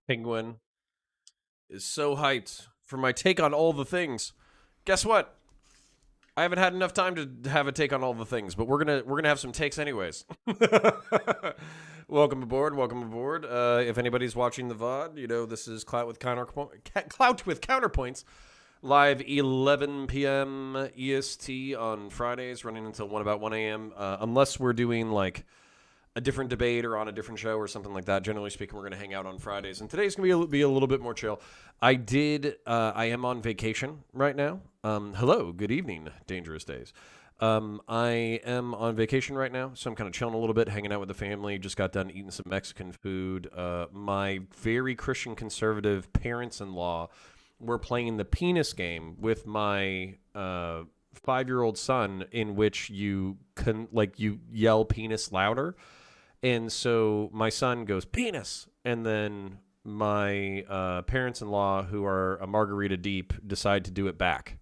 Penguin is so hyped for my take on all the things. Guess what? I haven't had enough time to have a take on all the things, but we're gonna have some takes anyways. Welcome aboard. Welcome aboard. If anybody's watching the VOD, you know this is Clout with Counterpoints, live 11 p.m. EST on Fridays, running until about 1 a.m. Unless we're doing like a different debate or on a different show or something like that. Generally speaking, we're going to hang out on Fridays, and today's going to be a little bit more chill. I am on vacation right now. Hello, good evening, Dangerous Days. I am on vacation right now, so I'm kind of chilling a little bit, hanging out with the family. Just got done eating some Mexican food. My very Christian conservative parents-in-law were playing the penis game with my 5-year-old son, in which you yell penis louder. And so my son goes, penis. And then my parents-in-law, who are a margarita deep, decide to do it back.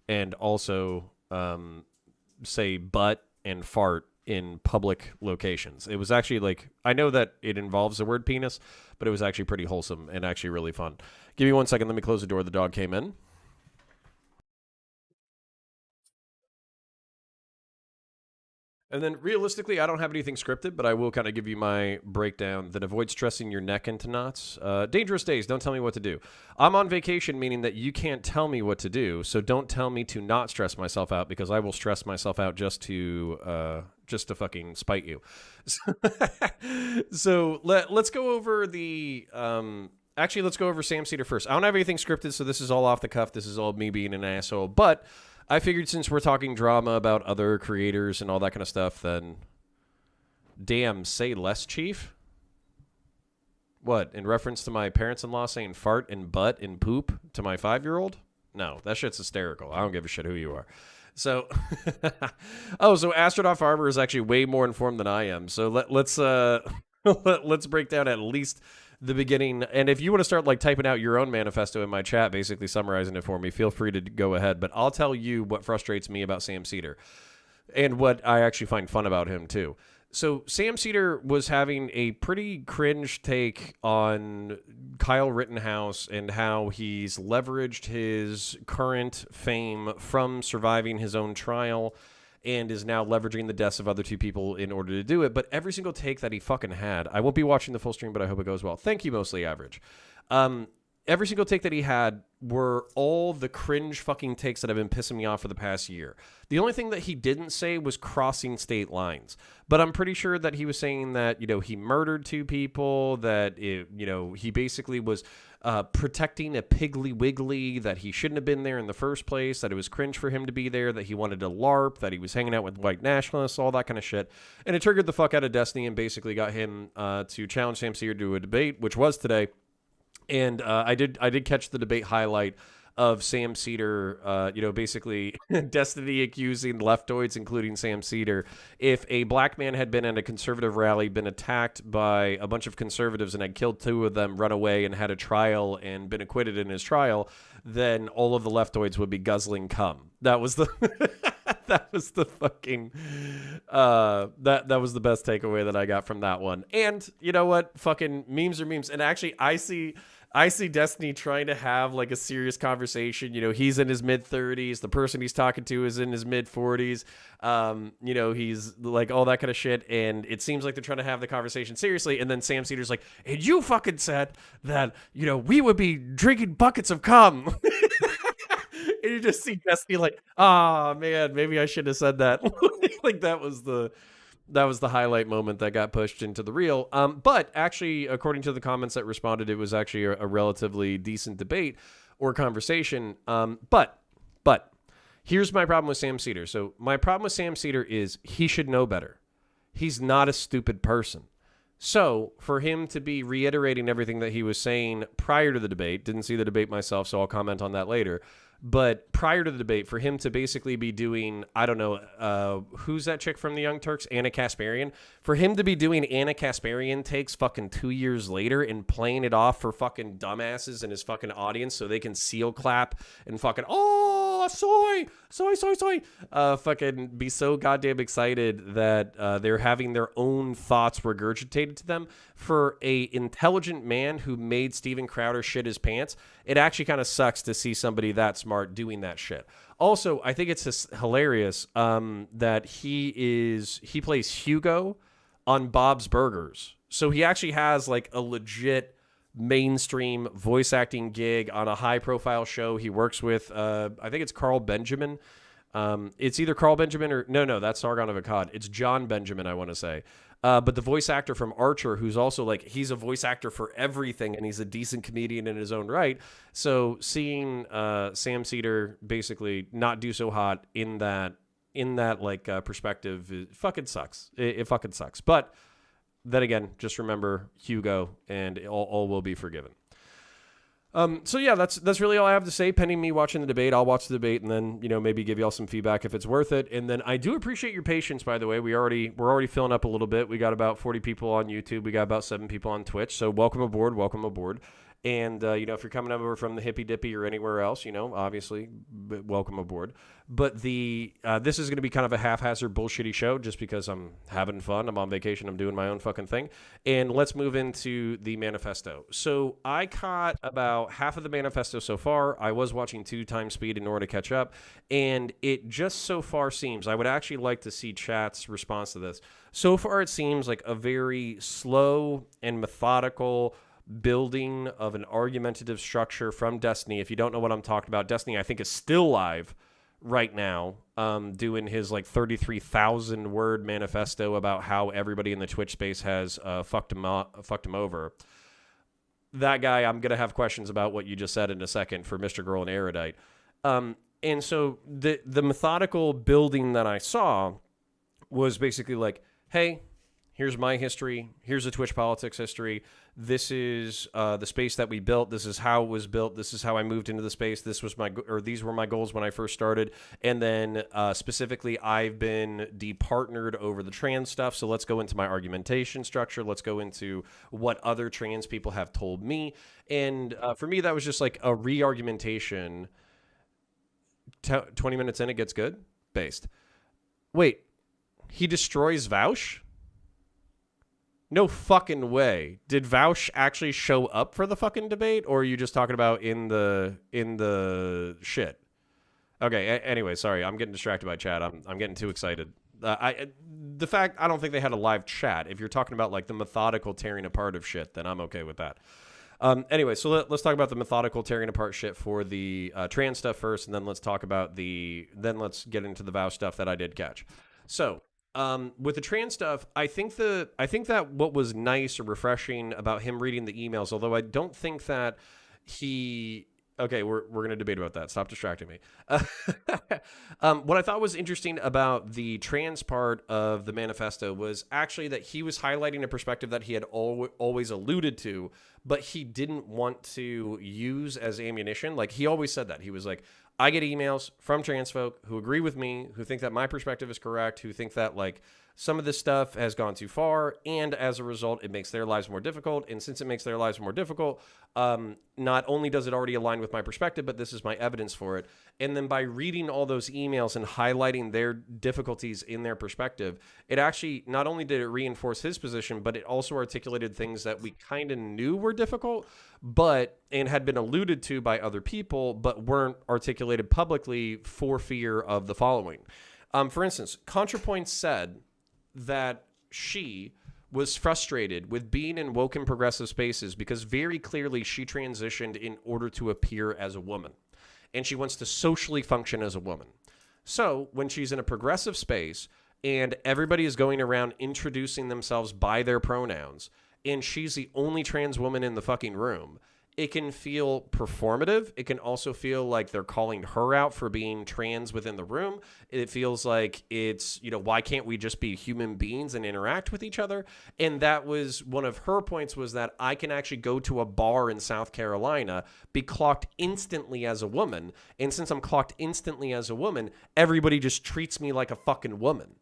And also say butt and fart in public locations. It was actually like, I know that it involves the word penis, but it was actually pretty wholesome and actually really fun. Give me 1 second. Let me close the door. The dog came in. And then realistically, I don't have anything scripted, but I will kind of give you my breakdown that avoids stressing your neck into knots. Dangerous days, don't tell me what to do. I'm on vacation, meaning that you can't tell me what to do, so don't tell me to not stress myself out, because I will stress myself out just to fucking spite you. So let's go over the... Actually, let's go over Sam Seder first. I don't have anything scripted, so this is all off the cuff. This is all me being an asshole, but I figured since we're talking drama about other creators and all that kind of stuff, then damn, say less, Chief. What, in reference to my parents-in-law saying fart and butt and poop to my 5-year-old? No, that shit's hysterical. I don't give a shit who you are. So, so Astronaut Farmer is actually way more informed than I am. So let's let's break down at least the beginning. And if you want to start like typing out your own manifesto in my chat, basically summarizing it for me, feel free to go ahead. But I'll tell you what frustrates me about Sam Seder and what I actually find fun about him too. So Sam Seder was having a pretty cringe take on Kyle Rittenhouse and how he's leveraged his current fame from surviving his own trial and is now leveraging the deaths of other 2 people in order to do it. But every single take that he fucking had, I won't be watching the full stream, but I hope it goes well. Thank you, Mostly Average. Every single take that he had were all the cringe fucking takes that have been pissing me off for the past year. The only thing that he didn't say was crossing state lines. But I'm pretty sure that he was saying that, you know, he murdered 2 people, that, he basically was protecting a Piggly Wiggly, that he shouldn't have been there in the first place, that it was cringe for him to be there, that he wanted to LARP, that he was hanging out with white nationalists, all that kind of shit. And it triggered the fuck out of Destiny and basically got him to challenge Sam Seder to a debate, which was today. And I did catch the debate highlight of Sam Seder, basically Destiny accusing leftoids, including Sam Seder. If a black man had been at a conservative rally, been attacked by a bunch of conservatives and had killed 2 of them, run away and had a trial and been acquitted in his trial, then all of the leftoids would be guzzling cum. That was the that was the fucking that was the best takeaway that I got from that one. And you know what? Fucking memes are memes. And actually I see Destiny trying to have like a serious conversation. You know, he's in his mid-30s. The person he's talking to is in his mid-40s. He's like all that kind of shit. And it seems like they're trying to have the conversation seriously. And then Sam Seder's like, and you fucking said that, we would be drinking buckets of cum. And you just see Destiny like, man, maybe I should have said that. Like that was the highlight moment that got pushed into the reel. But actually, according to the comments that responded, it was actually a relatively decent debate or conversation. But here's my problem with Sam Seder. So my problem with Sam Seder is he should know better. He's not a stupid person. So for him to be reiterating everything that he was saying prior to the debate, didn't see the debate myself, so I'll comment on that later. But prior to the debate, for him to basically be doing, I don't know, who's that chick from the Young Turks? Anna Kasparian. For him to be doing Anna Kasparian takes fucking 2 years later and playing it off for fucking dumbasses in his fucking audience so they can seal clap and fucking, oh, fucking be so goddamn excited that they're having their own thoughts regurgitated to them. For a intelligent man who made Steven Crowder shit his pants, it actually kind of sucks to see somebody that smart doing that shit. Also, I think it's hilarious that he plays Hugo on Bob's Burgers. So he actually has like a legit mainstream voice acting gig on a high profile show. He works with, I think it's Carl Benjamin. It's either Carl Benjamin or no, that's Sargon of Akkad. It's John Benjamin, I want to say. But the voice actor from Archer, who's also like, he's a voice actor for everything, and he's a decent comedian in his own right. So seeing Sam Seder basically not do so hot in that like perspective, it fucking sucks. It fucking sucks. But then again, just remember Hugo, and all will be forgiven. So yeah, that's really all I have to say. Pending me watching the debate, I'll watch the debate and then, maybe give y'all some feedback if it's worth it. And then I do appreciate your patience, by the way. We're already filling up a little bit. We got about 40 people on YouTube. We got about 7 people on Twitch. So welcome aboard. And, if you're coming over from the Hippy Dippy or anywhere else, obviously, welcome aboard. But this is going to be kind of a haphazard bullshitty show just because I'm having fun. I'm on vacation. I'm doing my own fucking thing. And let's move into the manifesto. So I caught about half of the manifesto so far. I was watching 2 times speed in order to catch up. And it just so far seems, I would actually like to see chat's response to this. So far it seems like a very slow and methodical building of an argumentative structure from Destiny. If you don't know what I'm talking about, Destiny, I think, is still live right now, doing his like 33,000 word manifesto about how everybody in the Twitch space has fucked him over. That guy, I'm gonna have questions about what you just said in a second for Mr. Girl and Erudite. And so the methodical building that I saw was basically like, hey, here's my history. Here's the Twitch politics history. This is the space that we built. This is how it was built. This is how I moved into the space. These were my goals when I first started. And then specifically, I've been departnered over the trans stuff. So let's go into my argumentation structure. Let's go into what other trans people have told me. And for me, that was just like a re-argumentation. 20 minutes in, it gets good. Based. Wait, he destroys Vaush? No fucking way. Did Vaush actually show up for the fucking debate, or are you just talking about in the shit? Okay. Anyway, sorry, I'm getting distracted by chat. I'm getting too excited. I don't think they had a live chat. If you're talking about like the methodical tearing apart of shit, then I'm okay with that. Anyway, so let's talk about the methodical tearing apart shit for the trans stuff first, and then let's talk about then let's get into the Vaush stuff that I did catch. So. With the trans stuff, I think that what was nice or refreshing about him reading the emails, although I don't think that we're going to debate about that. Stop distracting me. What I thought was interesting about the trans part of the manifesto was actually that he was highlighting a perspective that he had always alluded to, but he didn't want to use as ammunition. Like, he always said that. He was like, I get emails from trans folk who agree with me, who think that my perspective is correct, who think that like some of this stuff has gone too far, and as a result, it makes their lives more difficult. And since it makes their lives more difficult, not only does it already align with my perspective, but this is my evidence for it. And then by reading all those emails and highlighting their difficulties in their perspective, it actually, not only did it reinforce his position, but it also articulated things that we kind of knew were difficult, and had been alluded to by other people, but weren't articulated publicly for fear of the following. For instance, Counterpoints said that she was frustrated with being in woke and progressive spaces because very clearly she transitioned in order to appear as a woman, and she wants to socially function as a woman. So when she's in a progressive space and everybody is going around introducing themselves by their pronouns, and she's the only trans woman in the fucking room, it can feel performative. It can also feel like they're calling her out for being trans within the room. It feels like it's, why can't we just be human beings and interact with each other? And that was one of her points, was that I can actually go to a bar in South Carolina, be clocked instantly as a woman. And since I'm clocked instantly as a woman, everybody just treats me like a fucking woman.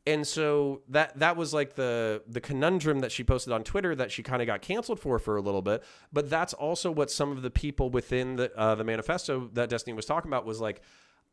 And so that was like the conundrum that she posted on Twitter that she kind of got canceled for a little bit. But that's also what some of the people within the manifesto that Destiny was talking about was like,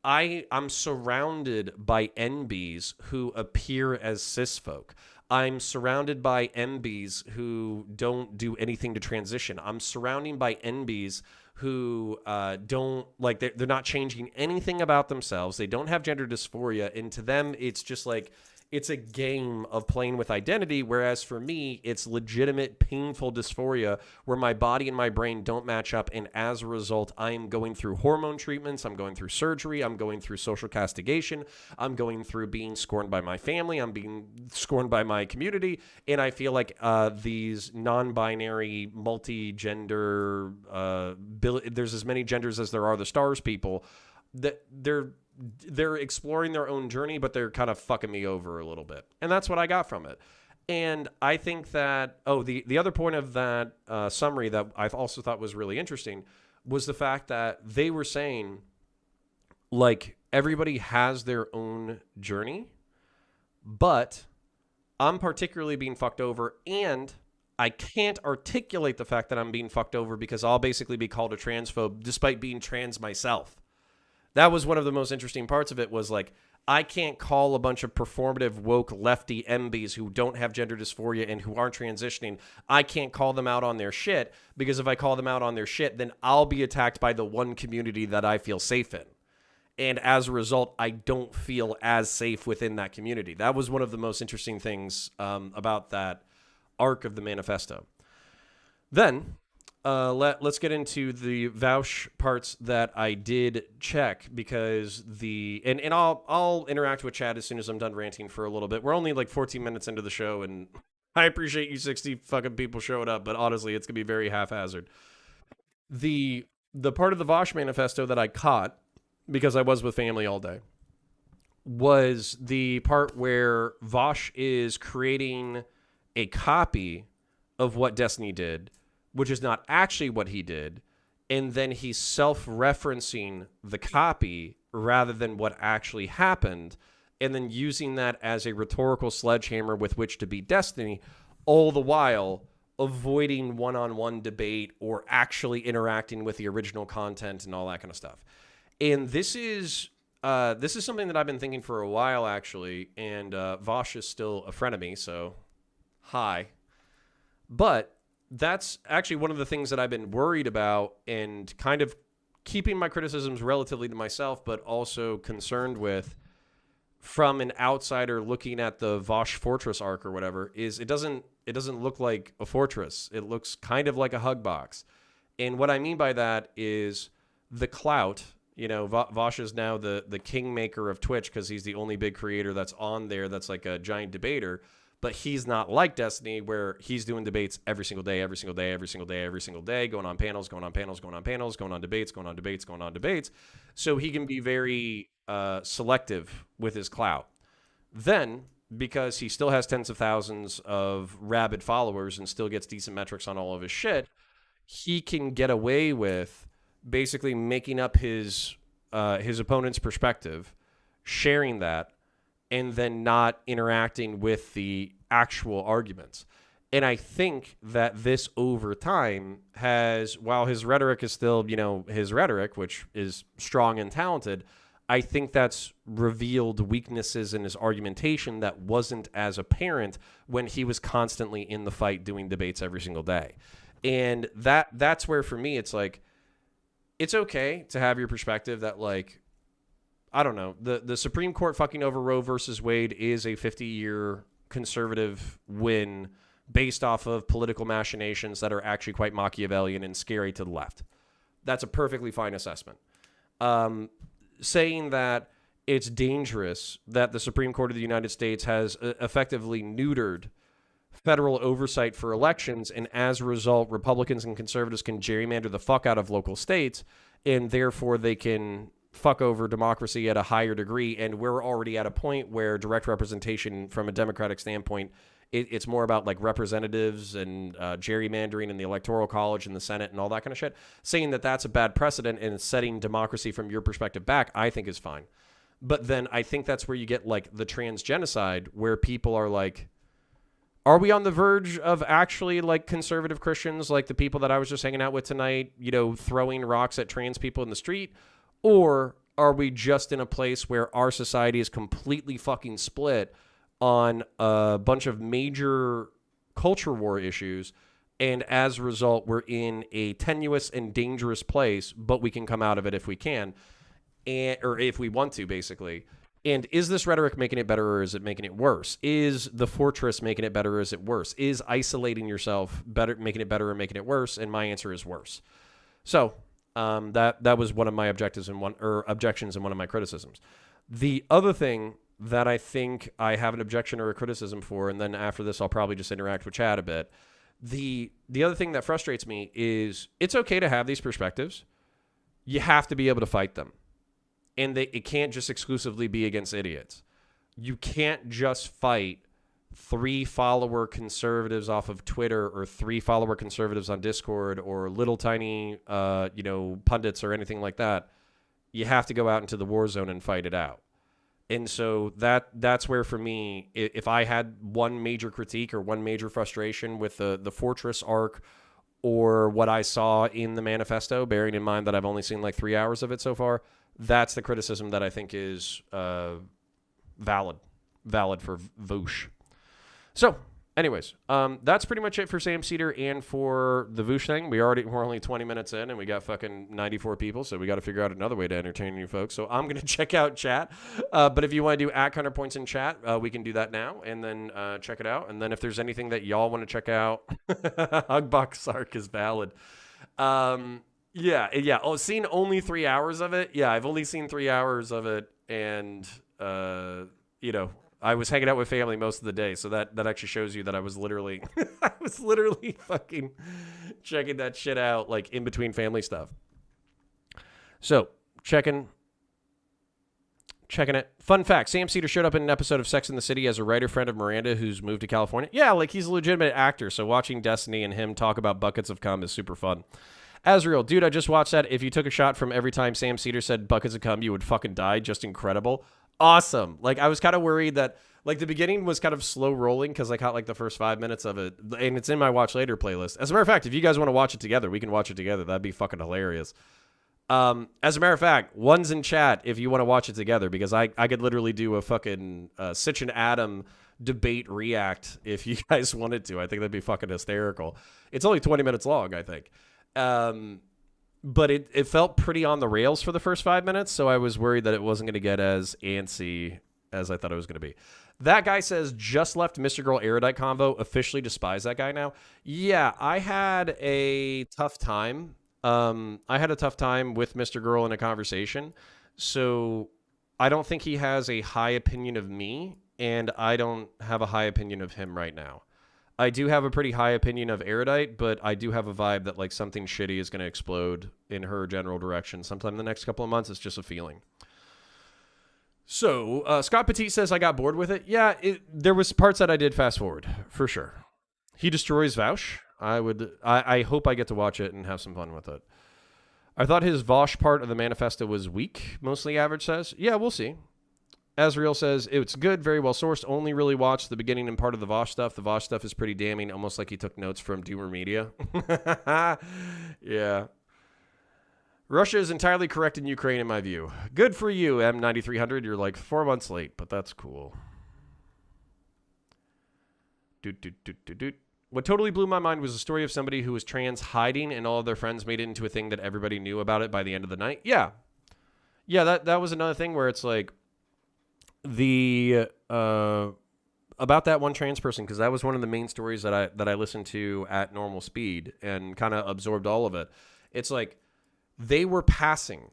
I'm surrounded by NBs who appear as cis folk. I'm surrounded by MBs who don't do anything to transition. I'm surrounded by NBs who don't like they're not changing anything about themselves. They don't have gender dysphoria, and to them, it's just like it's a game of playing with identity, whereas for me, it's legitimate, painful dysphoria where my body and my brain don't match up, and as a result, I'm going through hormone treatments, I'm going through surgery, I'm going through social castigation, I'm going through being scorned by my family, I'm being scorned by my community, and I feel like these non-binary, multi-gender, there's as many genders as there are the stars people, that they're exploring their own journey, but they're kind of fucking me over a little bit. And that's what I got from it. And I think that, the other point of that summary that I've also thought was really interesting was the fact that they were saying, like, everybody has their own journey, but I'm particularly being fucked over, and I can't articulate the fact that I'm being fucked over because I'll basically be called a transphobe despite being trans myself. That was one of the most interesting parts of it was like, I can't call a bunch of performative, woke, lefty MBs who don't have gender dysphoria and who aren't transitioning. I can't call them out on their shit because if I call them out on their shit, then I'll be attacked by the one community that I feel safe in. And as a result, I don't feel as safe within that community. That was one of the most interesting things about that arc of the manifesto. Then let's get into the Vaush parts that I did check because and I'll interact with chat as soon as I'm done ranting for a little bit. We're only like 14 minutes into the show, and I appreciate you 60 fucking people showing up, but honestly, it's gonna be very haphazard. The part of the Vaush manifesto that I caught because I was with family all day was the part where Vaush is creating a copy of what Destiny did, which is not actually what he did, and then he's self-referencing the copy rather than what actually happened, and then using that as a rhetorical sledgehammer with which to beat Destiny, all the while avoiding one-on-one debate or actually interacting with the original content and all that kind of stuff. And this is something that I've been thinking for a while, actually, and Vaush is still a friend of me, so hi. But that's actually one of the things that I've been worried about and kind of keeping my criticisms relatively to myself, but also concerned with from an outsider looking at the Vaush Fortress arc or whatever, is it doesn't look like a fortress. It looks kind of like a hug box. And what I mean by that is the Clout, Vaush is now the kingmaker of Twitch because he's the only big creator that's on there that's like a giant debater. But he's not like Destiny where he's doing debates every single day, every single day, every single day, every single day, going on panels, going on panels, going on panels, going on debates, going on debates, going on debates. So he can be very selective with his clout. Then, because he still has tens of thousands of rabid followers and still gets decent metrics on all of his shit, he can get away with basically making up his opponent's perspective, sharing that, and then not interacting with the actual arguments. And I think that this over time has, while his rhetoric is still, his rhetoric, which is strong and talented, I think that's revealed weaknesses in his argumentation that wasn't as apparent when he was constantly in the fight doing debates every single day. And that's where, for me, it's like, it's okay to have your perspective that, like, I don't know, the Supreme Court fucking over Roe versus Wade is a 50-year conservative win based off of political machinations that are actually quite Machiavellian and scary to the left. That's a perfectly fine assessment. Saying that it's dangerous that the Supreme Court of the United States has effectively neutered federal oversight for elections, and as a result, Republicans and conservatives can gerrymander the fuck out of local states, and therefore they can fuck over democracy at a higher degree. And we're already at a point where direct representation from a democratic standpoint, it's more about like representatives and gerrymandering in the electoral college and the Senate and all that kind of shit. Saying that that's a bad precedent and setting democracy from your perspective back, I think is fine. But then I think that's where you get like the trans genocide, where people are like, are we on the verge of actually like conservative Christians, like the people that I was just hanging out with tonight, throwing rocks at trans people in the street? Or are we just in a place where our society is completely fucking split on a bunch of major culture war issues, and as a result, we're in a tenuous and dangerous place, but we can come out of it if we can, or if we want to, basically. And is this rhetoric making it better, or is it making it worse? Is the fortress making it better, or is it worse? Is isolating yourself better, making it better, or making it worse? And my answer is worse. So that was one of my objectives and objections and one of my criticisms. The other thing that I think I have an objection or a criticism for, and then after this I'll probably just interact with Chad a bit. The other thing that frustrates me is it's okay to have these perspectives. You have to be able to fight them. And it can't just exclusively be against idiots. You can't just fight 3 follower conservatives off of Twitter or 3 follower conservatives on Discord or little tiny, pundits or anything like that. You have to go out into the war zone and fight it out. And so that's where, for me, if I had one major critique or one major frustration with the Fortress arc or what I saw in the Manifesto, bearing in mind that I've only seen like 3 hours of it so far, that's the criticism that I think is valid for Vaush. So, anyways, that's pretty much it for Sam Seder and for the Vaush thing. We're only 20 minutes in, and we got fucking 94 people, so we got to figure out another way to entertain you folks. So I'm going to check out chat. But if you want to do @Counterpoints in chat, we can do that now, and then check it out. And then if there's anything that y'all want to check out, Hugbox Arc is valid. Yeah. Oh, seen only 3 hours of it. Yeah, I've only seen 3 hours of it, and I was hanging out with family most of the day, so that actually shows you that I was literally fucking checking that shit out, like in between family stuff. So checking it. Fun fact: Sam Seder showed up in an episode of Sex and the City as a writer friend of Miranda, who's moved to California. Yeah, like he's a legitimate actor. So watching Destiny and him talk about buckets of cum is super fun. Azrael, dude, I just watched that. If you took a shot from every time Sam Seder said buckets of cum, you would fucking die. Just incredible. Awesome. Like, I was kind of worried that, like, the beginning was kind of slow rolling because I caught, like, the first 5 minutes of it. And it's in my Watch Later playlist. As a matter of fact, if you guys want to watch it together, we can watch it together. That'd be fucking hilarious. As a matter of fact, one's in chat if you want to watch it together, because I could literally do a fucking Sitch and Adam debate react if you guys wanted to. I think that'd be fucking hysterical. It's only 20 minutes long, I think. But it felt pretty on the rails for the first 5 minutes, so I was worried that it wasn't going to get as antsy as I thought it was going to be. That guy says, just left Mr. Girl Erudite convo. Officially despise that guy now. Yeah, I had a tough time. I had a tough time with Mr. Girl in a conversation, so I don't think he has a high opinion of me, and I don't have a high opinion of him right now. I do have a pretty high opinion of Erudite, but I do have a vibe that like something shitty is going to explode in her general direction sometime in the next couple of months. It's just a feeling. So Scott Petit says, I got bored with it. Yeah, there was parts that I did fast forward, for sure. He destroys Vaush. I hope I get to watch it and have some fun with it. I thought his Vaush part of the Manifesto was weak, mostly average says. Yeah, we'll see. Azrael says, it's good, very well sourced. Only really watched the beginning and part of the Vaush stuff. The Vaush stuff is pretty damning, almost like he took notes from Doomer Media. Yeah. Russia is entirely correct in Ukraine, in my view. Good for you, M9300. You're like 4 months late, but that's cool. What totally blew my mind was the story of somebody who was trans hiding, and all of their friends made it into a thing that everybody knew about it by the end of the night. Yeah. Yeah, that was another thing where it's like, about that one trans person, because that was one of the main stories that I listened to at normal speed and kind of absorbed all of it. It's like they were passing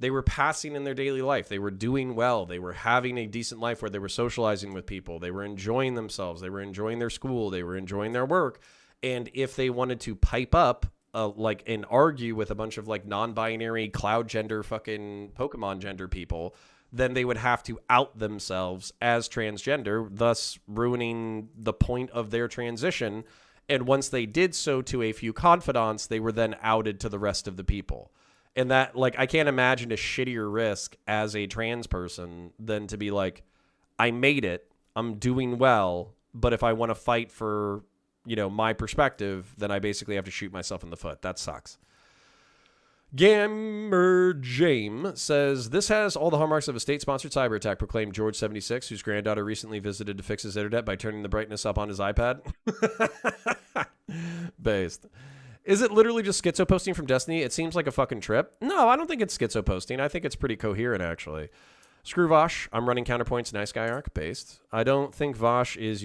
in their daily life. They were doing well. They were having a decent life where they were socializing with people. They were enjoying themselves. They were enjoying their school. They were enjoying their work. And if they wanted to pipe up and argue with a bunch of like non-binary cloud gender fucking Pokemon gender people, then they would have to out themselves as transgender, thus ruining the point of their transition. And once they did so to a few confidants, they were then outed to the rest of the people. And that, like, I can't imagine a shittier risk as a trans person than to be like, I made it, I'm doing well, but if I want to fight for, my perspective, then I basically have to shoot myself in the foot. That sucks. Gamer Jame says, this has all the hallmarks of a state-sponsored cyber attack, proclaimed George 76, whose granddaughter recently visited to fix his internet by turning the brightness up on his iPad. Based. Is it literally just schizo posting from Destiny? It seems like a fucking trip. No, I don't think it's schizo posting. I think it's pretty coherent, actually. Screw Vaush. I'm running Counterpoints Nice Guy arc based. I don't think Vaush is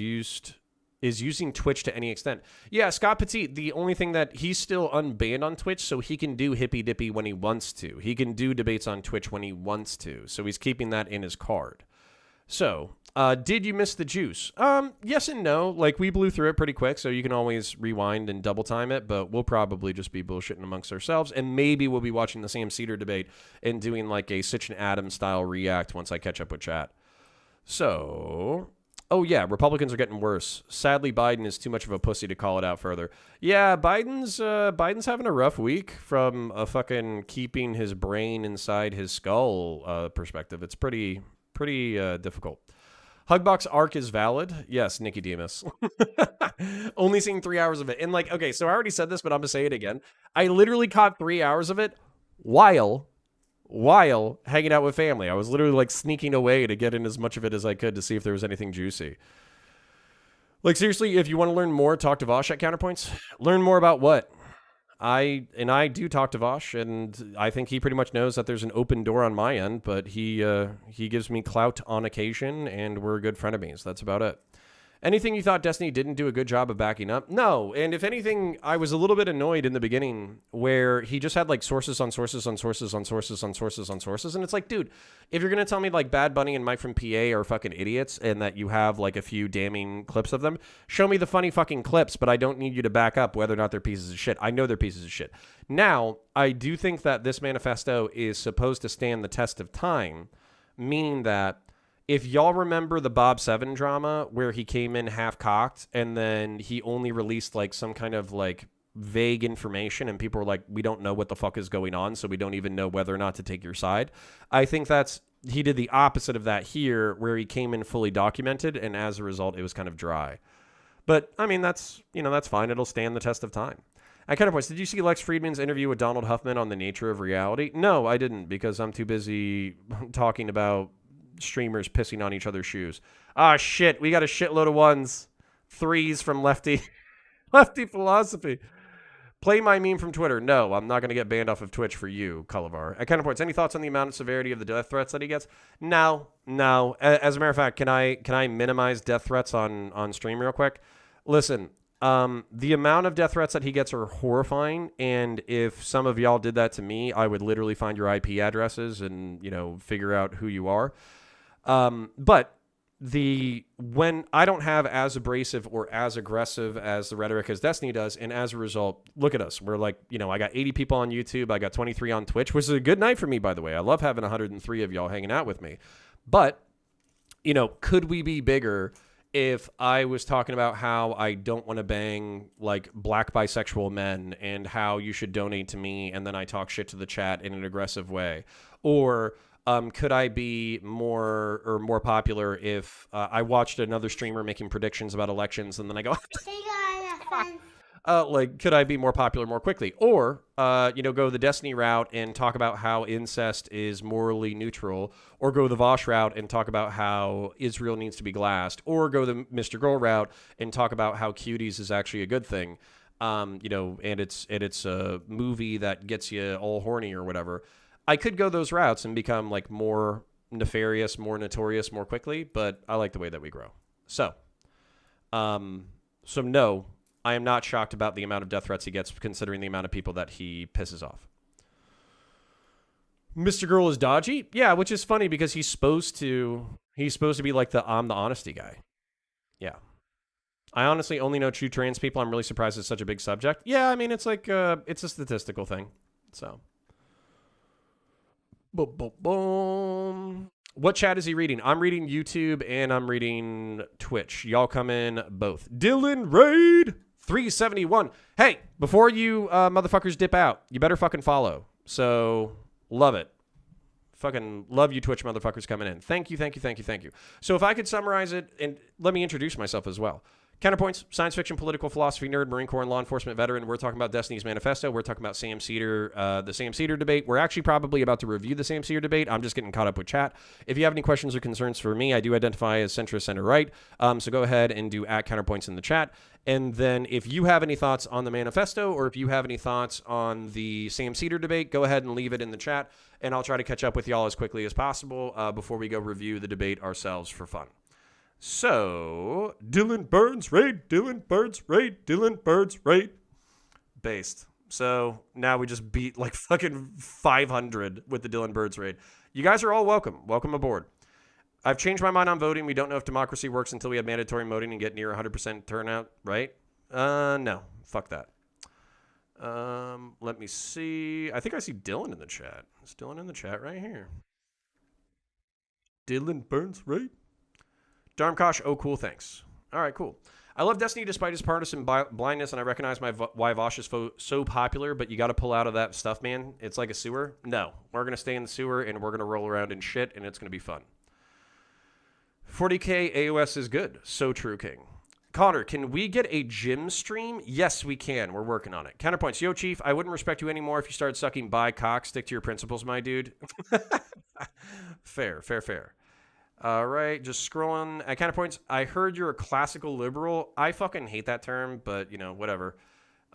using Twitch to any extent. Yeah, Scott Petit, the only thing that he's still unbanned on Twitch, so he can do hippy dippy when he wants to. He can do debates on Twitch when he wants to. So he's keeping that in his card. So, did you miss the juice? Yes and no. Like, we blew through it pretty quick, so you can always rewind and double time it, but we'll probably just be bullshitting amongst ourselves, and maybe we'll be watching the Sam Seder debate and doing like a Sitch and Adam style react once I catch up with chat. So, oh yeah, Republicans are getting worse. Sadly, Biden is too much of a pussy to call it out further. Yeah, Biden's having a rough week from a fucking keeping his brain inside his skull perspective. It's pretty difficult. Hugbox arc is valid. Yes, Nikki Demus. Only seeing 3 hours of it. And like, okay, so I already said this, but I'm going to say it again. I literally caught 3 hours of it while hanging out with family. I was literally like sneaking away to get in as much of it as I could to see if there was anything juicy. Like, seriously, if you want to learn more, talk to Vaush at Counterpoints. Learn more about what? I do talk to Vaush, and I think he pretty much knows that there's an open door on my end, but he gives me clout on occasion, and we're good frenemies. That's about it. Anything you thought Destiny didn't do a good job of backing up? No, and if anything, I was a little bit annoyed in the beginning where he just had like sources on sources on sources on sources on sources on sources, and it's like, dude, if you're going to tell me like Bad Bunny and Mike from PA are fucking idiots and that you have like a few damning clips of them, show me the funny fucking clips, but I don't need you to back up whether or not they're pieces of shit. I know they're pieces of shit. Now, I do think that this manifesto is supposed to stand the test of time, meaning that if y'all remember the Bob Seven drama where he came in half-cocked and then he only released like some kind of like vague information and people were like, we don't know what the fuck is going on, so we don't even know whether or not to take your side. I think he did the opposite of that here where he came in fully documented and as a result it was kind of dry. But I mean, that's fine. It'll stand the test of time. At Counterpoints, did you see Lex Friedman's interview with Donald Huffman on the nature of reality? No, I didn't, because I'm too busy talking about streamers pissing on each other's shoes. Ah, shit. We got a shitload of ones. Threes from Lefty Philosophy. Play my meme from Twitter. No, I'm not going to get banned off of Twitch for you, Cullivar. At Counterpoints, any thoughts on the amount of severity of the death threats that he gets? No. As a matter of fact, can I minimize death threats on stream real quick? Listen, the amount of death threats that he gets are horrifying, and if some of y'all did that to me, I would literally find your IP addresses and, figure out who you are. But when I don't have as abrasive or as aggressive as the rhetoric as Destiny does, and as a result, look at us. We're like, I got 80 people on YouTube. I got 23 on Twitch, which is a good night for me, by the way. I love having 103 of y'all hanging out with me. But, could we be bigger if I was talking about how I don't want to bang like black bisexual men and how you should donate to me, and then I talk shit to the chat in an aggressive way? Or could I be more popular if I watched another streamer making predictions about elections and then I go, could I be more popular more quickly? Or, go the Destiny route and talk about how incest is morally neutral, or go the Vaush route and talk about how Israel needs to be glassed, or go the Mr. Girl route and talk about how cuties is actually a good thing, and it's a movie that gets you all horny or whatever. I could go those routes and become like more nefarious, more notorious more quickly, but I like the way that we grow. So no, I am not shocked about the amount of death threats he gets, considering the amount of people that he pisses off. Mr. Girl is dodgy? Yeah, which is funny because he's supposed to be like I'm the honesty guy. Yeah. I honestly only know true trans people. I'm really surprised it's such a big subject. Yeah, I mean, it's like, it's a statistical thing. So. Boom. What chat is he reading? I'm reading YouTube and I'm reading Twitch. Y'all come in both. Dylan Raid 371. Hey, before you motherfuckers dip out, you better fucking follow. So, love it. Fucking love you Twitch motherfuckers coming in. Thank you. So if I could summarize it, and let me introduce myself as well. Counterpoints, science fiction, political philosophy nerd, Marine Corps and law enforcement veteran. We're talking about Destiny's Manifesto. We're talking about Sam Seder, the Sam Seder debate. We're actually probably about to review the Sam Seder debate. I'm just getting caught up with chat. If you have any questions or concerns for me, I do identify as centrist, center-right. So go ahead and do @counterpoints in the chat. And then if you have any thoughts on the manifesto or if you have any thoughts on the Sam Seder debate, go ahead and leave it in the chat. And I'll try to catch up with y'all as quickly as possible before we go review the debate ourselves for fun. So, Dylan Burns raid, Dylan Burns raid, Dylan Burns raid. Based. So, now we just beat like fucking 500 with the Dylan Burns raid. You guys are all welcome. Welcome aboard. I've changed my mind on voting. We don't know if democracy works until we have mandatory voting and get near 100% turnout, right? No. Fuck that. Let me see. I think I see Dylan in the chat. Is Dylan in the chat right here? Dylan Burns raid. Darmkosh, oh, cool, thanks. All right, cool. I love Destiny despite his partisan blindness, and I recognize why Vaush is so popular, but you got to pull out of that stuff, man. It's like a sewer. No, we're going to stay in the sewer, and we're going to roll around in shit, and it's going to be fun. 40K AOS is good. So true, King. Connor, can we get a gym stream? Yes, we can. We're working on it. Counterpoints. Yo, Chief, I wouldn't respect you anymore if you started sucking bi cock. Stick to your principles, my dude. Fair. All right, just scrolling at Counterpoints. I heard you're a classical liberal. I fucking hate that term, but, you know, whatever.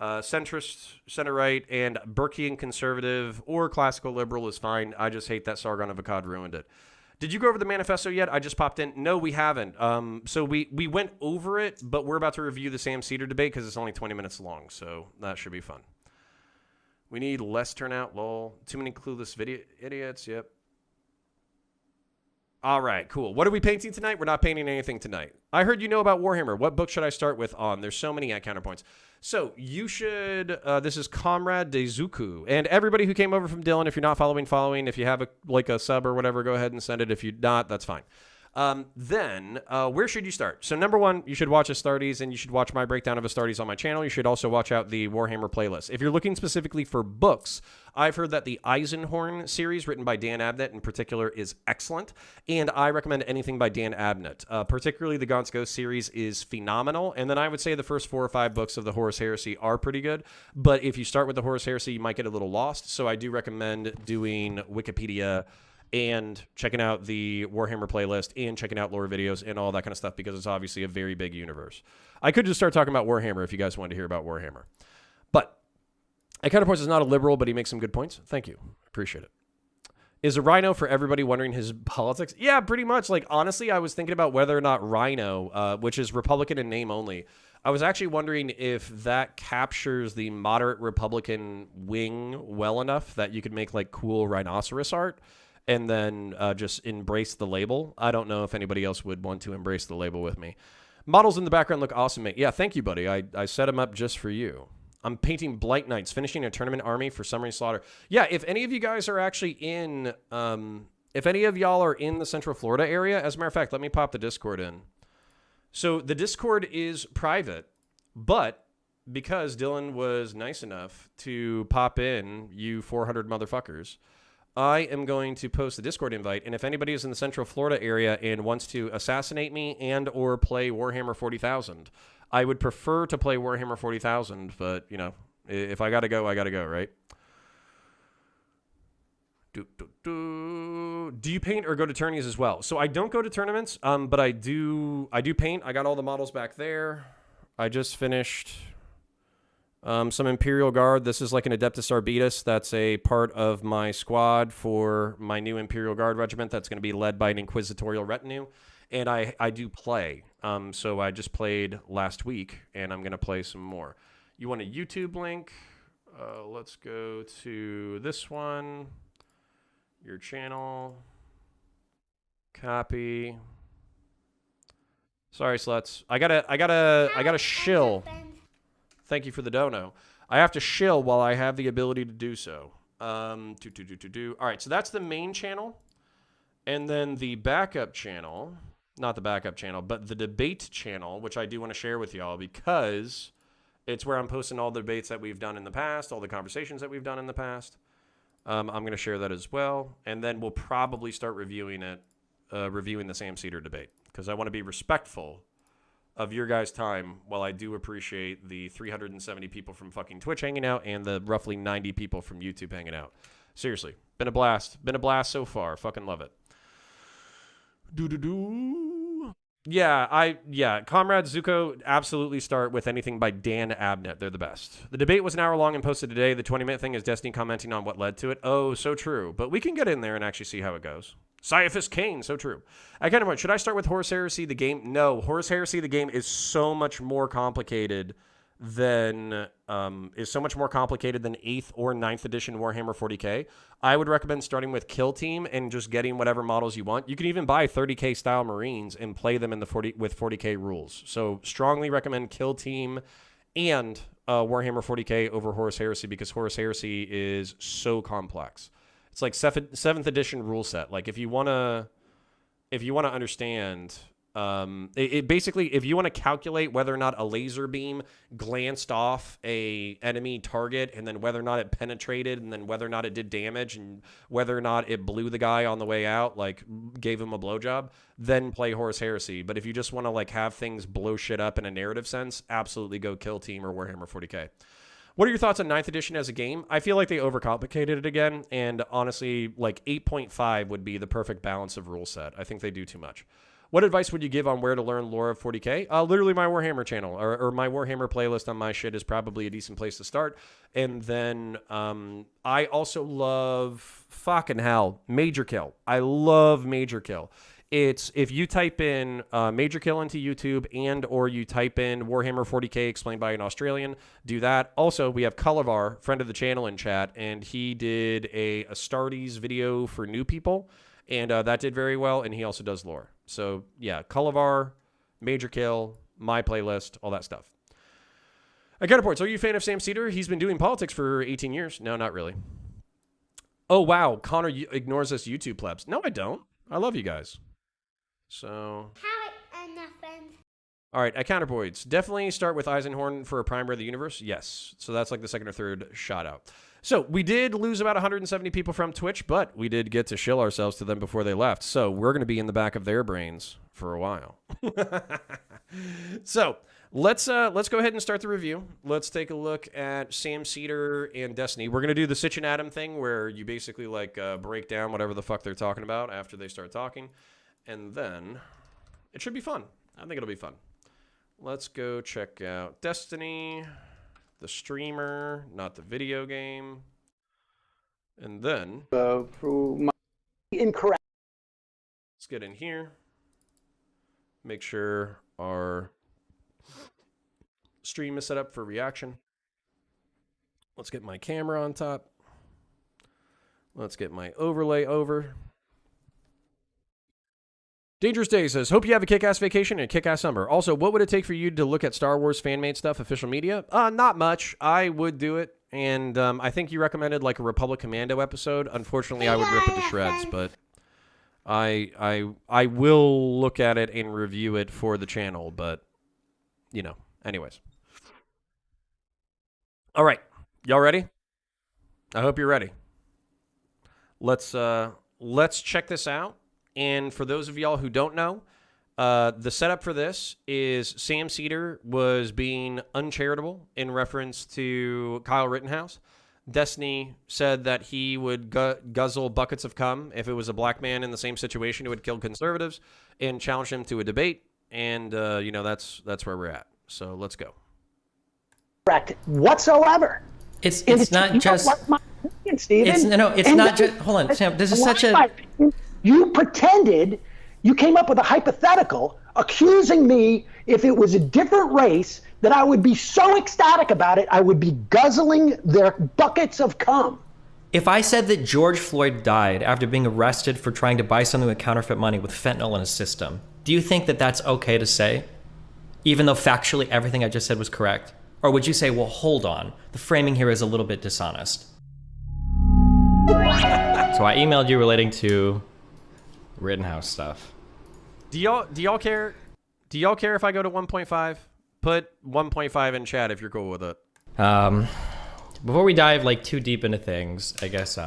Centrist, center-right, and Burkean conservative or classical liberal is fine. I just hate that Sargon of Akkad ruined it. Did you go over the manifesto yet? I just popped in. No, we haven't. So we went over it, but we're about to review the Sam Seder debate because it's only 20 minutes long, so that should be fun. We need less turnout, lol. Too many clueless idiots, yep. All right, cool. What are we painting tonight? We're not painting anything tonight. I heard you know about Warhammer. What book should I start with on? There's so many at Counterpoints. So you should, this is Comrade Dezuku. And everybody who came over from Dylan, if you're not following. If you have a sub or whatever, go ahead and send it. If you're not, that's fine. Then where should you start? So number one, you should watch Astartes, and you should watch my breakdown of Astartes on my channel. You should also watch out the Warhammer playlist. If you're looking specifically for books, I've heard that the Eisenhorn series written by Dan Abnett in particular is excellent, and I recommend anything by Dan Abnett. Particularly the Gaunt's Ghost series is phenomenal, and then I would say the first 4 or 5 books of the Horus Heresy are pretty good, but if you start with the Horus Heresy, you might get a little lost, so I do recommend doing Wikipedia and checking out the Warhammer playlist and checking out lore videos and all that kind of stuff because it's obviously a very big universe. I could just start talking about Warhammer if you guys wanted to hear about Warhammer. But Counterpoints is not a liberal, but he makes some good points. Thank you. Appreciate it. Is a Rhino for everybody wondering his politics? Yeah, pretty much. Like, honestly, I was thinking about whether or not Rhino, which is Republican in name only, I was actually wondering if that captures the moderate Republican wing well enough that you could make, like, cool rhinoceros art and then just embrace the label. I don't know if anybody else would want to embrace the label with me. Models in the background look awesome, mate. Yeah, thank you, buddy. I set them up just for you. I'm painting Blight Knights, finishing a tournament army for Summary Slaughter. Yeah, if any of you guys are actually in, if any of y'all are in the Central Florida area, as a matter of fact, let me pop the Discord in. So the Discord is private, but because Dylan was nice enough to pop in, you 400 motherfuckers, I am going to post the Discord invite, and if anybody is in the Central Florida area and wants to assassinate me and or play Warhammer 40,000, I would prefer to play Warhammer 40,000, but, you know, if I gotta go, I gotta go, right? Do you paint or go to tourneys as well? So I don't go to tournaments, but I do paint. I got all the models back there. I just finished some Imperial Guard. This is like an Adeptus Arbitus. That's a part of my squad for my new Imperial Guard regiment that's going to be led by an Inquisitorial retinue. And I do play. So I just played last week, and I'm going to play some more. You want a YouTube link? Let's go to this one. Your channel. Copy. Sorry, sluts. I gotta shill. Thank you for the dono. I have to shill while I have the ability to do so. All right, so that's the main channel. And then the backup channel, not the backup channel, but the debate channel, which I do want to share with y'all because it's where I'm posting all the debates that we've done in the past, all the conversations that we've done in the past. I'm going to share that as well. And then we'll probably start reviewing it, reviewing the Sam Seder debate because I want to be respectful of your guys' time, while I do appreciate the 370 people from fucking Twitch hanging out and the roughly 90 people from YouTube hanging out. Seriously, been a blast. Been a blast so far. Fucking love it. Yeah, Comrade Zuko, absolutely start with anything by Dan Abnett. They're the best. The debate was an hour long and posted today. The 20-minute thing is Destiny commenting on what led to it. Oh, so true. But we can get in there and actually see how it goes. Caiaphas Kane, so true. I kind of should I start with Horus Heresy, the game? No, Horus Heresy, the game is so much more complicated than 8th or 9th edition Warhammer 40k. I would recommend starting with Kill Team and just getting whatever models you want. You can even buy 30k style Marines and play them in the with 40k rules. So strongly recommend Kill Team and Warhammer 40k over Horus Heresy, because Horus Heresy is so complex. It's like 7th edition rule set. Like if you wanna understand. Basically, if you want to calculate whether or not a laser beam glanced off a enemy target, and then whether or not it penetrated, and then whether or not it did damage, and whether or not it blew the guy on the way out, like gave him a blowjob, then play Horus Heresy. But if you just want to like have things blow shit up in a narrative sense, absolutely go Kill Team or Warhammer 40k. What are your thoughts on 9th edition as a game? I feel like they overcomplicated it again, and honestly, like 8.5 would be the perfect balance of rule set. I think they do too much. What advice would you give on where to learn lore of 40k? Literally my Warhammer channel or my Warhammer playlist on my shit is probably a decent place to start. And then I also love fucking hell, Major Kill. I love Major Kill. It's if you type in Major Kill into YouTube and or you type in Warhammer 40k explained by an Australian, do that. Also, we have Cullivar, friend of the channel, in chat, and he did a Astartes video for new people. And that did very well, and he also does lore. So, yeah, Cullivar, Major Kill, my playlist, all that stuff. Counterpoints, are you a fan of Sam Seder? He's been doing politics for 18 years. No, not really. Oh, wow, Connor ignores us YouTube plebs. No, I don't. I love you guys. So... All right, at Counterpoints, definitely start with Eisenhorn for a primer of the universe. Yes, so that's like the second or third shot out. So we did lose about 170 people from Twitch, but we did get to shill ourselves to them before they left. So we're going to be in the back of their brains for a while. So let's go ahead and start the review. Let's take a look at Sam Seder and Destiny. We're going to do the Sitch and Adam thing where you basically like break down whatever the fuck they're talking about after they start talking. And then it should be fun. I think it'll be fun. Let's go check out Destiny, the streamer, not the video game. And then incorrect. Let's get in here. Make sure our stream is set up for reaction. Let's get my camera on top. Let's get my overlay over. Dangerous Day says, hope you have a kick-ass vacation and a kick-ass summer. Also, what would it take for you to look at Star Wars fan-made stuff, official media? Not much. I would do it. And I think you recommended like a Republic Commando episode. Unfortunately, I would rip it to shreds, but I will look at it and review it for the channel. But, you know, anyways. All right. Y'all ready? I hope you're ready. Let's check this out. And for those of y'all who don't know, the setup for this is Sam Seder was being uncharitable in reference to Kyle Rittenhouse. Destiny said that he would guzzle buckets of cum if it was a black man in the same situation who had killed conservatives, and challenged him to a debate. And, you know, that's where we're at. So let's go. Correct whatsoever. It's not just... Opinion, Steven. It's not just... Hold on, Sam. This is such a... You pretended, you came up with a hypothetical accusing me if it was a different race that I would be so ecstatic about it, I would be guzzling their buckets of cum. If I said that George Floyd died after being arrested for trying to buy something with counterfeit money with fentanyl in his system, do you think that that's okay to say? Even though factually everything I just said was correct? Or would you say, well, hold on, the framing here is a little bit dishonest? So I emailed you relating to Rittenhouse stuff. Do y'all care? Do y'all care if I go to 1.5? Put 1.5 in chat if you're cool with it. Before we dive like too deep into things, I guess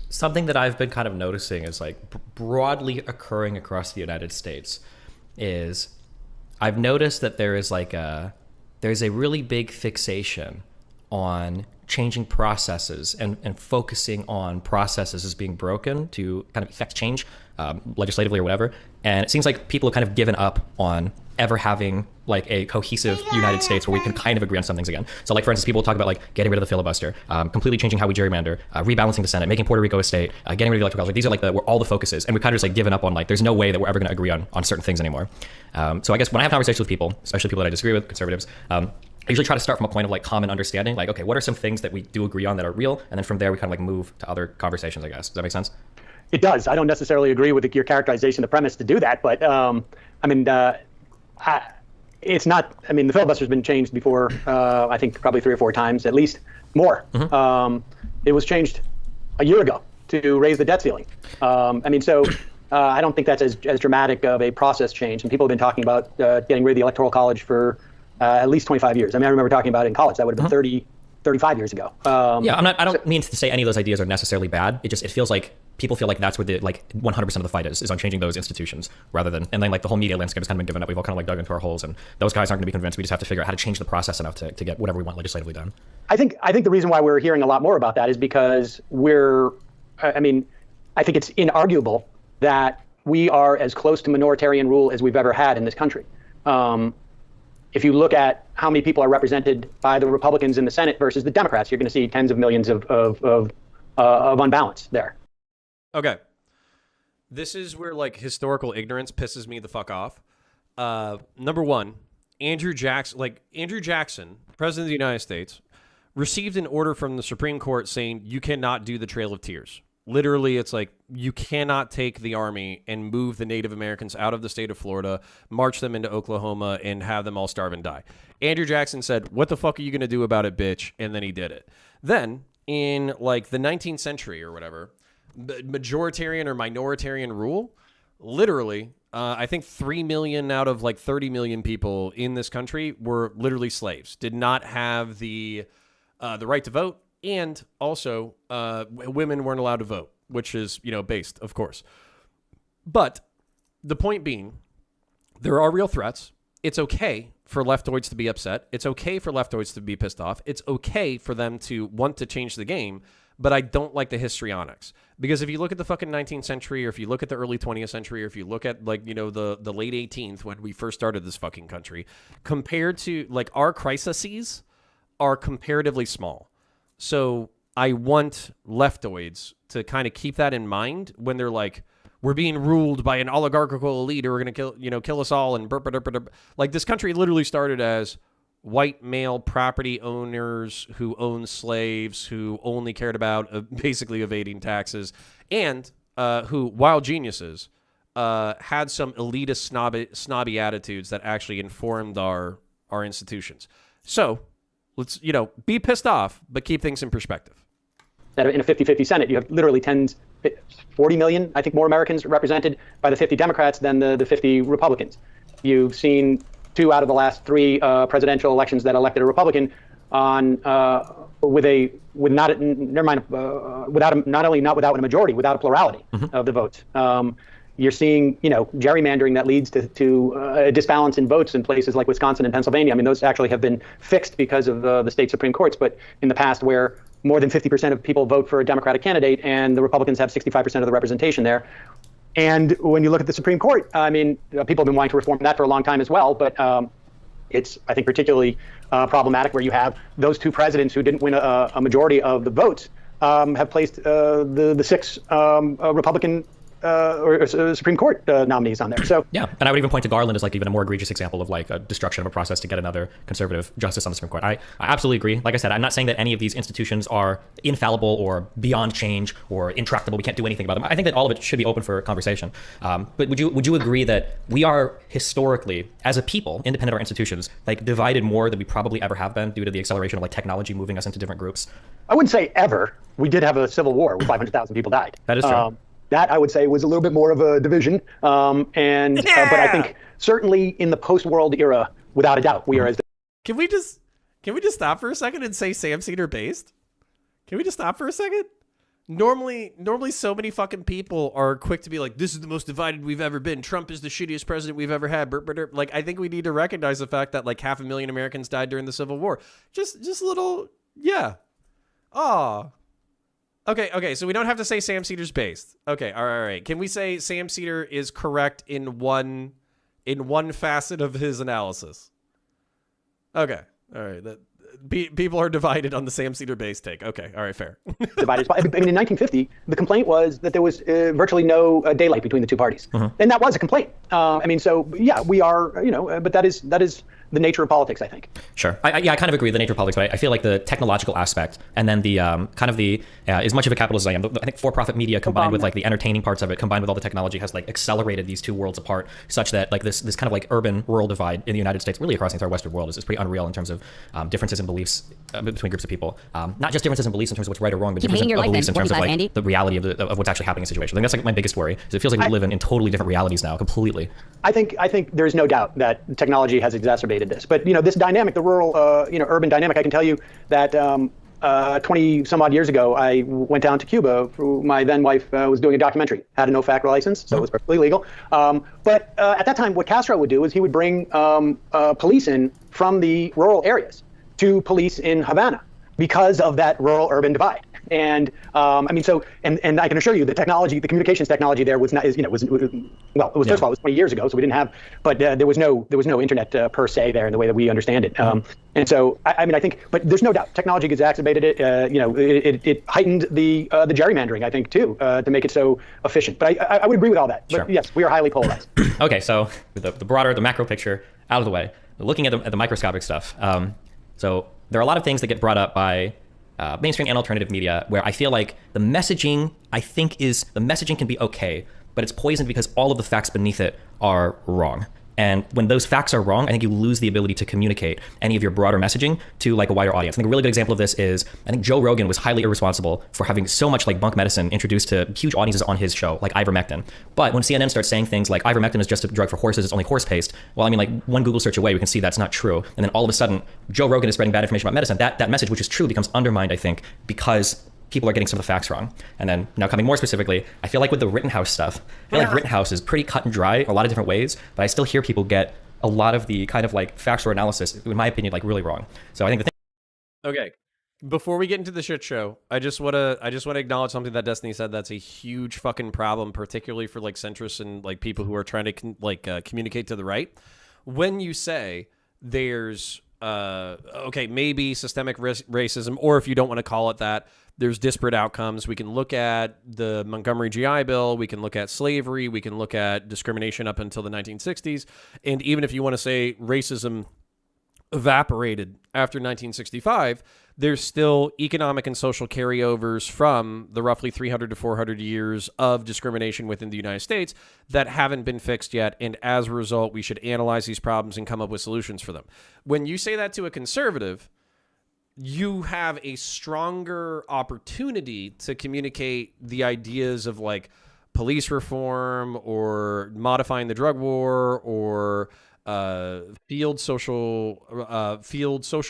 something that I've been kind of noticing is like broadly occurring across the United States is I've noticed that there's a really big fixation on changing processes and focusing on processes as being broken to kind of effect change legislatively or whatever. And it seems like people have kind of given up on ever having like a cohesive United States where we can kind of agree on some things again. So like, for instance, people talk about like getting rid of the filibuster, completely changing how we gerrymander, rebalancing the Senate, making Puerto Rico a state, getting rid of the electoral college. Like, these are like where all the focus is. And we've kind of just like given up on like, there's no way that we're ever going to agree on certain things anymore. So I guess when I have conversations with people, especially people that I disagree with, conservatives, I usually try to start from a point of like common understanding. Like, okay, what are some things that we do agree on that are real? And then from there, we kind of like move to other conversations, I guess. Does that make sense? It does. I don't necessarily agree with your characterization, the premise to do that, but it's not. I mean, the filibuster's been changed before. I think probably 3 or 4 times, at least more. Mm-hmm. It was changed a year ago to raise the debt ceiling. I don't think that's as dramatic of a process change. And people have been talking about getting rid of the electoral college for at least 25 years. I mean, I remember talking about it in college. That would have been 35 years ago. I don't mean to say any of those ideas are necessarily bad. It feels like people feel like that's where the like 100% of the fight is on changing those institutions rather than, and then like the whole media landscape has kind of been given up. We've all kind of like dug into our holes, and those guys aren't going to be convinced. We just have to figure out how to change the process enough to get whatever we want legislatively done. I think the reason why we're hearing a lot more about that is because I think it's inarguable that we are as close to minoritarian rule as we've ever had in this country. If you look at how many people are represented by the Republicans in the Senate versus the Democrats, you're going to see tens of millions of unbalance there. Okay. This is where like historical ignorance pisses me the fuck off. Number one, Andrew Jackson, President of the United States, received an order from the Supreme Court saying you cannot do the Trail of Tears. Literally, it's like you cannot take the army and move the Native Americans out of the state of Florida, march them into Oklahoma, and have them all starve and die. Andrew Jackson said, "What the fuck are you going to do about it, bitch?" And then he did it. Then, in like the 19th century or whatever, majoritarian or minoritarian rule, literally, I think 3 million out of like 30 million people in this country were literally slaves, did not have the right to vote. And also, women weren't allowed to vote, which is, based, of course. But the point being, there are real threats. It's okay for leftoids to be upset. It's okay for leftoids to be pissed off. It's okay for them to want to change the game. But I don't like the histrionics. Because if you look at the fucking 19th century, or if you look at the early 20th century, or if you look at, like, the late 18th, when we first started this fucking country, compared to, like, our crises are comparatively small. So I want leftoids to kind of keep that in mind when they're like, we're being ruled by an oligarchical elite who are going to kill us all. And like, this country literally started as white male property owners who owned slaves, who only cared about basically evading taxes, and who, while geniuses, had some elitist snobby attitudes that actually informed our institutions. So let's, be pissed off, but keep things in perspective. That in a 50-50 Senate, you have literally 40 million, I think, more Americans represented by the 50 Democrats than the 50 Republicans. You've seen 2 out of the last 3 presidential elections that elected a Republican not only not without a majority, without a plurality of the votes. You're seeing, gerrymandering that leads to a disbalance in votes in places like Wisconsin and Pennsylvania. I mean, those actually have been fixed because of the state Supreme Courts. But in the past, where more than 50% of people vote for a Democratic candidate and the Republicans have 65% of the representation there. And when you look at the Supreme Court, I mean, people have been wanting to reform that for a long time as well. But it's, I think, particularly problematic where you have those 2 presidents who didn't win a majority of the votes have placed the 6 Republican or Supreme Court nominees on there. So yeah, and I would even point to Garland as like even a more egregious example of like a destruction of a process to get another conservative justice on the Supreme Court. I absolutely agree. Like I said, I'm not saying that any of these institutions are infallible or beyond change or intractable. We can't do anything about them. I think that all of it should be open for conversation. But would you agree that we are historically, as a people, independent of our institutions, like divided more than we probably ever have been due to the acceleration of like technology moving us into different groups? I wouldn't say ever. We did have a civil war where 500,000 people died. That is true. That, I would say, was a little bit more of a division. But I think certainly in the post-world era, without a doubt, we are as... Can we just stop for a second and say Sam Seder based? Can we just stop for a second? Normally, so many fucking people are quick to be like, "This is the most divided we've ever been. Trump is the shittiest president we've ever had." Like, I think we need to recognize the fact that like 500,000 Americans died during the Civil War. Just little, yeah. Ah. Okay. So we don't have to say Sam Seder's based. Okay. All right. Can we say Sam Seder is correct in one facet of his analysis? Okay. All right. People are divided on the Sam Seder base take. Okay. All right. Fair. Divided. I mean, in 1950, the complaint was that there was virtually no daylight between the two parties, and that was a complaint. I mean, so yeah, we are, but that is the nature of politics, I think. Sure. I kind of agree with the nature of politics, but I feel like the technological aspect and then the kind of the, as much of a capitalist as I am, I think for-profit media combined with like the entertaining parts of it, combined with all the technology has like accelerated these two worlds apart such that like this kind of like urban-rural divide in the United States, really across the entire Western world, is pretty unreal in terms of differences in beliefs between groups of people. Not just differences in beliefs in terms of what's right or wrong, but differences in beliefs in terms of like the reality of what's actually happening in a situation. I think that's like my biggest worry, is it feels like we live in totally different realities now, completely. I think there's no doubt that technology has exacerbated this, but this dynamic, the rural, urban dynamic, I can tell you that 20 some odd years ago, I went down to Cuba. My then wife was doing a documentary, had a no-fact license, so it was perfectly legal. But at that time, what Castro would do is he would bring police in from the rural areas to police in Havana because of that rural-urban divide. And I mean, so, and I can assure you, the communications technology there was not, first of all, it was 20 years ago, so we didn't have, but there was no internet per se there in the way that we understand it. And so, I mean, I think, but there's no doubt, technology exacerbated it. It heightened the gerrymandering, I think, too, to make it so efficient. But I would agree with all that. But yes, we are highly polarized. Okay, so with the macro picture out of the way, looking at the microscopic stuff. So there are a lot of things that get brought up by mainstream and alternative media where I feel like the messaging can be okay, but it's poisoned because all of the facts beneath it are wrong. And when those facts are wrong, I think you lose the ability to communicate any of your broader messaging to like a wider audience. I think a really good example of this is, I think Joe Rogan was highly irresponsible for having so much like bunk medicine introduced to huge audiences on his show, like ivermectin. But when CNN starts saying things like ivermectin is just a drug for horses, it's only horse paste, well, I mean, like one Google search away, we can see that's not true. And then all of a sudden, Joe Rogan is spreading bad information about medicine. That message, which is true, becomes undermined, I think, because people are getting some of the facts wrong. And then now coming more specifically, I feel like with the Rittenhouse stuff, I feel like Rittenhouse is pretty cut and dry in a lot of different ways, but I still hear people get a lot of the kind of like facts or analysis, in my opinion, like really wrong. So I think the thing. Okay. Before we get into the shit show, I just want to acknowledge something that Destiny said that's a huge fucking problem, particularly for like centrists and like people who are trying to communicate to the right. When you say there's maybe systemic racism, or if you don't want to call it that, there's disparate outcomes. We can look at the Montgomery GI Bill. We can look at slavery. We can look at discrimination up until the 1960s. And even if you want to say racism evaporated after 1965, there's still economic and social carryovers from the roughly 300 to 400 years of discrimination within the United States that haven't been fixed yet. And as a result, we should analyze these problems and come up with solutions for them. When you say that to a conservative, you have a stronger opportunity to communicate the ideas of like police reform or modifying the drug war or field social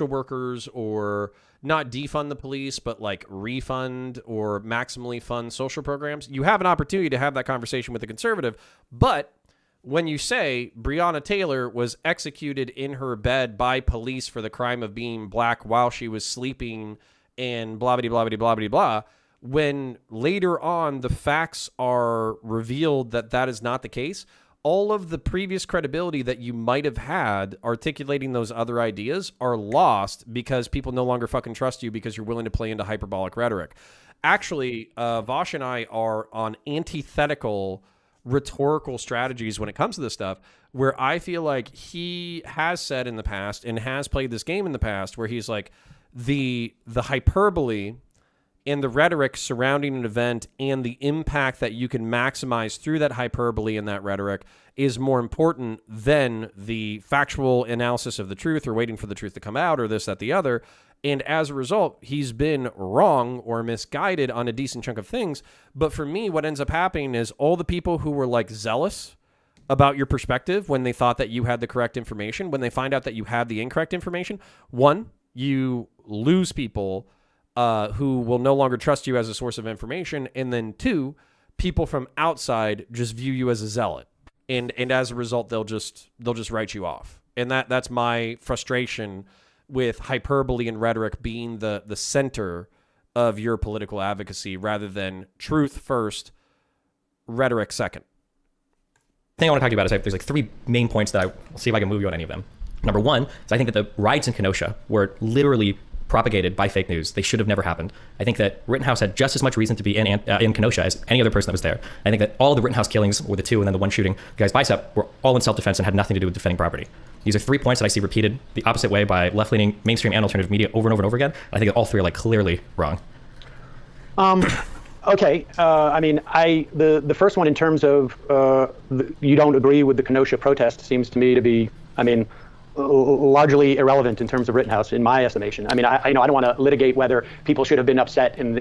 workers, or not defund the police, but like refund or maximally fund social programs. You have an opportunity to have that conversation with a conservative, but when you say Breonna Taylor was executed in her bed by police for the crime of being black while she was sleeping and blah, blah, blah, blah, blah, blah, blah, when later on the facts are revealed that that is not the case, all of the previous credibility that you might have had articulating those other ideas are lost because people no longer fucking trust you because you're willing to play into hyperbolic rhetoric. Actually, Vaush and I are on antithetical rhetorical strategies when it comes to this stuff, where I feel like he has said in the past and has played this game in the past where he's like the hyperbole and the rhetoric surrounding an event and the impact that you can maximize through that hyperbole and that rhetoric is more important than the factual analysis of the truth or waiting for the truth to come out or this, that, the other. And as a result, he's been wrong or misguided on a decent chunk of things. But for me, what ends up happening is all the people who were like zealous about your perspective when they thought that you had the correct information, when they find out that you have the incorrect information, one, you lose people who will no longer trust you as a source of information, and then 2, people from outside just view you as a zealot, and as a result they'll just write you off. And that's my frustration with hyperbole and rhetoric being the center of your political advocacy rather than truth first, rhetoric second. The thing I want to talk to you about is there's like 3 main points that I'll see if I can move you on any of them. Number 1 is I think that the riots in Kenosha were literally propagated by fake news. They should have never happened. I think that Rittenhouse had just as much reason to be in Kenosha as any other person that was there. I think that all the Rittenhouse killings were the 2, and then the one shooting, the guy's bicep, were all in self-defense and had nothing to do with defending property. These are 3 points that I see repeated the opposite way by left-leaning mainstream and alternative media over and over and over again. I think that all 3 are like clearly wrong. Okay. I mean, the first one in terms of you don't agree with the Kenosha protest seems to me to be, I mean, largely irrelevant in terms of Rittenhouse, in my estimation. I mean, I don't want to litigate whether people should have been upset and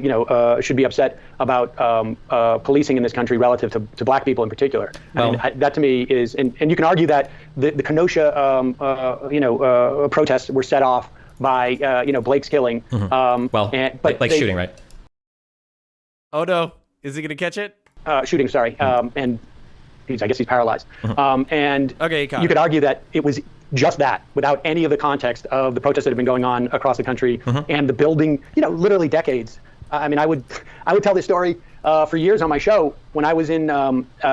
should be upset about policing in this country relative to black people in particular. Well, I mean, that to me is, and you can argue that the Kenosha protests were set off by Blake's killing. But shooting, right? Oh no, is he gonna catch it? Shooting, sorry, and I guess he's paralyzed. And okay, you could argue that it was just that, without any of the context of the protests that have been going on across the country and the building, literally decades. I mean, I would tell this story for years on my show. When I was in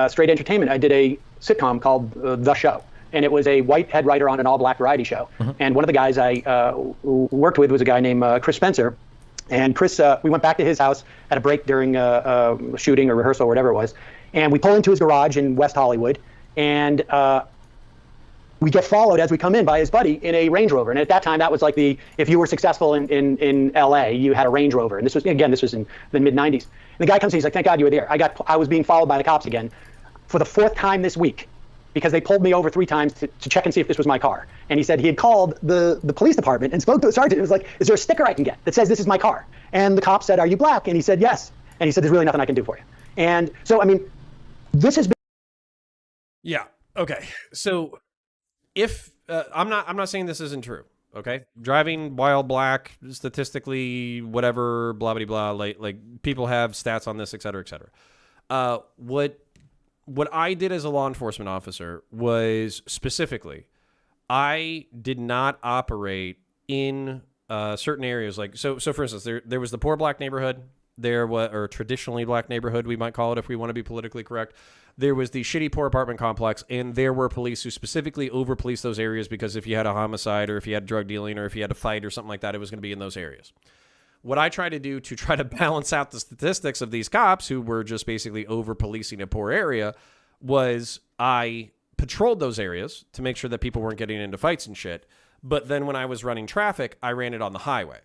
Straight Entertainment, I did a sitcom called The Show, and it was a white head writer on an all-black variety show. And one of the guys I worked with was a guy named Chris Spencer. And Chris, we went back to his house at a break during a shooting or rehearsal or whatever it was. And we pull into his garage in West Hollywood, and we get followed as we come in by his buddy in a Range Rover. And at that time, that was like if you were successful in LA, you had a Range Rover. And this was in the mid 90s. And the guy comes in, he's like, thank God you were there. I was being followed by the cops again for the 4th time this week, because they pulled me over 3 times to check and see if this was my car. And he said he had called the police department and spoke to the sergeant. It was like, is there a sticker I can get that says this is my car? And the cop said, are you black? And he said, yes. And he said, there's really nothing I can do for you. And so, I mean, this has been. Yeah. Okay. So if I'm not saying this isn't true. Okay. Driving while black, statistically, whatever, blah, blah, blah, like people have stats on this, et cetera, et cetera. What I did as a law enforcement officer was specifically, I did not operate in certain areas. Like, so for instance, there was the poor black neighborhood, or traditionally black neighborhood, we might call it if we want to be politically correct. There was the shitty poor apartment complex, and there were police who specifically over-policed those areas because if you had a homicide or if you had drug dealing or if you had a fight or something like that, it was going to be in those areas. What I try to do to try to balance out the statistics of these cops who were just basically over-policing a poor area was I patrolled those areas to make sure that people weren't getting into fights and shit. But then when I was running traffic, I ran it on the highway.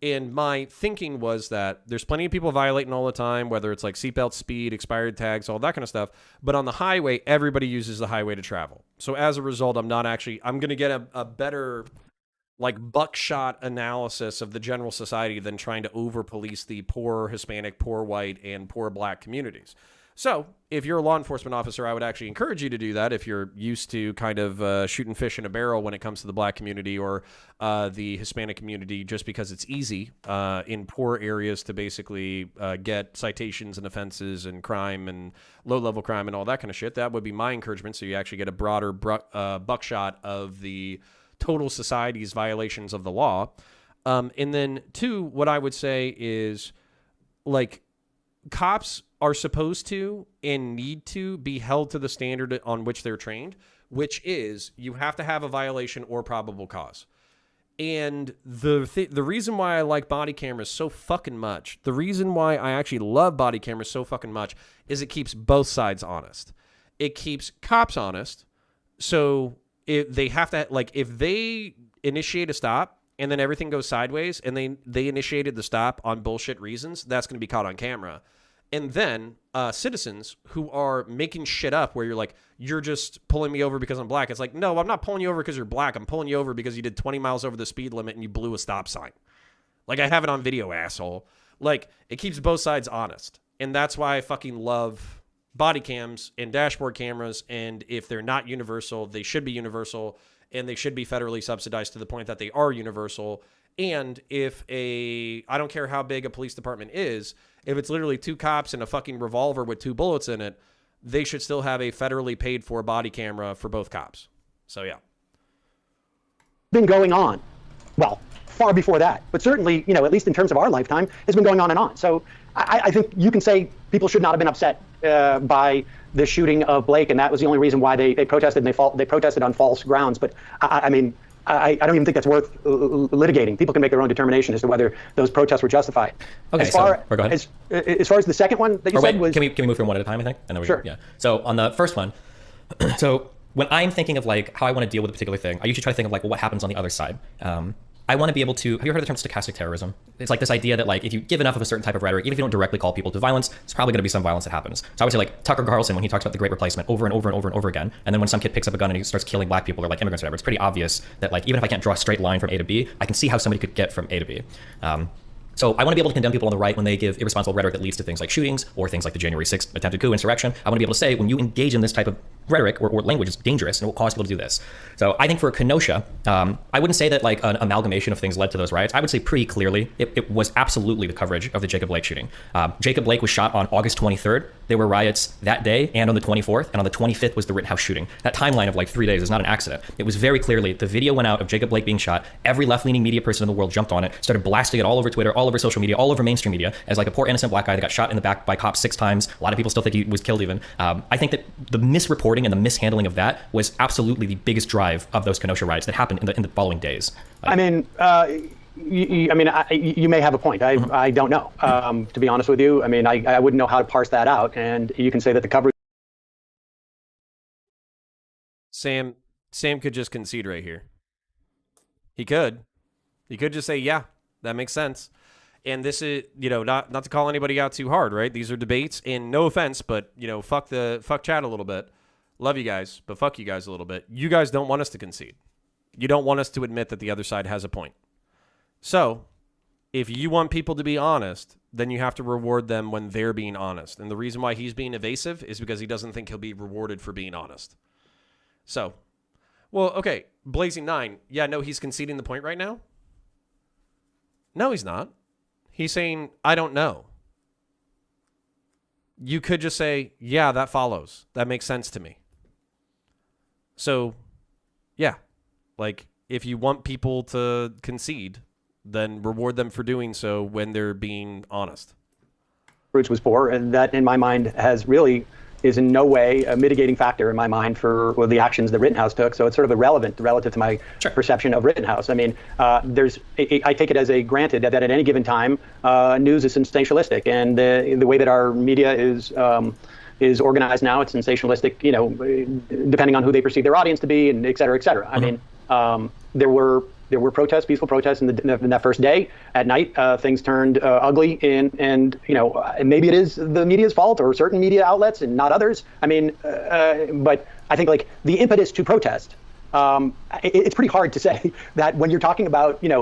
And my thinking was that there's plenty of people violating all the time, whether it's like seatbelt speed, expired tags, all that kind of stuff. But on the highway, everybody uses the highway to travel. So as a result, I'm going to get a better like buckshot analysis of the general society than trying to over police the poor Hispanic, poor white, and poor black communities. So if you're a law enforcement officer, I would actually encourage you to do that if you're used to kind of shooting fish in a barrel when it comes to the black community or the Hispanic community, just because it's easy in poor areas to basically get citations and offenses and crime and low-level crime and all that kind of shit. That would be my encouragement, so you actually get a broader buckshot of the total society's violations of the law. And then 2, what I would say is, like, cops are supposed to and need to be held to the standard on which they're trained, which is you have to have a violation or probable cause. And the reason why I like body cameras so fucking much, the reason why I actually love body cameras so fucking much is it keeps both sides honest. It keeps cops honest. So if they have to, like, if they initiate a stop and then everything goes sideways and they initiated the stop on bullshit reasons, that's going to be caught on camera. And then citizens who are making shit up where you're like, you're just pulling me over because I'm black. It's like, no, I'm not pulling you over because you're black. I'm pulling you over because you did 20 miles over the speed limit and you blew a stop sign. Like, I have it on video, asshole. Like, it keeps both sides honest. And that's why I fucking love body cams and dashboard cameras. And if they're not universal, they should be universal. And they should be federally subsidized to the point that they are universal. And if I don't care how big a police department is, if it's literally 2 cops and a fucking revolver with 2 bullets in it, they should still have a federally paid for body camera for both cops. So, yeah. Been going on, well, far before that, but certainly, at least in terms of our lifetime, it's been going on and on. So I think you can say people should not have been upset by the shooting of Blake, and that was the only reason why they protested, and they protested on false grounds. But I mean, I don't even think that's worth litigating. People can make their own determination as to whether those protests were justified. Okay, go ahead. As far as the second one that you said was... Can we move from one at a time, I think? And then sure. Yeah. So on the first one, so when I'm thinking of like how I want to deal with a particular thing, I usually try to think of like, well, what happens on the other side? I want to be able to, have you heard of the term stochastic terrorism? It's like this idea that like if you give enough of a certain type of rhetoric, even if you don't directly call people to violence, there's probably going to be some violence that happens. So I would say like Tucker Carlson, when he talks about the Great Replacement over and over and over and over again, and then when some kid picks up a gun and he starts killing black people or like immigrants or whatever, it's pretty obvious that like even if I can't draw a straight line from A to B, I can see how somebody could get from A to B. So I want to be able to condemn people on the right when they give irresponsible rhetoric that leads to things like shootings or things like the January 6th attempted coup insurrection. I want to be able to say when you engage in this type of rhetoric or language, it's dangerous and it will cause people to do this. So I think for Kenosha, I wouldn't say that like an amalgamation of things led to those riots. I would say pretty clearly it was absolutely the coverage of the Jacob Blake shooting. Jacob Blake was shot on August 23rd. There were riots that day and on the 24th, and on the 25th was the Rittenhouse shooting. That timeline of like 3 days is not an accident. It was very clearly, the video went out of Jacob Blake being shot. Every left-leaning media person in the world jumped on it, started blasting it all over Twitter, all over social media, all over mainstream media as like a poor innocent black guy that got shot in the back by cops 6 times. A lot of people still think he was killed even. I think that the misreporting and the mishandling of that was absolutely the biggest drive of those Kenosha riots that happened in the following days. I mean, you may have a point. I don't know. To be honest with you, I mean, I wouldn't know how to parse that out. And you can say that the coverage. Sam could just concede right here. He could just say, yeah, that makes sense. And this is, not to call anybody out too hard, right? These are debates, and no offense, but fuck chat a little bit. Love you guys, but fuck you guys a little bit. You guys don't want us to concede. You don't want us to admit that the other side has a point. So, if you want people to be honest, then you have to reward them when they're being honest. And the reason why he's being evasive is because he doesn't think he'll be rewarded for being honest. So, well, okay, Blazing 9. Yeah, no, he's conceding the point right now? No, he's not. He's saying, I don't know. You could just say, yeah, that follows. That makes sense to me. So, yeah, like if you want people to concede, then reward them for doing so when they're being honest. Was for, and that in my mind is in no way a mitigating factor in my mind for the actions that Rittenhouse took. So it's sort of irrelevant relative to my perception of Rittenhouse. I mean, I take it as a granted that at any given time, news is sensationalistic, and the way that our media is organized now, it's sensationalistic, depending on who they perceive their audience to be, and et cetera, et cetera. Mm-hmm. I mean, there were protests, peaceful protests in that first day. At night, things turned ugly, and maybe it is the media's fault or certain media outlets and not others. I mean, but I think like the impetus to protest, it's pretty hard to say that when you're talking about a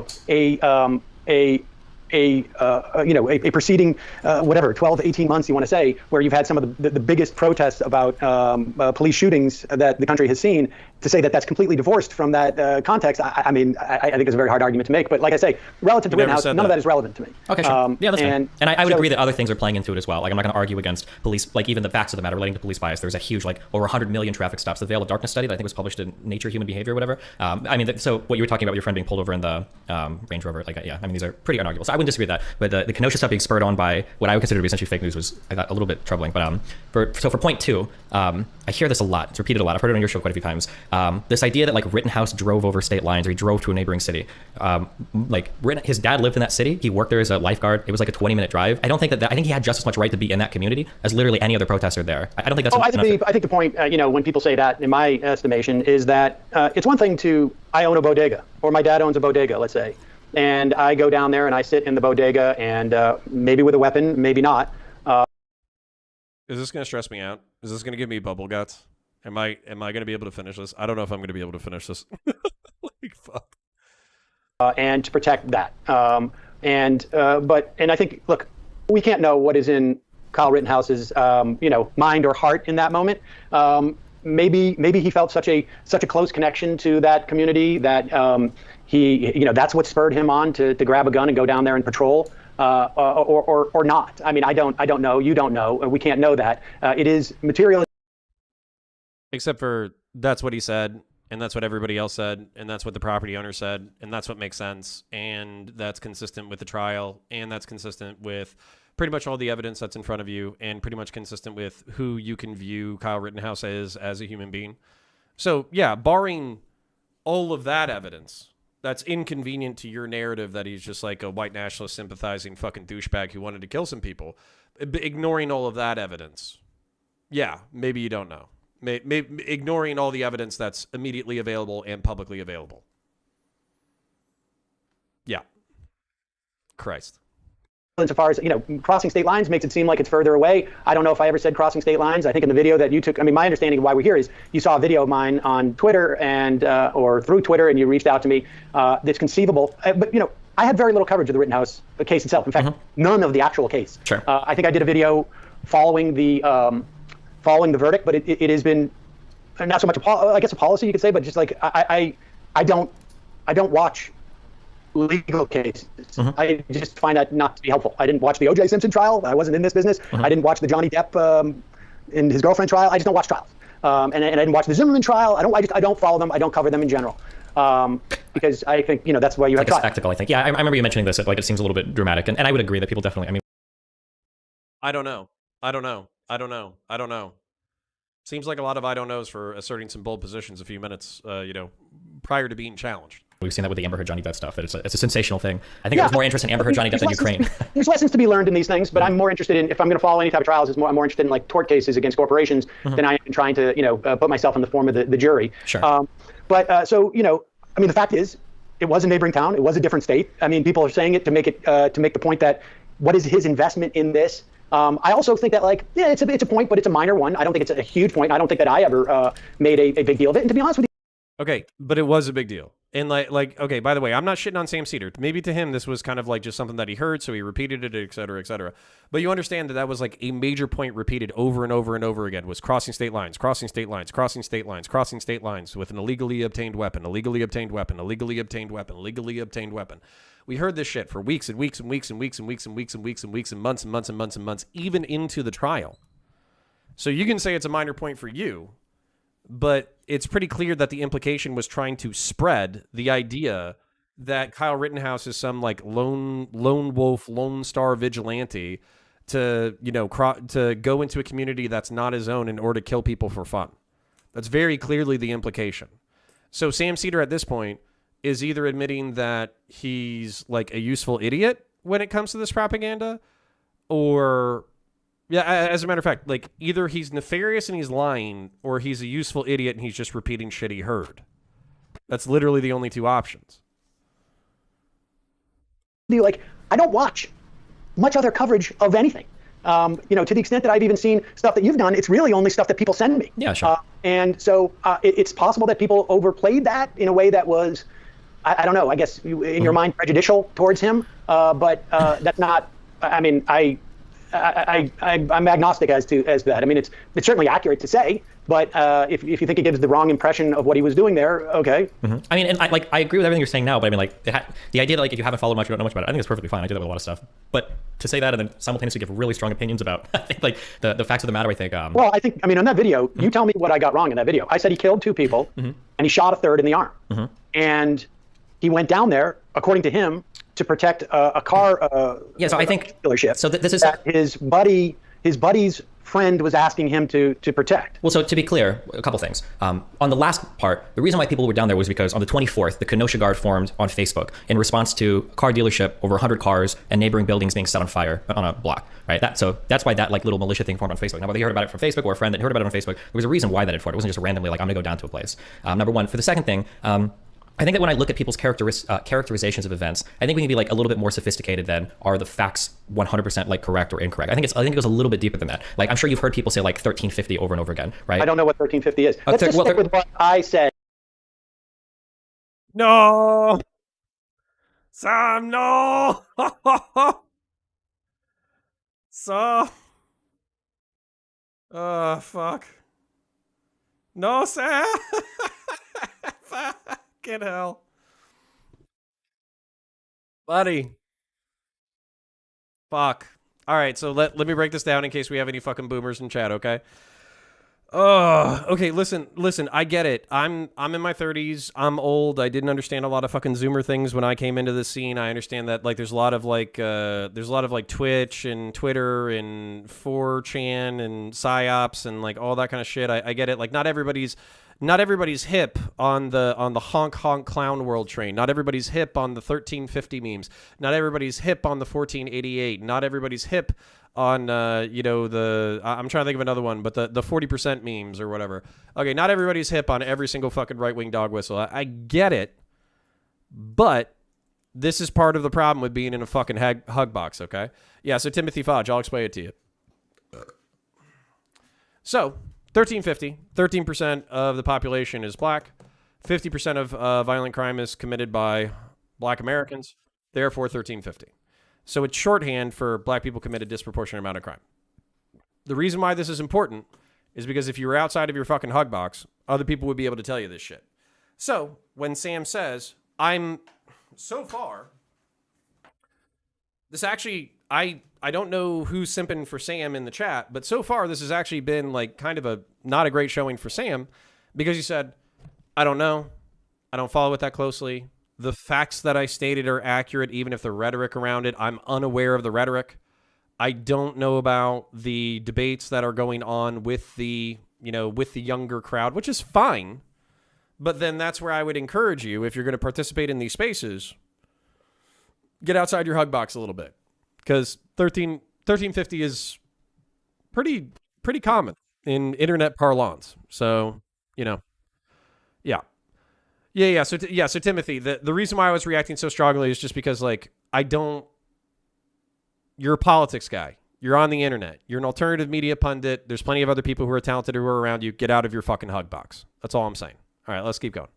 preceding, 12 to 18 months, you want to say, where you've had some of the biggest protests about police shootings that the country has seen, to say that that's completely divorced from that context, I mean, I think it's a very hard argument to make. But like I say, relative to Rittenhouse, none of that is relevant to me. Okay, sure. Yeah, that's fine. And I would agree that other things are playing into it as well. Like, I'm not going to argue against police, like even the facts of the matter relating to police bias. There's a huge, like, over 100 million traffic stops. The Veil of Darkness study that I think was published in Nature Human Behavior or whatever. I mean, so what you were talking about, your friend being pulled over in the Range Rover, like, yeah, I mean, these are pretty unarguable. So I wouldn't disagree with that. But the Kenosha stuff being spurred on by what I would consider to be essentially fake news was, I thought, a little bit troubling. But for point 2, I hear this a lot. It's repeated a lot. I've heard it on your show quite a few times. This idea that like Rittenhouse drove over state lines, or he drove to a neighboring city. His dad lived in that city. He worked there as a lifeguard. It was like a 20-minute drive. I don't think I think he had just as much right to be in that community as literally any other protester there. I don't think that's. I think the point, when people say that, in my estimation, is that it's one thing to, I own a bodega, or my dad owns a bodega, let's say, and I go down there and I sit in the bodega, and maybe with a weapon, maybe not. Is this going to stress me out? Is this going to give me bubble guts? Am I going to be able to finish this? I don't know if I'm going to be able to finish this. Like, fuck. And to protect that. And I think, look, we can't know what is in Kyle Rittenhouse's, mind or heart in that moment. maybe he felt such a close connection to that community that that's what spurred him on to grab a gun and go down there and patrol, or not. I mean, I don't know. You don't know. We can't know that. It is material. Except for that's what he said, and that's what everybody else said, and that's what the property owner said, and that's what makes sense, and that's consistent with the trial, and that's consistent with pretty much all the evidence that's in front of you, and pretty much consistent with who you can view Kyle Rittenhouse as a human being. So, yeah, barring all of that evidence that's inconvenient to your narrative that he's just like a white nationalist sympathizing fucking douchebag who wanted to kill some people, ignoring all of that evidence, yeah, maybe you don't know. Ignoring all the evidence that's immediately available and publicly available. Yeah. Christ. Insofar as, crossing state lines makes it seem like it's further away. I don't know if I ever said crossing state lines. I think in the video that you took, I mean, my understanding of why we're here is you saw a video of mine on Twitter and or through Twitter, and you reached out to me. That's conceivable. But, I had very little coverage of the Rittenhouse case itself. In fact, none of the actual case. Sure. I think I did a video following the verdict, but it has been not so much a policy you could say, but just like I don't watch legal cases. I just find that not to be helpful. I didn't watch the O.J. Simpson trial. I wasn't in this business. I didn't watch the Johnny Depp and his girlfriend trial. I just don't watch trials. And I didn't watch the Zimmerman trial. I don't follow them. I don't cover them in general. Because I think that's why you have a spectacle. I think. Yeah, I remember you mentioning this. Like it seems a little bit dramatic, and I would agree that people definitely. I mean, I don't know. Seems like a lot of I don't knows for asserting some bold positions a few minutes, prior to being challenged. We've seen that with the Amber Heard Johnny Depp stuff. That it's a sensational thing. I think there's more interest in Amber Heard Johnny Depp than Ukraine. There's lessons to be learned in these things, but I'm more interested in, if I'm going to follow any type of trials, I'm more interested in like tort cases against corporations than I am in trying to put myself in the form of the jury. Sure. I mean, the fact is, it was a neighboring town. It was a different state. I mean, people are saying it to make the point that what is his investment in this? I also think that it's a point, but it's a minor one. I don't think it's a huge point. I don't think that I ever made a big deal of it. And to be honest with you, okay, but it was a big deal. And okay, by the way, I'm not shitting on Sam Seder. Maybe to him, this was kind of like just something that he heard, so he repeated it, et cetera, et cetera. But you understand that was like a major point repeated over and over and over again, was crossing state lines, crossing state lines, crossing state lines, crossing state lines with an illegally obtained weapon, illegally obtained weapon, illegally obtained weapon, illegally obtained weapon. We heard this shit for weeks and weeks and weeks and weeks and weeks and weeks and weeks and weeks and months and months and months and months, even into the trial. So you can say it's a minor point for you, but it's pretty clear that the implication was trying to spread the idea that Kyle Rittenhouse is some like lone wolf, lone star vigilante to go into a community that's not his own in order to kill people for fun. That's very clearly the implication. So Sam Seder at this point is either admitting that he's like a useful idiot when it comes to this propaganda, or as a matter of fact, like either he's nefarious and he's lying, or he's a useful idiot and he's just repeating shit he heard. That's literally the only two options. I don't watch much other coverage of anything. To the extent that I've even seen stuff that you've done, it's really only stuff that people send me. Yeah, sure. And so it's possible that people overplayed that in a way that was, I don't know, I guess in your mind prejudicial towards him. But that's not, I mean, I'm agnostic as to that. I mean, it's certainly accurate to say, but if you think it gives the wrong impression of what he was doing there, okay. I mean, and I agree with everything you're saying now, but I mean, the idea that if you haven't followed much, you don't know much about it, I think it's perfectly fine. I do that with a lot of stuff. But to say that and then simultaneously give really strong opinions about, I think the facts of the matter, I think. Well, I mean, on that video, you tell me what I got wrong in that video. I said he killed 2 people and he shot a 3rd in the arm, and he went down there, according to him, to protect a car. So I think dealership. So this is that his buddy's friend was asking him to protect. Well, so to be clear, a couple things. On the last part, the reason why people were down there was because on the 24th, the Kenosha Guard formed on Facebook in response to a car dealership, over 100 cars, and neighboring buildings being set on fire on a block, right? So that's why that little militia thing formed on Facebook. Now, whether you heard about it from Facebook or a friend that heard about it on Facebook, there was a reason why that it formed. It wasn't just randomly like, I'm gonna go down to a place. Number one. For the second thing, I think that when I look at people's characterizations of events, I think we can be like a little bit more sophisticated than are the facts 100% like correct or incorrect. I think it goes a little bit deeper than that. Like I'm sure you've heard people say like 1350 over and over again, right? I don't know what 1350 is. Let's just stick with what I said. No, Sam, no. So, fuck. No, Sam. Fucking hell. Buddy. Fuck. All right, so let me break this down in case we have any fucking boomers in chat, okay? Oh, okay. Listen. I get it. I'm in my 30s. I'm old. I didn't understand a lot of fucking Zoomer things when I came into the scene. I understand that there's a lot of Twitch and Twitter and 4chan and psyops and all that kind of shit. I get it. Not everybody's hip on the honk clown world train. Not everybody's hip on the 1350 memes. Not everybody's hip on the 1488. Not everybody's hip on I'm trying to think of another one, but the 40% memes or whatever. Okay, not everybody's hip on every single fucking right-wing dog whistle. I get it, but this is part of the problem with being in a fucking hug box, okay? Yeah, so Timothy Fodge, I'll explain it to you. So, 1350, 13% of the population is black. 50% of violent crime is committed by black Americans. Therefore, 1350. So it's shorthand for black people commit a disproportionate amount of crime. The reason why this is important is because if you were outside of your fucking hug box, other people would be able to tell you this shit. So when Sam says, so far, this actually, I don't know who's simping for Sam in the chat, but so far this has actually been kind of a not a great showing for Sam because he said, I don't know. I don't follow it that closely. The facts that I stated are accurate, even if the rhetoric around it, I'm unaware of the rhetoric. I don't know about the debates that are going on with the younger crowd, which is fine. But then that's where I would encourage you, if you're going to participate in these spaces, get outside your hug box a little bit. Because 1350 is pretty common in internet parlance. So, yeah. Yeah. So Timothy, the reason why I was reacting so strongly is just because, you're a politics guy. You're on the internet. You're an alternative media pundit. There's plenty of other people who are talented who are around you. Get out of your fucking hug box. That's all I'm saying. All right, let's keep going.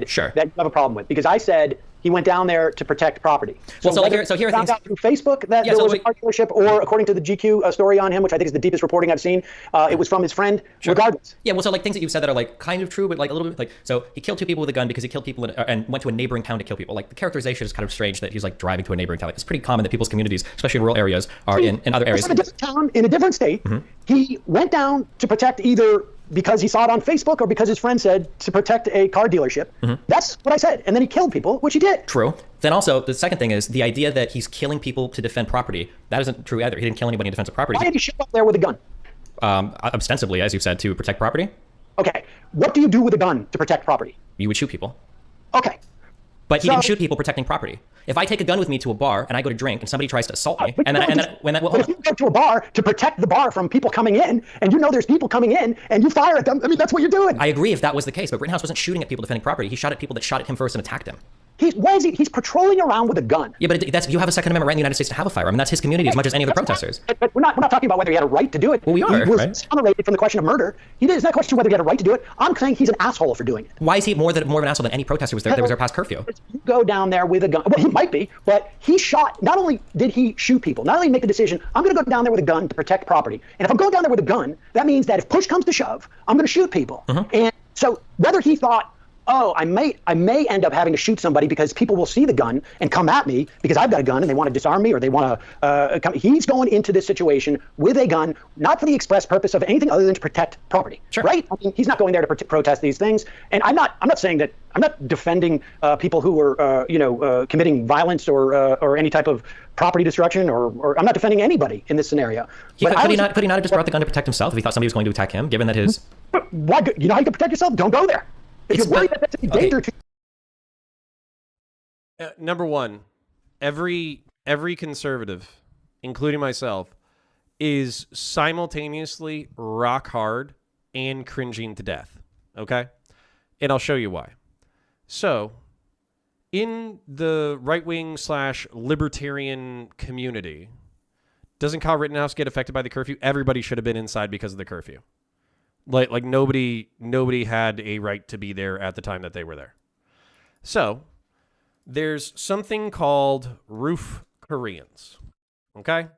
Sure. That you have a problem with, because I said he went down there to protect property. So here found out through Facebook that there was a car dealership, or according to the GQ story on him, which I think is the deepest reporting I've seen, it was from his friend. Sure. Regardless. Yeah. Well, so things that you've said that are kind of true, but a little bit so he killed 2 people with a gun because he killed people and went to a neighboring town to kill people. The characterization is kind of strange that he's driving to a neighboring town. It's pretty common that people's communities, especially in rural areas, are in other areas. In a different town, in a different state, he went down to protect either because he saw it on Facebook or because his friend said to protect a car dealership. That's what I said. And then he killed people, which he did. True. Then also, the second thing is the idea that he's killing people to defend property. That isn't true either. He didn't kill anybody in defense of property. Why did he show up there with a gun? Ostensibly, as you've said, to protect property. Okay. What do you do with a gun to protect property? You would shoot people. Okay. But he didn't shoot people protecting property. If I take a gun with me to a bar and I go to drink and somebody tries to assault me, but if you go to a bar to protect the bar from people coming in, and you know there's people coming in, and you fire at them, I mean, that's what you're doing. I agree if that was the case, but Rittenhouse wasn't shooting at people defending property. He shot at people that shot at him first and attacked him. He's patrolling around with a gun. Yeah, but you have a Second Amendment right in the United States to have a firearm, and that's his community as much as any other protesters. But we're not talking about whether he had a right to do it. Well, we are, he was right? exonerated from the question of murder. It's not a question of whether he had a right to do it. I'm saying he's an asshole for doing it. Why is he more of an asshole than any protester was there past curfew? You go down there with a gun. Well, he might be, but he shot. Not only did he shoot people, not only make the decision, I'm going to go down there with a gun to protect property. And if I'm going down there with a gun, that means that if push comes to shove, I'm going to shoot people. And so whether he thought, oh, I may end up having to shoot somebody because people will see the gun and come at me because I've got a gun and they want to disarm me or they want to come. He's going into this situation with a gun, not for the express purpose of anything other than to protect property. Sure. Right? I mean, he's not going there to protest these things. And I'm not saying that. I'm not defending people who are committing violence or any type of property destruction, or I'm not defending anybody in this scenario. Could he not have just brought the gun to protect himself if he thought somebody was going to attack him, given that his... Why? You know how you can protect yourself? Don't go there. If you're worried that that's a danger to... Number one, every conservative, including myself, is simultaneously rock hard and cringing to death. Okay? And I'll show you why. So, in the right-wing / libertarian community, doesn't Kyle Rittenhouse get affected by the curfew? Everybody should have been inside because of the curfew. Like nobody had a right to be there at the time that they were there. So, there's something called roof Koreans. Okay?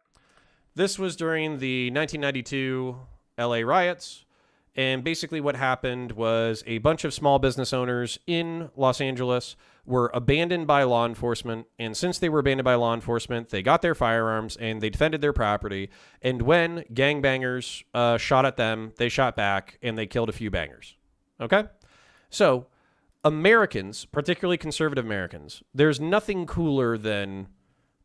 This was during the 1992 LA riots. And basically what happened was a bunch of small business owners in Los Angeles were abandoned by law enforcement. And since they were abandoned by law enforcement, they got their firearms and they defended their property. And when gangbangers shot at them, they shot back and they killed a few bangers. Okay? So Americans, particularly conservative Americans, there's nothing cooler than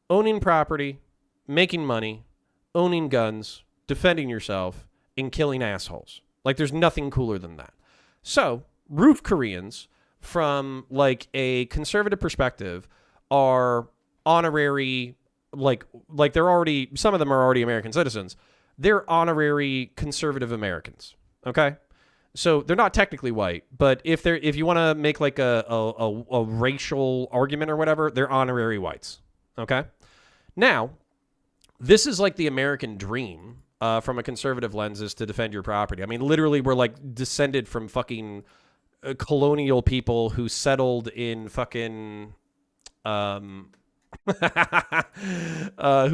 owning property, making money, owning guns, defending yourself, and killing assholes. Like, there's nothing cooler than that. So, roof Koreans, from, like, a conservative perspective, are honorary, like they're already, some of them are already American citizens. They're honorary conservative Americans, okay? So, they're not technically white, but if you want to make, like, a racial argument or whatever, they're honorary whites, okay? Now, this is like the American dream from a conservative lens, is to defend your property. I mean, literally, we're like descended from fucking colonial people who settled in fucking who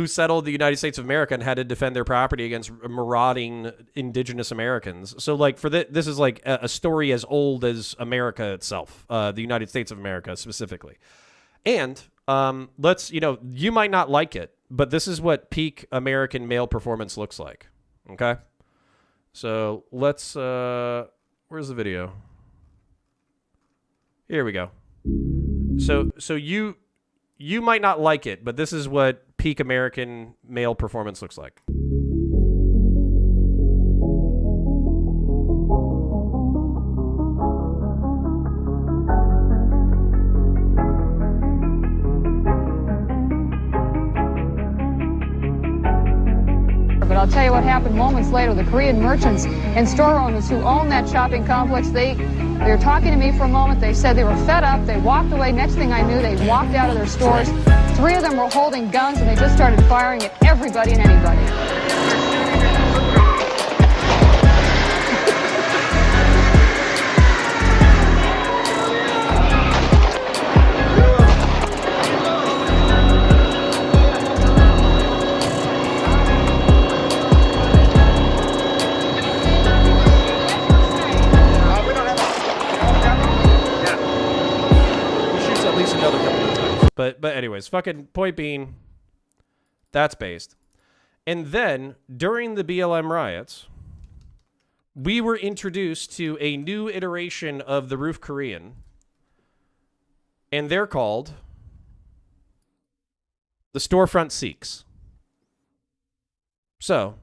settled the United States of America and had to defend their property against marauding indigenous Americans. So, like, for this is like a story as old as America itself, the United States of America specifically. And let's, you might not like it, but this is what peak American male performance looks like. Okay? So let's, where's the video? Here we go. So you might not like it, but this is what peak American male performance looks like. But I'll tell you what happened moments later. The Korean merchants and store owners who own that shopping complex, they were talking to me for a moment. They said they were fed up. They walked away. Next thing I knew, they walked out of their stores. 3 of them were holding guns, and they just started firing at everybody and anybody. But anyways, fucking point being, that's based. And then, during the BLM riots, we were introduced to a new iteration of the Roof Korean, and they're called the Storefront Sikhs. So,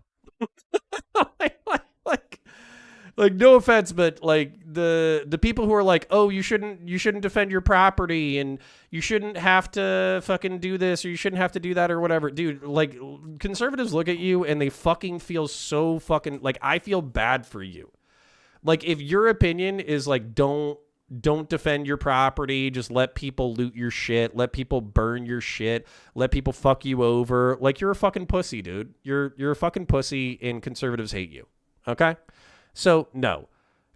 like, no offense, but like the people who are like, oh, you shouldn't defend your property and you shouldn't have to fucking do this or you shouldn't have to do that or whatever. Dude, like, conservatives look at you and they fucking feel so fucking, like, I feel bad for you. Like, if your opinion is like, don't defend your property, just let people loot your shit, let people burn your shit, let people fuck you over, like, you're a fucking pussy, dude. You're a fucking pussy and conservatives hate you. Okay? So, no.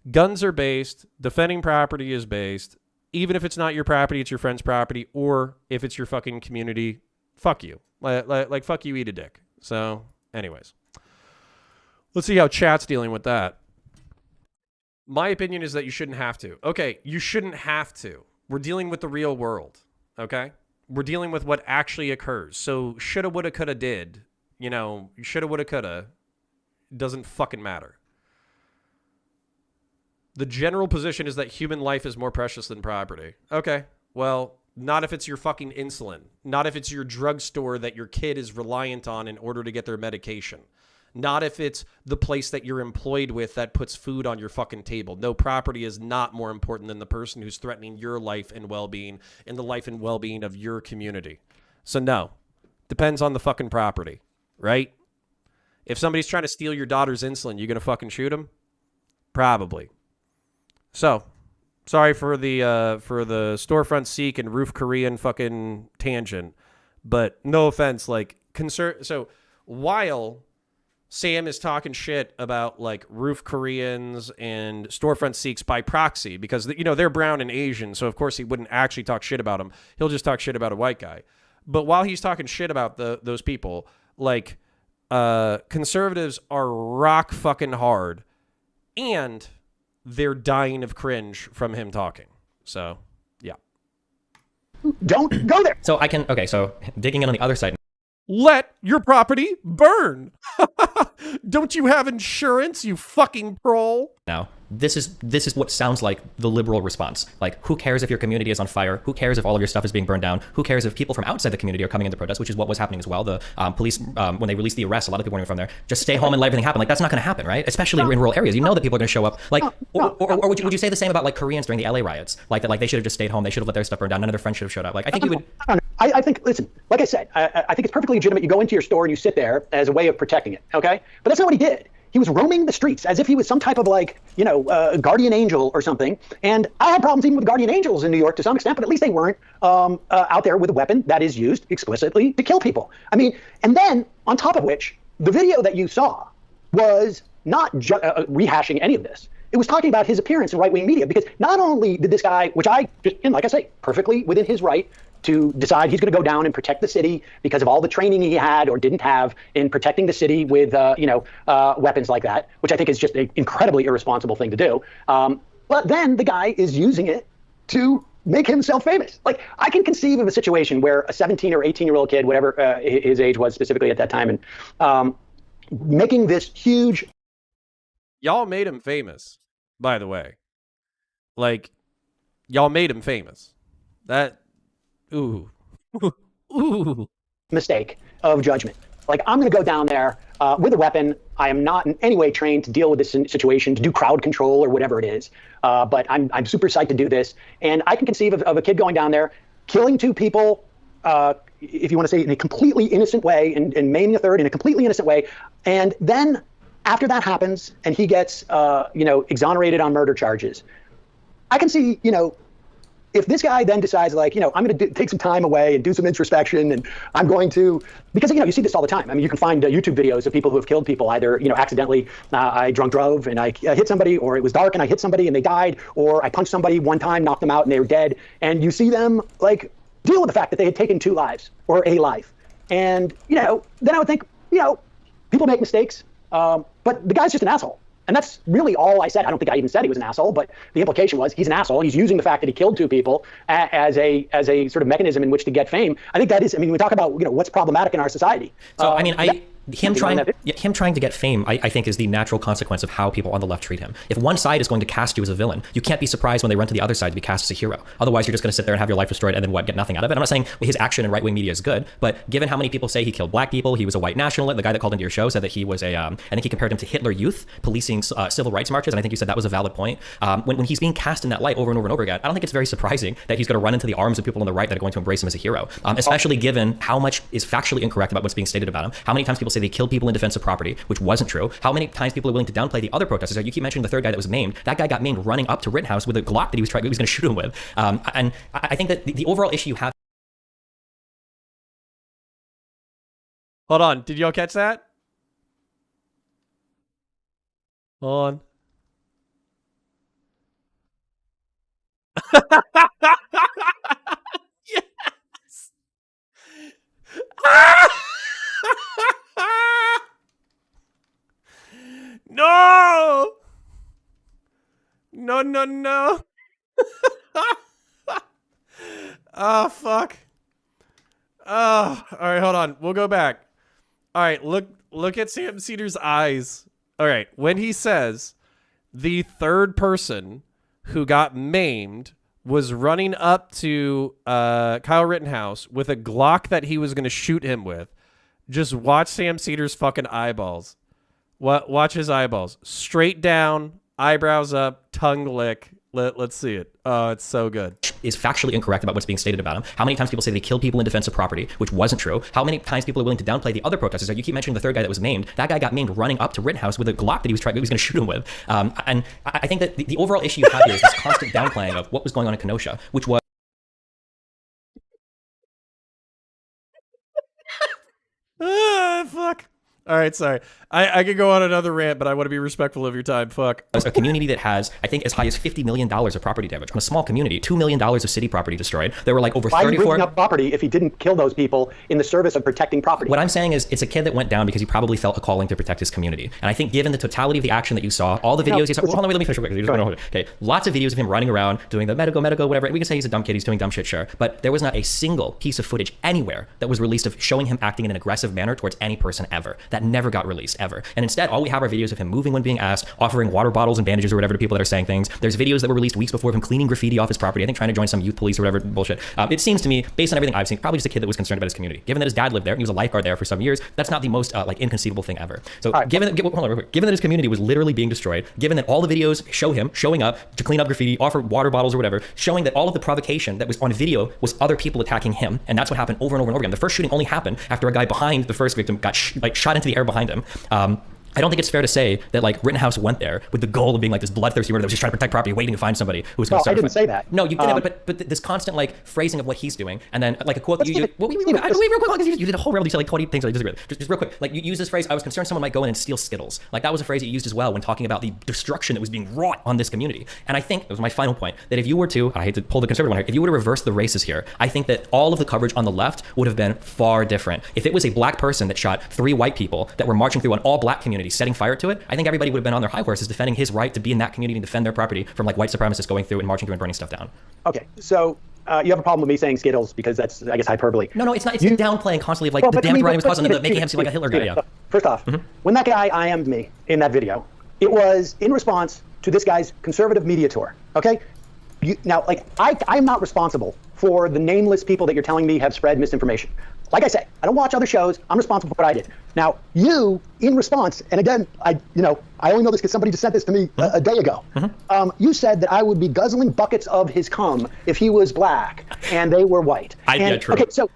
Guns are based. Defending property is based. Even if it's not your property, it's your friend's property. Or if it's your fucking community, fuck you. Like fuck you, eat a dick. So, anyways. Let's see how chat's dealing with that. My opinion is that you shouldn't have to. Okay, you shouldn't have to. We're dealing with the real world. Okay? We're dealing with what actually occurs. So, shoulda, woulda, coulda, did. Shoulda, woulda, coulda. Doesn't fucking matter. The general position is that human life is more precious than property. Okay, well, not if it's your fucking insulin. Not if it's your drugstore that your kid is reliant on in order to get their medication. Not if it's the place that you're employed with that puts food on your fucking table. No, property is not more important than the person who's threatening your life and well-being and the life and well-being of your community. So no, depends on the fucking property, right? If somebody's trying to steal your daughter's insulin, you gonna fucking shoot him? Probably. So, sorry for the Storefront Sikh and Roof Korean fucking tangent, but no offense, like, so while Sam is talking shit about like Roof Koreans and Storefront Sikhs by proxy, because they're brown and Asian, so of course he wouldn't actually talk shit about them. He'll just talk shit about a white guy. But while he's talking shit about those people, like, conservatives are rock fucking hard and they're dying of cringe from him talking. So, yeah. Don't go there. So so digging in on the other side. Let your property burn. Don't you have insurance, you fucking troll? Now, this is what sounds like the liberal response. Like, who cares if your community is on fire? Who cares if all of your stuff is being burned down? Who cares if people from outside the community are coming into protest, which is what was happening as well. The police, when they released the arrest, a lot of people weren't from there. Just stay home and let everything happen. Like, that's not going to happen, right? Especially in rural areas. You know that people are going to show up. Like, or would you say the same about like Koreans during the LA riots? Like that, like they should have just stayed home. They should have let their stuff burn down. None of their friends should have showed up. Like, I think you would. I think, listen, like I said, I think it's perfectly legitimate. You go into your store and you sit there as a way of protecting it, okay? But that's not what he did. He was roaming the streets as if he was some type of like, guardian angel or something. And I had problems even with guardian angels in New York to some extent, but at least they weren't out there with a weapon that is used explicitly to kill people. I mean, and then on top of which, the video that you saw was not rehashing any of this. It was talking about his appearance in right-wing media, because not only did this guy, which I just, like I say, perfectly within his right to decide he's going to go down and protect the city because of all the training he had or didn't have in protecting the city with, weapons like that, which I think is just an incredibly irresponsible thing to do. But then the guy is using it to make himself famous. Like, I can conceive of a situation where a 17 or 18-year-old kid, whatever his age was specifically at that time, and making this huge... Y'all made him famous, by the way. Like, y'all made him famous. That... Ooh. Ooh. Mistake of judgment. Like, I'm going to go down there with a weapon. I am not in any way trained to deal with this situation, to do crowd control or whatever it is. But I'm super psyched to do this. And I can conceive of a kid going down there, killing two people, if you want to say in a completely innocent way, and maiming a third in a completely innocent way. And then after that happens and he gets, exonerated on murder charges, I can see, if this guy then decides, like, I'm going to take some time away and do some introspection, and I'm going to, because, you see this all the time. I mean, you can find YouTube videos of people who have killed people, either, accidentally, I drunk drove and I hit somebody, or it was dark and I hit somebody and they died, or I punched somebody one time, knocked them out and they were dead. And you see them, like, deal with the fact that they had taken two lives or a life. And, then I would think, people make mistakes, but the guy's just an asshole. And that's really all I said. I don't think I even said he was an asshole, but the implication was he's an asshole. He's using the fact that he killed two people as a sort of mechanism in which to get fame. I think that is, we talk about, what's problematic in our society. So, him trying to get fame, I think, is the natural consequence of how people on the left treat him. If one side is going to cast you as a villain, you can't be surprised when they run to the other side to be cast as a hero. Otherwise, you're just going to sit there and have your life destroyed and then get nothing out of it. I'm not saying his action in right-wing media is good, but given how many people say he killed black people, he was a white nationalist. The guy that called into your show said that he was I think he compared him to Hitler Youth policing civil rights marches, and I think you said that was a valid point. When he's being cast in that light over and over and over again, I don't think it's very surprising that he's going to run into the arms of people on the right that are going to embrace him as a hero, especially given how much is factually incorrect about what's being stated about him. How many times people say they killed people in defense of property, which wasn't true. How many times people are willing to downplay the other protesters? Like, you keep mentioning the third guy that was maimed. That guy got maimed running up to Rittenhouse with a Glock that he was going to shoot him with. And I think that the overall issue you have. Hold on. Did y'all catch that? Hold on. Yes. No! No, no, no. Oh, fuck. Oh, all right, hold on. We'll go back. All right, look at Sam Seder's eyes. All right, when he says the third person who got maimed was running up to Kyle Rittenhouse with a Glock that he was going to shoot him with, just watch Sam Seder's fucking eyeballs. Watch his eyeballs. Straight down, eyebrows up, tongue lick. Let's see it. Oh, it's so good. Is factually incorrect about what's being stated about him. How many times people say they killed people in defense of property, which wasn't true. How many times people are willing to downplay the other protesters. Like, you keep mentioning the third guy that was maimed. That guy got maimed running up to Rittenhouse with a Glock that he was going to shoot him with. And I think that the overall issue you have here is this constant downplaying of what was going on in Kenosha, which was. Fuck. All right, sorry. I could go on another rant, but I want to be respectful of your time. Fuck. A community that has, I think, as high as $50 million of property damage. From a small community, $2 million of city property destroyed. There were like over 34. Why are you bringing up property if he didn't kill those people in the service of protecting property? What I'm saying is it's a kid that went down because he probably felt a calling to protect his community. And I think given the totality of the action that you saw, all the videos he saw, hold on, wait, let me finish real quick. Okay, lots of videos of him running around doing the medico, whatever. We can say he's a dumb kid, he's doing dumb shit, sure. But there was not a single piece of footage anywhere that was released of showing him acting in an aggressive manner towards any person ever. That never got released, ever. And instead, all we have are videos of him moving when being asked, offering water bottles and bandages or whatever to people that are saying things. There's videos that were released weeks before of him cleaning graffiti off his property, I think trying to join some youth police or whatever bullshit. It seems to me, based on everything I've seen, probably just a kid that was concerned about his community. Given that his dad lived there, he was a lifeguard there for some years, that's not the most inconceivable thing ever. So given that his community was literally being destroyed, given that all the videos show him showing up to clean up graffiti, offer water bottles or whatever, showing that all of the provocation that was on video was other people attacking him, and that's what happened over and over and over again. The first shooting only happened after a guy behind the first victim got shot into the air behind him. I don't think it's fair to say that like Rittenhouse went there with the goal of being like this bloodthirsty murderer that was just trying to protect property, waiting to find somebody who was going to start. I didn't say that. No, you didn't. But this constant like phrasing of what he's doing, and then like a quote. You did a whole reel. You said like 20 things. I disagree with. Just real quick. Like you use this phrase. I was concerned someone might go in and steal Skittles. Like that was a phrase that you used as well when talking about the destruction that was being wrought on this community. And I think it was my final point that if you were to, I hate to pull the conservative one here, if you were to reverse the races here, I think that all of the coverage on the left would have been far different. If it was a black person that shot 3 white people that were marching through an all black community, setting fire to it, I think everybody would have been on their high horses defending his right to be in that community and defend their property from like white supremacists going through and marching through and burning stuff down. Okay, so you have a problem with me saying Skittles because that's, I guess, hyperbole. No, it's not. It's downplaying constantly of like the damage writing was causing them, making him seem like a Hitler guy. Yeah. First off, when that guy IM'd me in that video, it was in response to this guy's conservative media tour. Okay, now like I'm not responsible for the nameless people that you're telling me have spread misinformation. Like I say, I don't watch other shows. I'm responsible for what I did. Now, you, in response, and again, I only know this because somebody just sent this to me a day ago. You said that I would be guzzling buckets of his cum if he was black and they were white. Yeah, true. Okay, so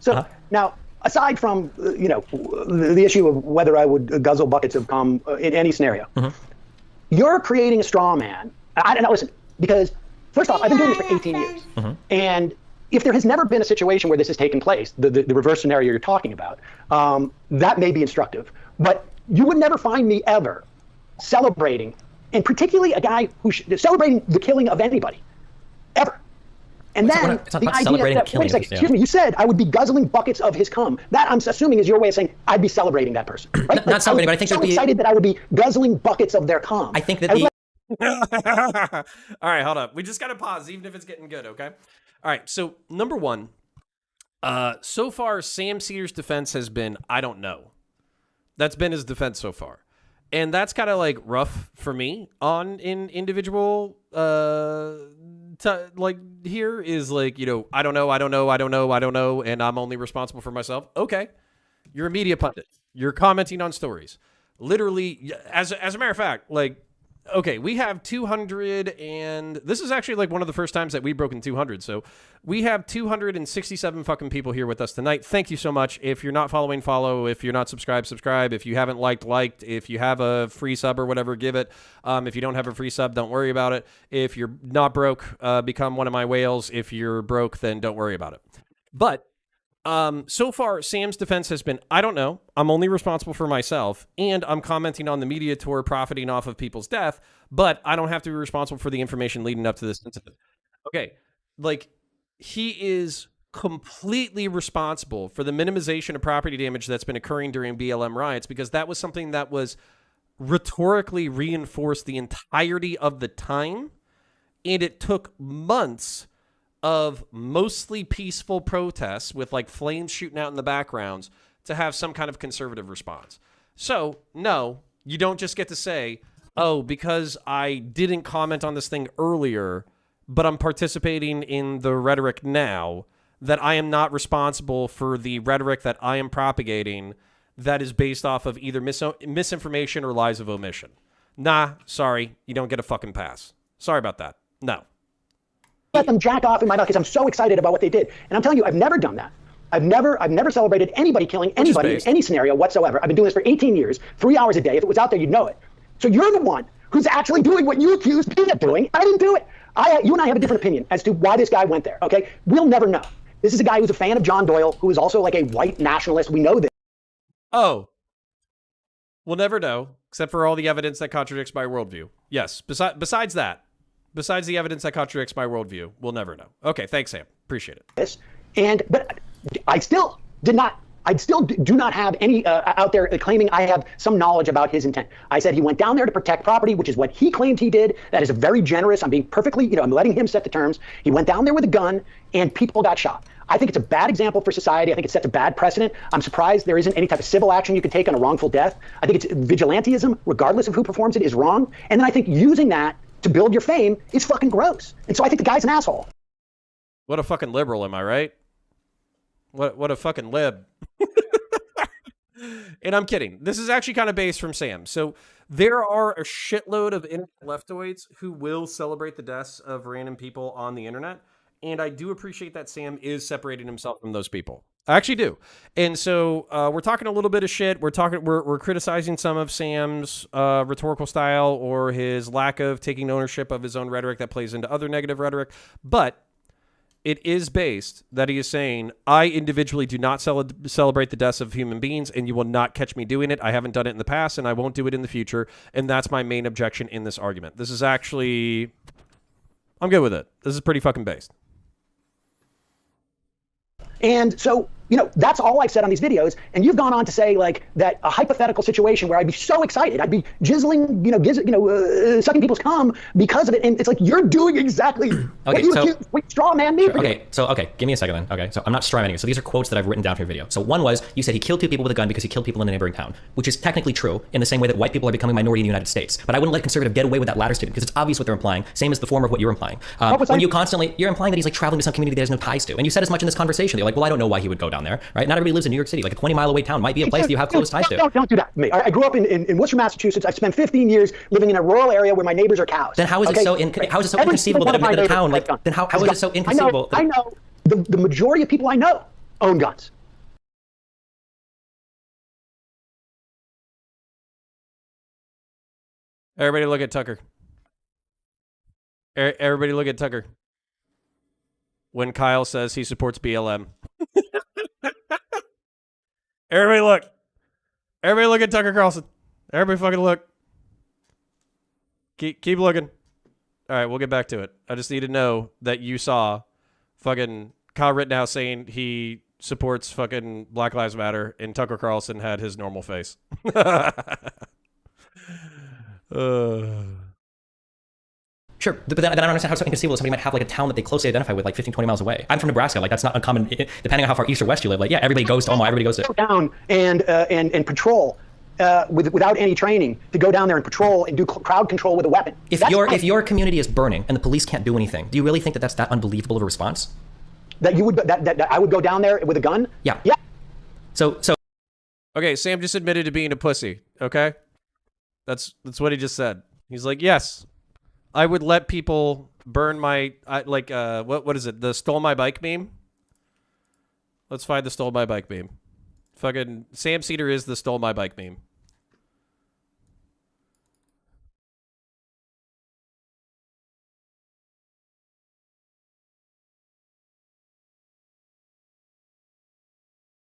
now, aside from the issue of whether I would guzzle buckets of cum in any scenario, you're creating a straw man. Now listen, because first off, I've been doing this for 18 years, and if there has never been a situation where this has taken place, the reverse scenario you're talking about, that may be instructive. But you would never find me ever celebrating, and particularly a guy who's celebrating the killing of anybody, ever. And then the idea that, wait a second, excuse me, you said I would be guzzling buckets of his cum. That I'm assuming is your way of saying I'd be celebrating that person, right? Not celebrating, but I think so excited that I would be guzzling buckets of their cum. I think that All right, hold up. We just got to pause, even if it's getting good, okay? All right, so number one, so far Sam Seder's defense has been, I don't know. That's been his defense so far. And that's kind of like rough for me on in individual, like here is like, I don't know, and I'm only responsible for myself. Okay, you're a media pundit. You're commenting on stories. Literally, as a matter of fact, like, okay, we have 200, and this is actually like one of the first times that we've broken 200. So we have 267 fucking people here with us tonight. Thank you so much. If you're not following, follow. If you're not subscribed, subscribe. If you haven't liked. If you have a free sub or whatever, give it. If you don't have a free sub, don't worry about it. If you're not broke, become one of my whales. If you're broke, then don't worry about it. But so far, Sam's defense has been, I don't know, I'm only responsible for myself, and I'm commenting on the media tour profiting off of people's death, but I don't have to be responsible for the information leading up to this incident. Okay, like, he is completely responsible for the minimization of property damage that's been occurring during BLM riots, because that was something that was rhetorically reinforced the entirety of the time, and it took months of mostly peaceful protests with like flames shooting out in the backgrounds to have some kind of conservative response. So no, you don't just get to say, oh, because I didn't comment on this thing earlier, but I'm participating in the rhetoric now, that I am not responsible for the rhetoric that I am propagating that is based off of either misinformation or lies of omission. Nah, sorry, you don't get a fucking pass. Sorry about that. No. Let them jack off in my mouth because I'm so excited about what they did. And I'm telling you, I've never done that. I've never celebrated anybody killing anybody in any scenario whatsoever. I've been doing this for 18 years, 3 hours a day. If it was out there, you'd know it. So you're the one who's actually doing what you accused me of doing. I didn't do it. You and I have a different opinion as to why this guy went there, okay? We'll never know. This is a guy who's a fan of John Doyle, who is also like a white nationalist. We know this. Oh. We'll never know, except for all the evidence that contradicts my worldview. Yes, besides that, besides the evidence that contradicts my worldview, we'll never know. Okay, thanks, Sam. Appreciate it. But I still do not have any out there claiming I have some knowledge about his intent. I said he went down there to protect property, which is what he claimed he did. That is a very generous. I'm being perfectly, I'm letting him set the terms. He went down there with a gun and people got shot. I think it's a bad example for society. I think it sets a bad precedent. I'm surprised there isn't any type of civil action you can take on a wrongful death. I think it's vigilantism, regardless of who performs it, is wrong. And then I think using that to build your fame is fucking gross. And so I think the guy's an asshole. What a fucking liberal, am I right? What a fucking lib. And I'm kidding. This is actually kind of based from Sam. So there are a shitload of internet leftoids who will celebrate the deaths of random people on the internet. And I do appreciate that Sam is separating himself from those people. I actually do. And so we're talking a little bit of shit. We're criticizing some of Sam's rhetorical style or his lack of taking ownership of his own rhetoric that plays into other negative rhetoric. But it is based that he is saying, I individually do not celebrate the deaths of human beings, and you will not catch me doing it. I haven't done it in the past, and I won't do it in the future. And that's my main objection in this argument. This is actually, I'm good with it. This is pretty fucking based. And so, that's all I've said on these videos. And you've gone on to say like that a hypothetical situation where I'd be so excited, I'd be jizzling, sucking people's cum because of it. And it's like, you're doing exactly what you straw man me for. Okay, give me a second then. Okay, so I'm not straw manning you. So these are quotes that I've written down for your video. So one was, you said he killed two people with a gun because he killed people in a neighboring town, which is technically true in the same way that white people are becoming minority in the United States. But I wouldn't let a conservative get away with that latter statement because it's obvious what they're implying. Same as the former of what you're implying. You're implying that he's like traveling to some community that has no ties to. And you said as much in this conversation. You're like, well, I don't know why he would go down there, right? Not everybody lives in New York City. Like a 20-mile-away town might be a place that you have close ties to. Don't do that to me. I grew up in Worcester, Massachusetts. I spent 15 years living in a rural area where my neighbors are cows. Then how is it so inconceivable that a town like? Then how is it so inconceivable? I know. The majority of people I know own guns. Everybody look at Tucker. Everybody look at Tucker. When Kyle says he supports BLM. Everybody look. Everybody look at Tucker Carlson. Everybody fucking look. Keep looking. All right, we'll get back to it. I just need to know that you saw fucking Kyle Rittenhouse saying he supports fucking Black Lives Matter and Tucker Carlson had his normal face. Sure, but then I don't understand how something conceivable somebody might have like a town that they closely identify with like 15, 20 miles away. I'm from Nebraska, like that's not uncommon, depending on how far east or west you live. Like, yeah, everybody goes to Omaha, everybody goes to... Go down and patrol without any training, to go down there and patrol and do crowd control with a weapon. If your community is burning and the police can't do anything, do you really think that that's that unbelievable of a response? That I would go down there with a gun? Yeah. Yeah. So... Okay, Sam just admitted to being a pussy, okay? That's what he just said. He's like, yes, I would let people burn my, what is it? The stole my bike meme? Let's find the stole my bike meme. Fucking Sam Seder is the stole my bike meme.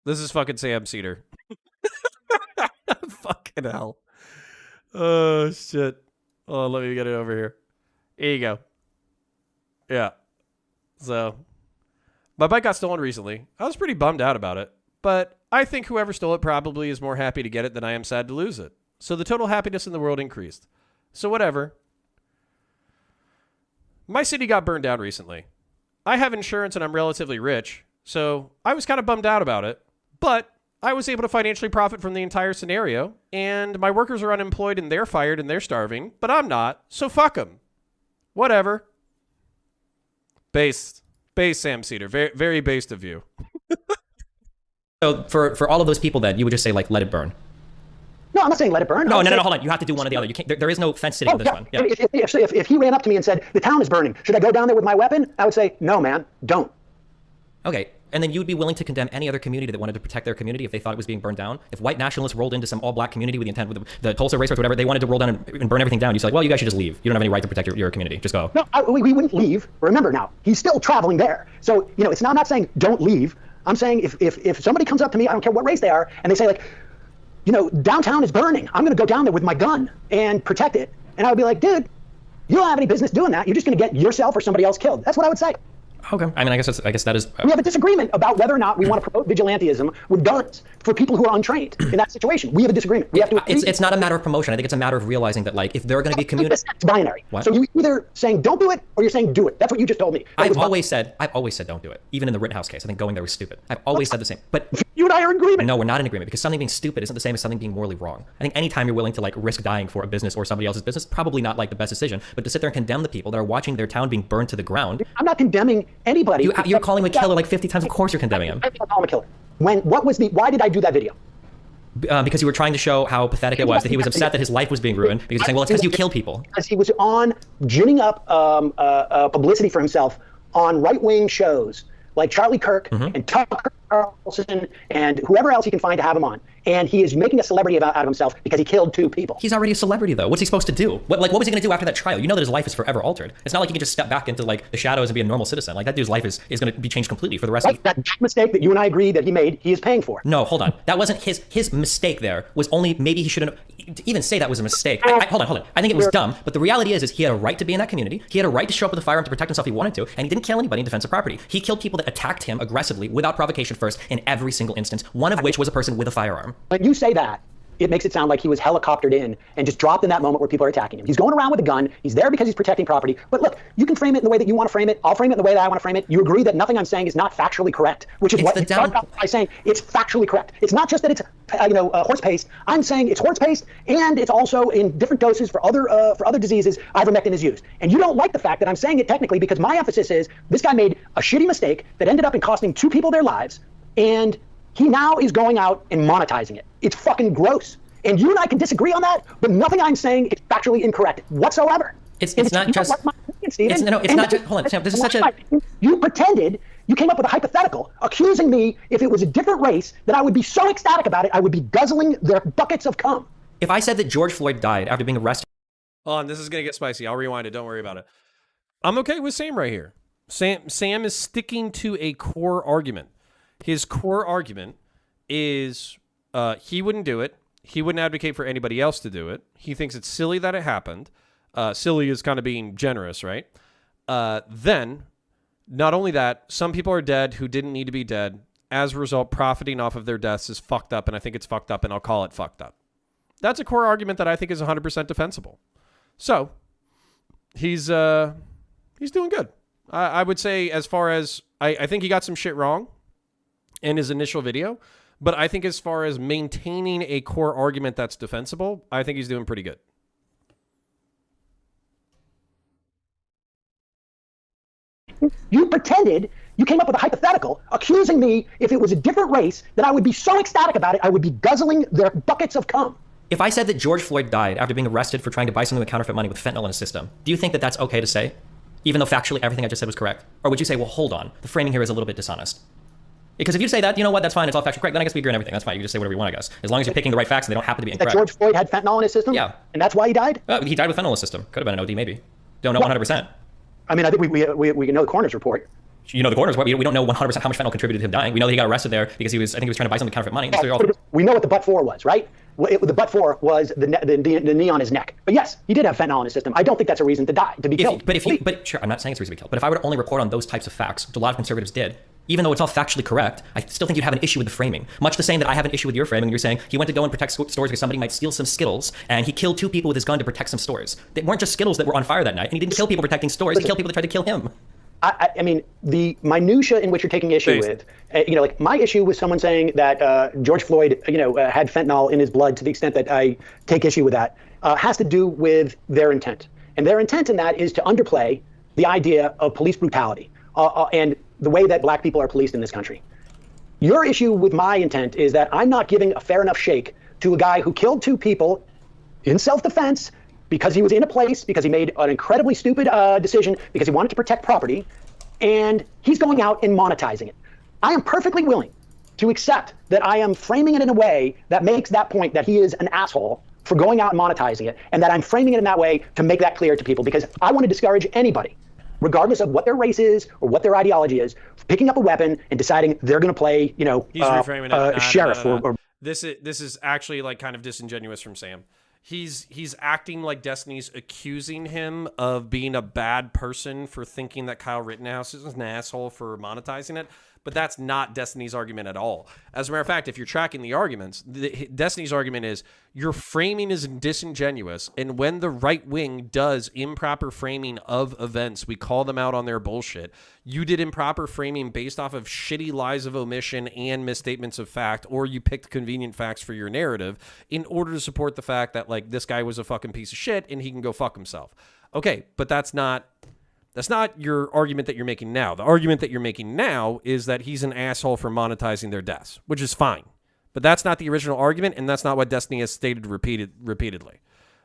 This is fucking Sam Seder. Fucking hell. Oh, shit. Oh, let me get it over here. Here you go. Yeah. So, my bike got stolen recently. I was pretty bummed out about it. But I think whoever stole it probably is more happy to get it than I am sad to lose it. So the total happiness in the world increased. So whatever. My city got burned down recently. I have insurance and I'm relatively rich. So I was kind of bummed out about it. But I was able to financially profit from the entire scenario, and my workers are unemployed and they're fired and they're starving, but I'm not, so fuck them. Whatever. Based Sam Seder. Very, very based of you. So for all of those people then, you would just say, like, let it burn. No, I'm not saying let it burn. No, hold on. You have to do one or the other. You can't. There is no fence sitting on this one. Yeah. If he ran up to me and said, the town is burning, should I go down there with my weapon? I would say, no, man, don't. Okay. And then you would be willing to condemn any other community that wanted to protect their community if they thought it was being burned down? If white nationalists rolled into some all-black community with the intent, with the Tulsa race or whatever, they wanted to roll down and burn everything down, you'd say, like, well, you guys should just leave. You don't have any right to protect your community. Just go. No, we wouldn't leave. Remember now, he's still traveling there. So, it's not, I'm not saying don't leave. I'm saying if somebody comes up to me, I don't care what race they are, and they say, like, downtown is burning. I'm going to go down there with my gun and protect it. And I would be like, dude, you don't have any business doing that. You're just going to get yourself or somebody else killed. That's what I would say. Okay. I mean, I guess that is. We have a disagreement about whether or not we want to promote vigilantism with guns for people who are untrained in that situation. We have a disagreement. We have to. It's not a matter of promotion. I think it's a matter of realizing that, like, if there are going to be community. It's binary. What? So you're either saying don't do it or you're saying do it. That's what you just told me. I've always said don't do it. Even in the Rittenhouse case, I think going there was stupid. I've always said the same. But you and I are in agreement. No, we're not in agreement, because something being stupid isn't the same as something being morally wrong. I think anytime you're willing to, like, risk dying for a business or somebody else's business, probably not, like, the best decision. But to sit there and condemn the people that are watching their town being burned to the ground. I'm not condemning anybody. You're calling him a killer like 50 times. Of course you're condemning him. I call him a killer. Why did I do that video? Because you were trying to show how pathetic it was, that he was upset that his life was being ruined, because you're saying, well, it's because you kill people. Because he was on ginning up publicity for himself on right-wing shows like Charlie Kirk and Tucker Carlson and whoever else he can find to have him on. And he is making a celebrity out of himself because he killed 2 people. He's already a celebrity, though. What's he supposed to do? What was he going to do after that trial? You know that his life is forever altered. It's not like he can just step back into, like, the shadows and be a normal citizen. Like, that dude's life is going to be changed completely for the rest of that mistake that you and I agree that he made, he is paying for. No, hold on. That wasn't his mistake. There was only, maybe he shouldn't even say that was a mistake. Hold on. I think it was dumb. But the reality is he had a right to be in that community. He had a right to show up with a firearm to protect himself if he wanted to, and he didn't kill anybody in defense of property. He killed people that attacked him aggressively without provocation first in every single instance, one of which was a person with a firearm. When you say that, it makes it sound like he was helicoptered in and just dropped in that moment where people are attacking him. He's going around with a gun. He's there because he's protecting property. But look, you can frame it in the way that you want to frame it. I'll frame it in the way that I want to frame it. You agree that nothing I'm saying is not factually correct, which is what you start out by saying. It's factually correct. It's not just that it's horse paste. I'm saying it's horse paste, and it's also in different doses for other diseases. Ivermectin is used, and you don't like the fact that I'm saying it technically because my emphasis is this guy made a shitty mistake that ended up in costing 2 people their lives, and he now is going out and monetizing it. It's fucking gross. And you and I can disagree on that, but nothing I'm saying is factually incorrect whatsoever. It's not just. Hold on, Sam. This is such a. You pretended. You came up with a hypothetical, accusing me if it was a different race that I would be so ecstatic about it, I would be guzzling their buckets of cum. If I said that George Floyd died after being arrested. Hold on, this is gonna get spicy. I'll rewind it. Don't worry about it. I'm okay with Sam right here. Sam is sticking to a core argument. His core argument is he wouldn't do it. He wouldn't advocate for anybody else to do it. He thinks it's silly that it happened. Silly is kind of being generous, right? Then, not only that, some people are dead who didn't need to be dead. As a result, profiting off of their deaths is fucked up, and I think it's fucked up, and I'll call it fucked up. That's a core argument that I think is 100% defensible. So, he's doing good. I would say, as far as, I think he got some shit wrong in his initial video, but I think as far as maintaining a core argument that's defensible, I think he's doing pretty good. You pretended, you came up with a hypothetical, accusing me if it was a different race that I would be so ecstatic about it, I would be guzzling their buckets of cum. If I said that George Floyd died after being arrested for trying to buy something with counterfeit money with fentanyl in his system, do you think that that's okay to say? Even though factually everything I just said was correct? Or would you say, well, hold on, the framing here is a little bit dishonest? Because if you say that, you know what, that's fine, it's all factually correct, then I guess we agree on everything. That's fine, you can just say whatever you want, I guess. As long as you're picking the right facts and they don't happen to be incorrect. That George Floyd had fentanyl in his system? Yeah. And that's why he died? He died with fentanyl in his system. Could have been an OD, maybe. Don't know 100%. I mean, I think we know the coroner's report. You know the coroner's report. We don't know 100% how much fentanyl contributed to him dying. We know that he got arrested there because I think he was trying to buy something counterfeit money. We know what the but-for was, right? The but-for was the knee on his neck. But yes, he did have fentanyl in his system. I don't think that's a reason to die, to be killed. But sure, I'm not saying it's a reason to be killed. But if I were to only report on those types of facts, which a lot of conservatives did, even though it's all factually correct, I still think you'd have an issue with the framing. Much the same that I have an issue with your framing. You're saying he went to go and protect stores because somebody might steal some Skittles, and he killed 2 people with his gun to protect some stores. They weren't just Skittles that were on fire that night, and he didn't kill people protecting stores. He killed people that tried to kill him. I mean, the minutia in which you're taking issue with, like my issue with someone saying that George Floyd, had fentanyl in his blood to the extent that I take issue with that, has to do with their intent. And their intent in that is to underplay the idea of police brutality and the way that black people are policed in this country. Your issue with my intent is that I'm not giving a fair enough shake to a guy who killed 2 people in self-defense because he was in a place, because he made an incredibly stupid decision, because he wanted to protect property, and he's going out and monetizing it. I am perfectly willing to accept that I am framing it in a way that makes that point that he is an asshole for going out and monetizing it, and that I'm framing it in that way to make that clear to people, because I want to discourage anybody, regardless of what their race is or what their ideology is, picking up a weapon and deciding they're going to play, He's reframing it. sheriff or this is actually like kind of disingenuous from Sam. He's acting like Destiny's accusing him of being a bad person for thinking that Kyle Rittenhouse is an asshole for monetizing it. But that's not Destiny's argument at all. As a matter of fact, if you're tracking the arguments, Destiny's argument is your framing is disingenuous. And when the right wing does improper framing of events, we call them out on their bullshit. You did improper framing based off of shitty lies of omission and misstatements of fact, or you picked convenient facts for your narrative in order to support the fact that like this guy was a fucking piece of shit and he can go fuck himself. Okay, but that's not your argument that you're making now. The argument that you're making now is that he's an asshole for monetizing their deaths, which is fine. But that's not the original argument, and that's not what Destiny has stated repeatedly.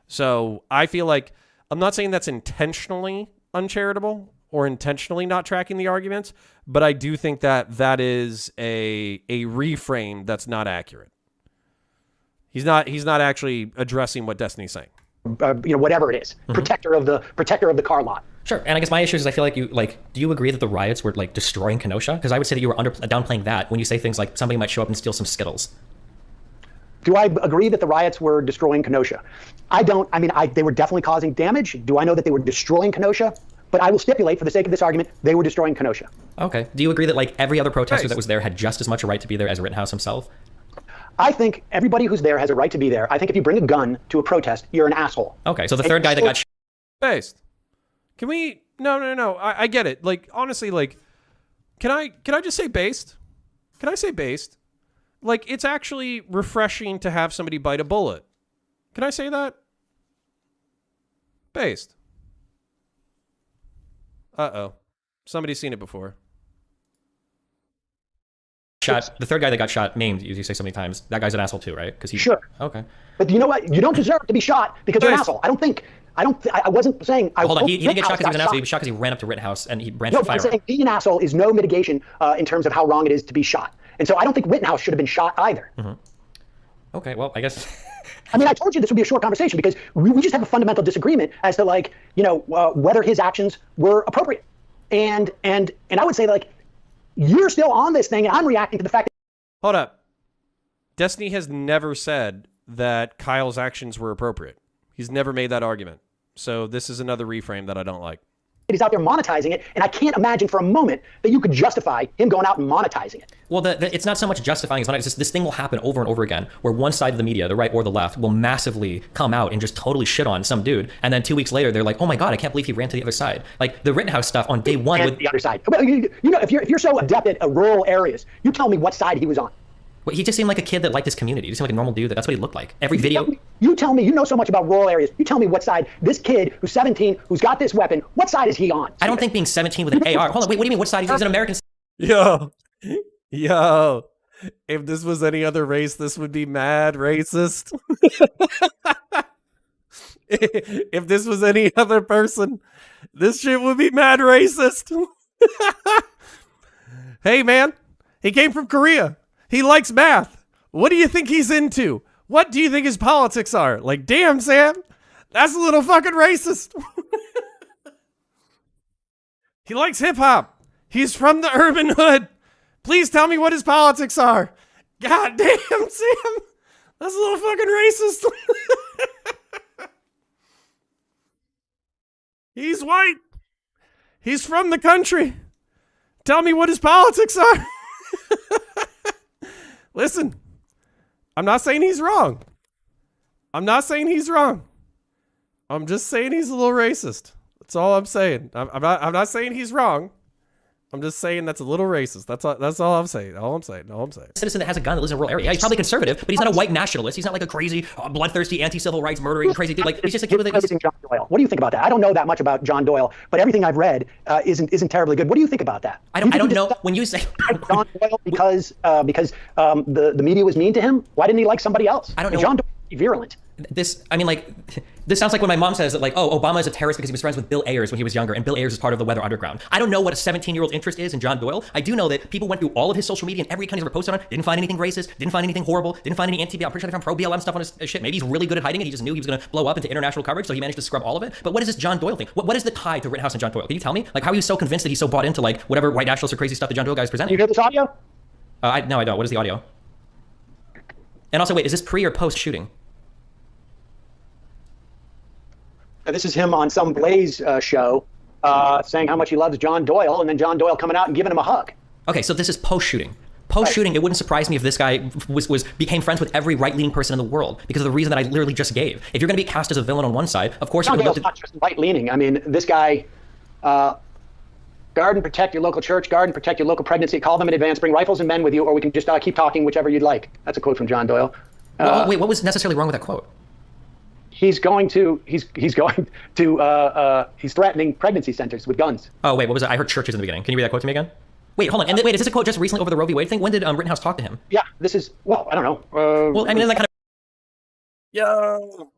So I feel like I'm not saying that's intentionally uncharitable or intentionally not tracking the arguments, but I do think that that is a reframe that's not accurate. He's not actually addressing what Destiny's saying. Whatever it is, protector of the car lot. Sure, and I guess my issue is I feel like do you agree that the riots were like destroying Kenosha? Because I would say that you were downplaying that when you say things like somebody might show up and steal some Skittles. Do I agree that the riots were destroying Kenosha? I don't. I mean, they were definitely causing damage. Do I know that they were destroying Kenosha? But I will stipulate, for the sake of this argument, they were destroying Kenosha. Okay. Do you agree that like every other protester that was there had just as much a right to be there as Rittenhouse himself? I think everybody who's there has a right to be there. I think if you bring a gun to a protest, you're an asshole. Okay, so the third guy that got based. Can we? No. I get it. Like, honestly, like, can I just say based? Can I say based? Like, it's actually refreshing to have somebody bite a bullet. Can I say that? Based. Uh-oh. Somebody's seen it before. Shot. The third guy that got shot, named, as you say so many times, that guy's an asshole too, right? Because he. Sure. Okay. But you know what? You don't deserve to be shot because you're an asshole. I wasn't saying. Hold on. He didn't get shot because he was an asshole. He was shot because he ran up to Rittenhouse and he brandished a firearm. I'm saying being an asshole is no mitigation in terms of how wrong it is to be shot. And so I don't think Rittenhouse should have been shot either. Mm-hmm. Okay. Well, I guess. I mean, I told you this would be a short conversation because we just have a fundamental disagreement as to whether his actions were appropriate. And I would say you're still on this thing and I'm reacting to the fact that. Hold up. Destiny has never said that Kyle's actions were appropriate. He's never made that argument. So this is another reframe that I don't like. He's out there monetizing it, and I can't imagine for a moment that you could justify him going out and monetizing it. Well, it's not so much justifying, it's just this thing will happen over and over again, where one side of the media, the right or the left, will massively come out and just totally shit on some dude, and then 2 weeks later they're like, oh my god, I can't believe he ran to the other side. Like the Rittenhouse stuff on day one with the other side. Well, if you're so adept at rural areas, you tell me what side he was on. Well, he just seemed like a kid that liked his community. He just seemed like a normal dude. That's what he looked like. Every video. You tell me, you know so much about rural areas. You tell me what side this kid who's 17, who's got this weapon, what side is he on? I don't think being 17 with an AR. Hold on, wait, what do you mean? What side? He's an American. Yo. If this was any other race, this would be mad racist. If this was any other person, this shit would be mad racist. Hey, man, he came from Korea. He likes math. What do you think he's into? What do you think his politics are? Like, damn, Sam, that's a little fucking racist. He likes hip hop. He's from the urban hood. Please tell me what his politics are. God damn, Sam, that's a little fucking racist. He's white. He's from the country. Tell me what his politics are. Listen, I'm not saying he's wrong. I'm just saying he's a little racist. That's all I'm saying. I'm not saying he's wrong. I'm just saying that's a little racist. That's all I'm saying. All I'm saying. Citizen that has a gun that lives in a rural area. Yeah, he's probably conservative, but he's not a white nationalist. He's not like a crazy, bloodthirsty, anti-civil rights murdering crazy dude. Like he's just a kid with a. John Doyle. What do you think about that? I don't know that much about John Doyle, but everything I've read isn't terribly good. What do you think about that? I don't know. When you say John Doyle because the media was mean to him, why didn't he like somebody else? I don't know. John Doyle is virulent. This sounds like when my mom says that, like, oh, Obama is a terrorist because he was friends with Bill Ayers when he was younger, and Bill Ayers is part of the Weather Underground. I don't know what a 17-year-old interest is in John Doyle. I do know that people went through all of his social media and every account he's ever posted on, didn't find anything racist, didn't find anything horrible, didn't find any anti-BLM. I'm pretty sure they found pro-BLM stuff on his shit. Maybe he's really good at hiding it. He just knew he was going to blow up into international coverage, so he managed to scrub all of it. But what is this John Doyle thing? What is the tie to Rittenhouse and John Doyle? Can you tell me? Like, how are you so convinced that he's so bought into, like, whatever white nationalist or crazy stuff that John Doyle guy is presenting? You hear this audio? No, I don't. What is the audio? And also, wait, is this pre or post shooting? This is him on some Blaze show saying how much he loves John Doyle, and then John Doyle coming out and giving him a hug. Okay, so this is post shooting. Post shooting, it wouldn't surprise me if this guy became friends with every right-leaning person in the world because of the reason that I literally just gave. If you're going to be cast as a villain on one side, of course John you're going Doyle's not just right-leaning. I mean, this guy, guard and protect your local church, guard and protect your local pregnancy, call them in advance, bring rifles and men with you, or we can just keep talking, whichever you'd like. That's a quote from John Doyle. Wait, what was necessarily wrong with that quote? He's threatening pregnancy centers with guns. Oh, wait, what was it? I heard churches in the beginning. Can you read that quote to me again? Wait, hold on. And wait, is this a quote just recently over the Roe v. Wade thing? When did Rittenhouse talk to him? Yeah, this is, well, I don't know. Well, I mean, that kind of... Yo.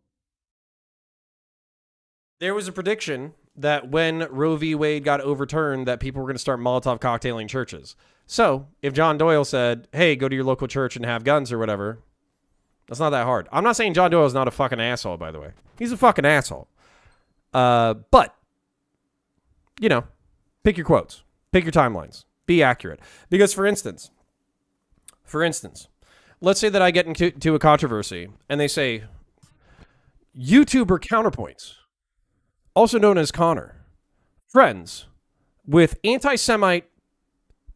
There was a prediction that when Roe v. Wade got overturned, that people were going to start Molotov cocktailing churches. So if John Doyle said, hey, go to your local church and have guns or whatever, that's not that hard. I'm not saying John Doyle is not a fucking asshole, by the way. He's a fucking asshole. But, you know, pick your quotes. Pick your timelines. Be accurate. Because, for instance, let's say that I get into a controversy and they say, YouTuber Counterpoints, also known as Connor, friends with anti-Semite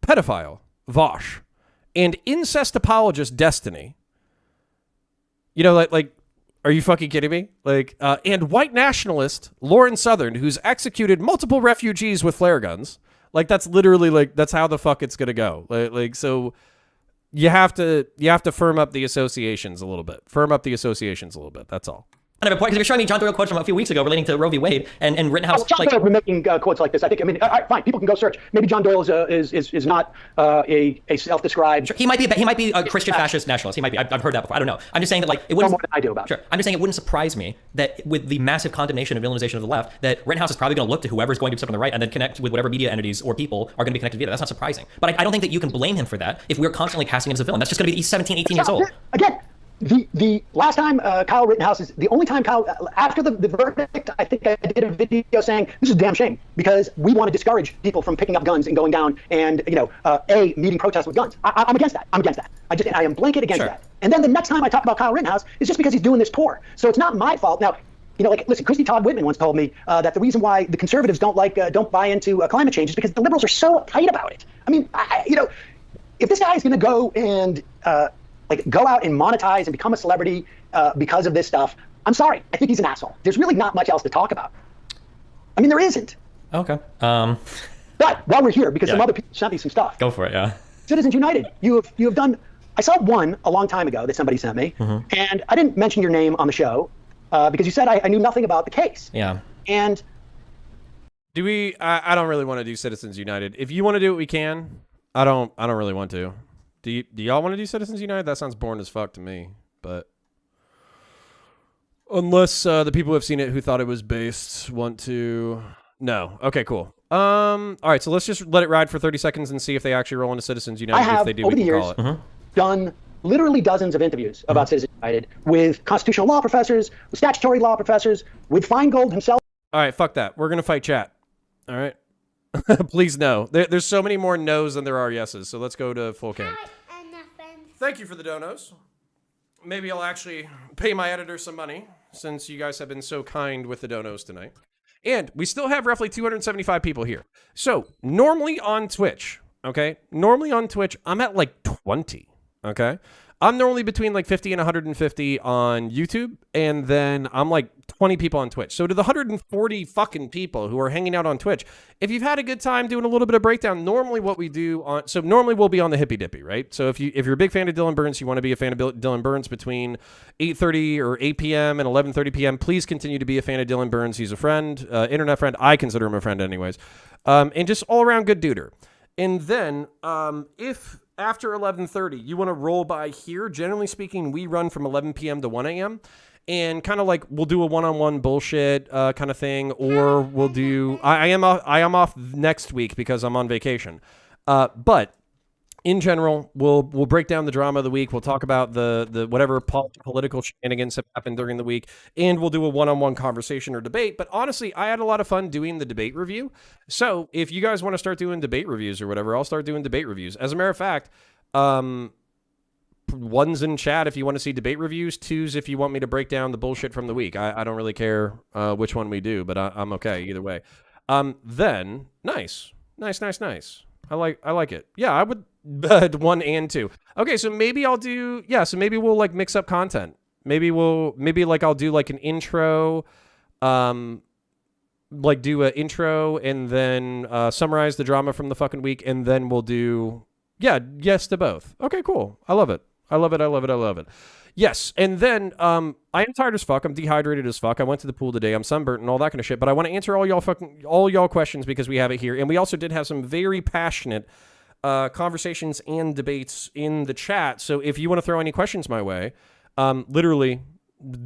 pedophile Vaush and incest apologist Destiny. You know, like, are you fucking kidding me? Like, and white nationalist Lauren Southern, who's executed multiple refugees with flare guns. Like, that's literally, like, that's how the fuck it's gonna go. Like, so you have to firm up the associations a little bit. That's all. Kind of a point, because you're showing me John Doyle quotes from a few weeks ago relating to Roe v. Wade and Rittenhouse. John Doyle's been making quotes like this. I think. I mean, all right, fine. People can go search. Maybe John Doyle is not a self-described. Sure, he might be a Christian fascist nationalist. He might be. I've heard that before. I don't know. I'm just saying that, like, it wouldn't. More than I do about. Sure. I'm just saying it wouldn't surprise me that with the massive condemnation and villainization of the left, that Rittenhouse is probably going to look to whoever's going to do something on the right and then connect with whatever media entities or people are going to be connected via that. That's not surprising. But I don't think that you can blame him for that if we're constantly casting him as a villain. That's just going to be he's 17, 18 years old. Again. The last time Kyle Rittenhouse is the only time Kyle, after the verdict, I think I did a video saying this is a damn shame because we want to discourage people from picking up guns and going down and, you know, meeting protests with guns. I'm against that. I am blanket against that. And then the next time I talk about Kyle Rittenhouse is just because he's doing this tour. So it's not my fault. Now, you know, like, listen, Christy Todd Whitman once told me that the reason why the conservatives don't buy into climate change is because the liberals are so uptight about it. I mean, you know, if this guy is going to go and go out and monetize and become a celebrity because of this stuff, I'm sorry. I think he's an asshole. There's really not much else to talk about. I mean, there isn't. Okay. But while we're here, because some other people sent me some stuff. Go for it, yeah. Citizens United, you have done, I saw one a long time ago that somebody sent me, and I didn't mention your name on the show because you said I knew nothing about the case. Yeah. And do we, I don't really want to do Citizens United. If you want to do it, we can. I don't really want to. Do y'all want to do Citizens United? That sounds boring as fuck to me, but unless the people who have seen it who thought it was based want to. No. Okay, cool. All right, so let's just let it ride for 30 seconds and see if they actually roll into Citizens United. I have, if they do, over we the can years, call it. done literally dozens of interviews about Citizens United with constitutional law professors, with statutory law professors, with Feingold himself. All right, fuck that. We're going to fight chat. All right? Please no. There's so many more no's than there are yeses, so let's go to full cam. Thank you for the donos. Maybe I'll actually pay my editor some money since you guys have been so kind with the donos tonight. And we still have roughly 275 people here. So normally on Twitch, okay? Normally on Twitch, I'm at like 20, okay? I'm normally between like 50 and 150 on YouTube, and then I'm like 20 people on Twitch. So to the 140 fucking people who are hanging out on Twitch, if you've had a good time doing a little bit of breakdown, normally what we do on, so normally we'll be on the hippy dippy, right? So if you're a big fan of Dylan Burns, you want to be a fan of Dylan Burns between 8:30 or 8 p.m. and 11:30 p.m., please continue to be a fan of Dylan Burns. He's a friend, internet friend. I consider him a friend anyways. And just all around good duder. And then if after 11:30 you want to roll by here, generally speaking, we run from 11 p.m. to 1 a.m. and kind of like we'll do a one-on-one bullshit kind of thing, or we'll do I am off next week because I'm on vacation. But in general, we'll break down the drama of the week. We'll talk about the whatever political shenanigans have happened during the week, and we'll do a one-on-one conversation or debate. But honestly, I had a lot of fun doing the debate review. So if you guys want to start doing debate reviews or whatever, I'll start doing debate reviews. As a matter of fact, ones in chat if you want to see debate reviews, twos if you want me to break down the bullshit from the week. I don't really care which one we do, but I'm okay either way. Then nice. I like it. Yeah, I would 1 and 2. Okay, so maybe I'll do so maybe we'll like mix up content. Maybe like I'll do like an intro, like do an intro and then summarize the drama from the fucking week, and then we'll do yes to both. Okay, cool. I love it. Yes, and then I am tired as fuck. I'm dehydrated as fuck. I went to the pool today. I'm sunburnt and all that kind of shit. But I want to answer all y'all questions because we have it here, and we also did have some very passionate conversations and debates in the chat. So if you want to throw any questions my way, literally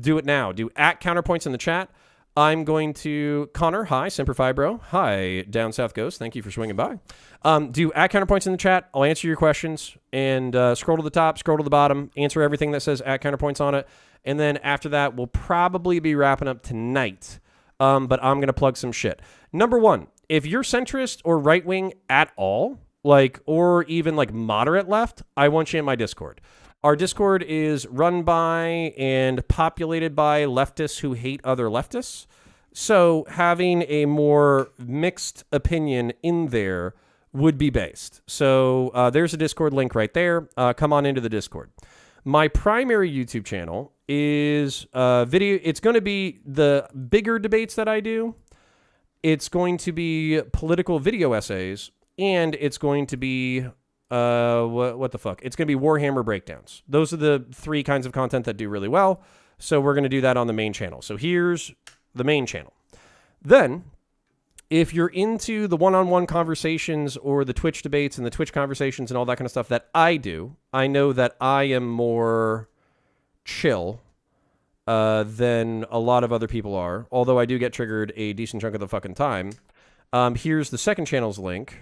do it now. Do @Counterpoints in the chat. I'm going to Connor. Hi, Semper Fi, bro. Hi, Down South Ghost. Thank you for swinging by. Do @Counterpoints in the chat. I'll answer your questions and scroll to the top, scroll to the bottom, answer everything that says @Counterpoints on it. And then after that, we'll probably be wrapping up tonight. But I'm going to plug some shit. Number one, if you're centrist or right wing at all, like, or even like moderate left, I want you in my Discord. Our Discord is run by and populated by leftists who hate other leftists. So having a more mixed opinion in there would be based. So there's a Discord link right there. Come on into the Discord. My primary YouTube channel is video. It's going to be the bigger debates that I do. It's going to be political video essays, and it's going to be what the fuck? It's going to be Warhammer breakdowns. Those are the 3 kinds of content that do really well. So we're going to do that on the main channel. So here's the main channel. Then, if you're into the one-on-one conversations or the Twitch debates and the Twitch conversations and all that kind of stuff that I do, I know that I am more chill than a lot of other people are, although I do get triggered a decent chunk of the fucking time. Here's the second channel's link.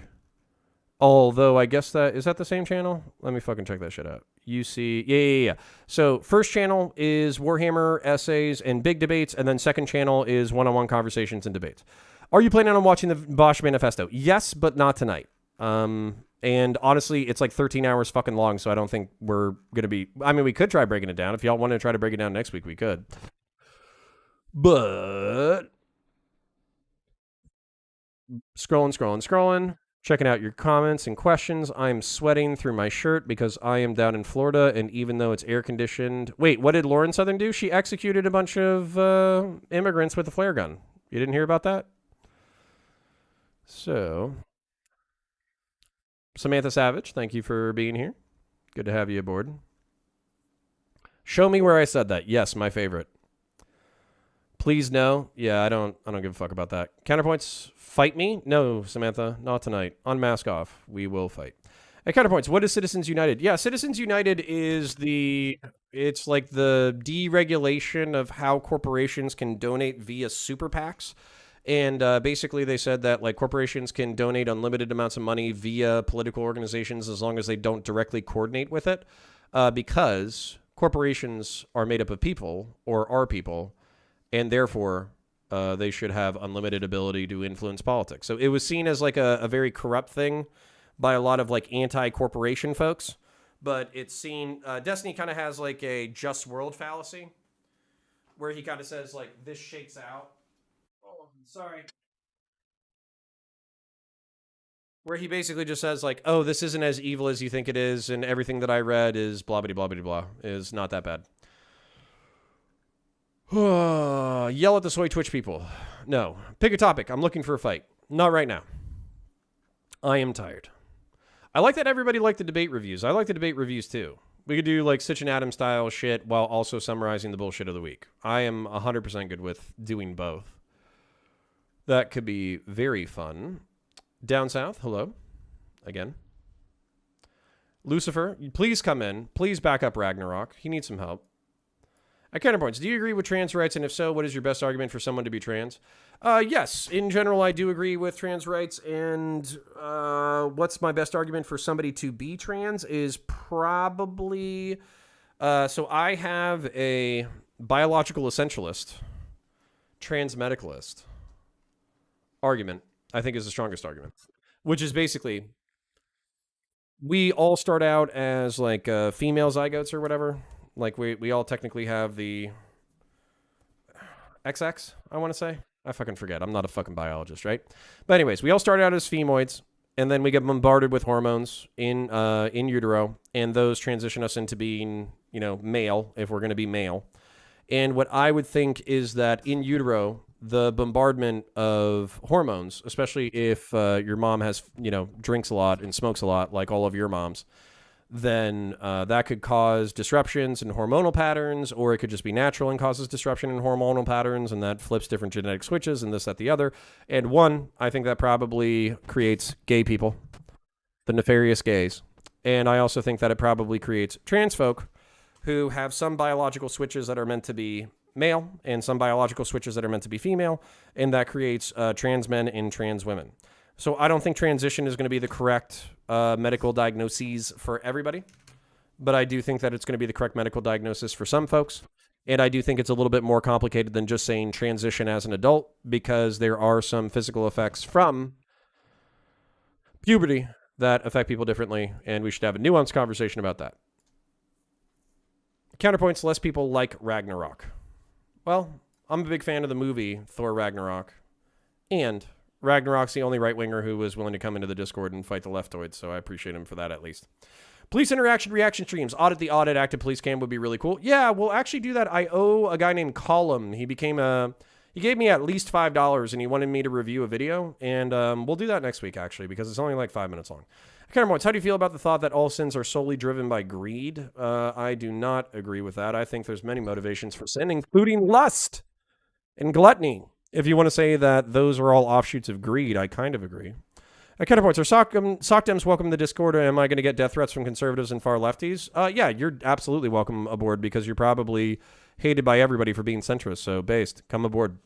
Although I guess is that the same channel? Let me fucking check that shit out. You see, yeah. So first channel is Warhammer essays and big debates, and then second channel is one-on-one conversations and debates. Are you planning on watching the Vaush Manifesto? Yes, but not tonight. And honestly, it's like 13 hours fucking long, so I don't think we're gonna be. I mean, we could try breaking it down. If y'all want to try to break it down next week, we could. But scrolling. Checking out your comments and questions. I'm sweating through my shirt because I am down in Florida, and even though it's air conditioned. Wait, what did Lauren Southern do? She executed a bunch of immigrants with a flare gun. You didn't hear about that? So, Samantha Savage, thank you for being here. Good to have you aboard. Show me where I said that. Yes, my favorite. Please no. Yeah, I don't give a fuck about that. Counterpoints, fight me? No, Samantha, not tonight. On mask off, we will fight. At Counterpoints, what is Citizens United? Yeah, Citizens United is it's like the deregulation of how corporations can donate via super PACs. And basically they said that like corporations can donate unlimited amounts of money via political organizations as long as they don't directly coordinate with it. Because corporations are made up of people or are people. And therefore, they should have unlimited ability to influence politics. So it was seen as like a very corrupt thing by a lot of like anti-corporation folks. But it's seen, Destiny kind of has like a just world fallacy where he kind of says like, this shakes out. Oh, sorry. Where he basically just says like, oh, this isn't as evil as you think it is. And everything that I read is blah, blah, blah, blah, blah, is not that bad. Yell at the soy Twitch people. No. Pick a topic. I'm looking for a fight. Not right now. I am tired. I like that everybody liked the debate reviews. I like the debate reviews too. We could do like Sitch and Adam style shit while also summarizing the bullshit of the week. I am 100% good with doing both. That could be very fun. Down South, hello. Again. Lucifer, please come in. Please back up Ragnarok. He needs some help. At Counterpoints, do you agree with trans rights? And if so, what is your best argument for someone to be trans? Yes, in general, I do agree with trans rights. And what's my best argument for somebody to be trans is probably... so I have a biological essentialist, trans medicalist argument, I think is the strongest argument. Which is basically... we all start out as like female zygotes or whatever. Like we all technically have the XX, I want to say. I fucking forget. I'm not a fucking biologist, right? But anyways, we all start out as femoids, and then we get bombarded with hormones in utero, and those transition us into being, male if we're going to be male. And what I would think is that in utero, the bombardment of hormones, especially if your mom has, drinks a lot and smokes a lot, like all of your moms, then that could cause disruptions in hormonal patterns, or it could just be natural and causes disruption in hormonal patterns, and that flips different genetic switches and this, that, the other. And one, I think that probably creates gay people, the nefarious gays. And I also think that it probably creates trans folk who have some biological switches that are meant to be male and some biological switches that are meant to be female, and that creates trans men and trans women. So I don't think transition is going to be the correct medical diagnoses for everybody, but I do think that it's going to be the correct medical diagnosis for some folks. And I do think it's a little bit more complicated than just saying transition as an adult, because there are some physical effects from puberty that affect people differently, and we should have a nuanced conversation about that. Counterpoints, less people like Ragnarok. Well, I'm a big fan of the movie Thor Ragnarok, and Ragnarok's the only right-winger who was willing to come into the Discord and fight the leftoids, so I appreciate him for that at least. Police interaction reaction streams. Audit the audit. Active police cam would be really cool. Yeah, we'll actually do that. I owe a guy named Colum. He gave me at least $5, and he wanted me to review a video, and we'll do that next week, actually, because it's only like 5 minutes long. Counterpoints, how do you feel about the thought that all sins are solely driven by greed? I do not agree with that. I think there's many motivations for sin, including lust and gluttony. If you want to say that those are all offshoots of greed, I kind of agree. Counterpoints, are sock Dems welcome to the Discord, or am I going to get death threats from conservatives and far lefties? Yeah, you're absolutely welcome aboard, because you're probably hated by everybody for being centrist, so based, come aboard.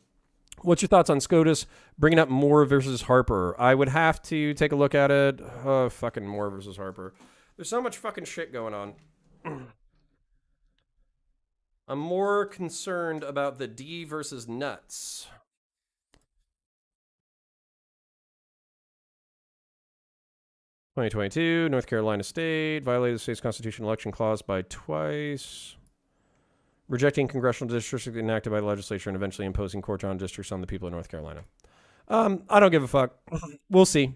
What's your thoughts on SCOTUS bringing up Moore versus Harper? I would have to take a look at it. Fucking Moore versus Harper. There's so much fucking shit going on. I'm more concerned about the D versus nuts. (2022) North Carolina State violated the state's constitutional election clause by twice. Rejecting congressional districts enacted by the legislature and eventually imposing quatron districts on the people of North Carolina. I don't give a fuck. We'll see.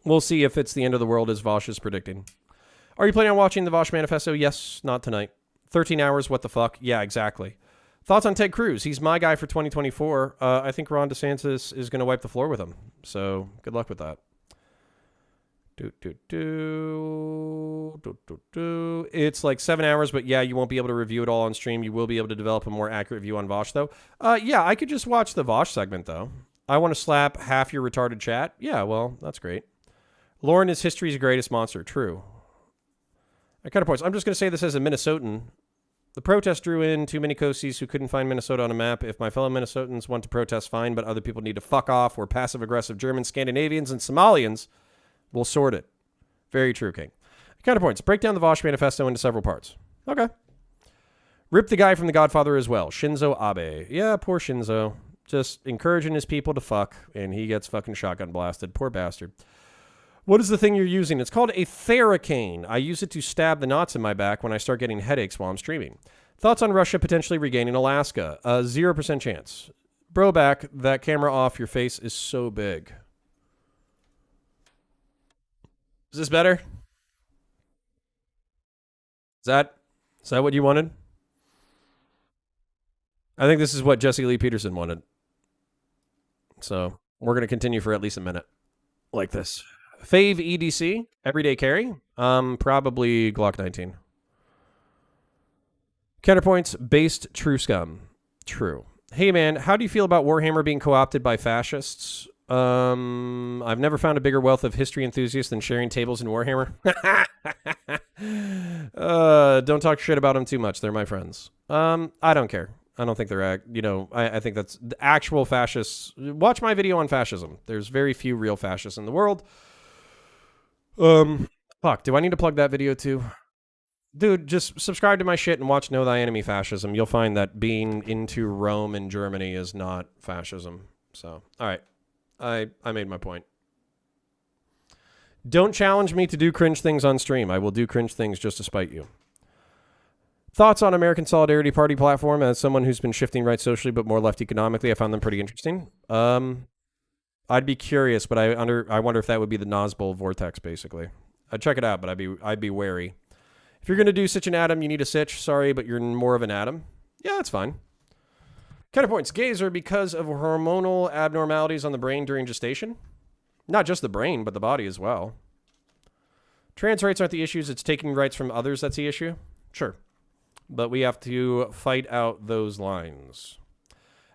We'll see if it's the end of the world as Vaush is predicting. Are you planning on watching the Vaush Manifesto? Yes, not tonight. 13 hours, what the fuck? Yeah, exactly. Thoughts on Ted Cruz? He's my guy for 2024. I think Ron DeSantis is going to wipe the floor with him. So good luck with that. It's like 7 hours, but yeah, you won't be able to review it all on stream. You will be able to develop a more accurate view on Vaush, though. Yeah, I could just watch the Vaush segment, though. I want to slap half your retarded chat. Yeah, well, that's great. Lauren is history's greatest monster. True. Counterpoints. I'm just going to say this as a Minnesotan. The protest drew in too many coasties who couldn't find Minnesota on a map. If my fellow Minnesotans want to protest, fine, but other people need to fuck off. We're passive-aggressive Germans, Scandinavians, and Somalians. We'll sort it. Very true, King. Counterpoints. Break down the Vaush Manifesto into several parts. Okay. Rip the guy from The Godfather as well. Shinzo Abe. Yeah, poor Shinzo. Just encouraging his people to fuck, and he gets fucking shotgun blasted. Poor bastard. What is the thing you're using? It's called a Theracane. I use it to stab the knots in my back when I start getting headaches while I'm streaming. Thoughts on Russia potentially regaining Alaska? 0% chance. Bro back, that camera off. Your face is so big. Is this better? Is that what you wanted? I think this is what Jesse Lee Peterson wanted. So we're going to continue for at least a minute like this. Fave EDC, everyday carry. Probably Glock 19. Counterpoints, based true scum. True. Hey man, how do you feel about Warhammer being co-opted by fascists? I've never found a bigger wealth of history enthusiasts than sharing tables in Warhammer. Don't talk shit about them too much. They're my friends. I don't care. I don't think they're, I think that's the actual fascists. Watch my video on fascism. There's very few real fascists in the world. Fuck, do I need to plug that video too? Dude, just subscribe to my shit and watch Know Thy Enemy Fascism. You'll find that being into Rome and Germany is not fascism. So, all right. I made my point. Don't challenge me to do cringe things on stream. I will do cringe things just to spite you. Thoughts on American Solidarity Party platform? As someone who's been shifting right socially but more left economically, I found them pretty interesting. I'd be curious, but I wonder if that would be the Nosbol vortex, basically. I'd check it out, but I'd be wary. If you're going to do such an atom, you need a sitch. Sorry, but you're more of an atom. Yeah, that's fine. Counterpoints. Gays are because of hormonal abnormalities on the brain during gestation. Not just the brain, but the body as well. Trans rights aren't the issues. It's taking rights from others that's the issue. Sure. But we have to fight out those lines.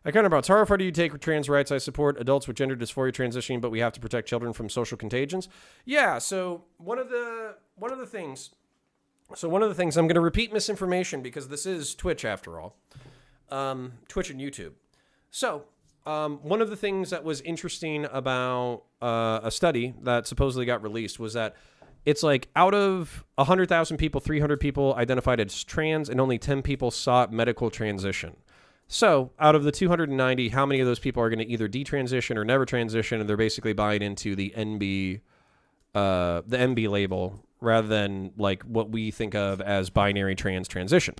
At Counterpoints, how far do you take trans rights? I support adults with gender dysphoria transitioning, but we have to protect children from social contagions. Yeah, so one of the things I'm going to repeat misinformation because this is Twitch after all. Twitch and YouTube. So, one of the things that was interesting about a study that supposedly got released was that it's like out of 100,000 people, 300 people identified as trans and only 10 people sought medical transition. So out of the 290, how many of those people are going to either detransition or never transition? And they're basically buying into the NB label rather than like what we think of as binary trans transition.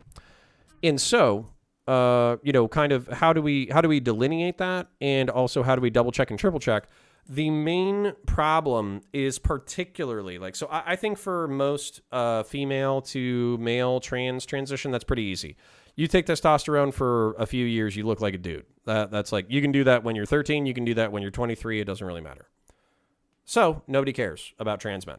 And so, kind of how do we delineate that? And also how do we double check and triple check? The main problem is particularly so I think for most female to male transition, that's pretty easy. You take testosterone for a few years, you look like a dude. That's like, you can do that when you're 13, you can do that when you're 23, it doesn't really matter. So nobody cares about trans men.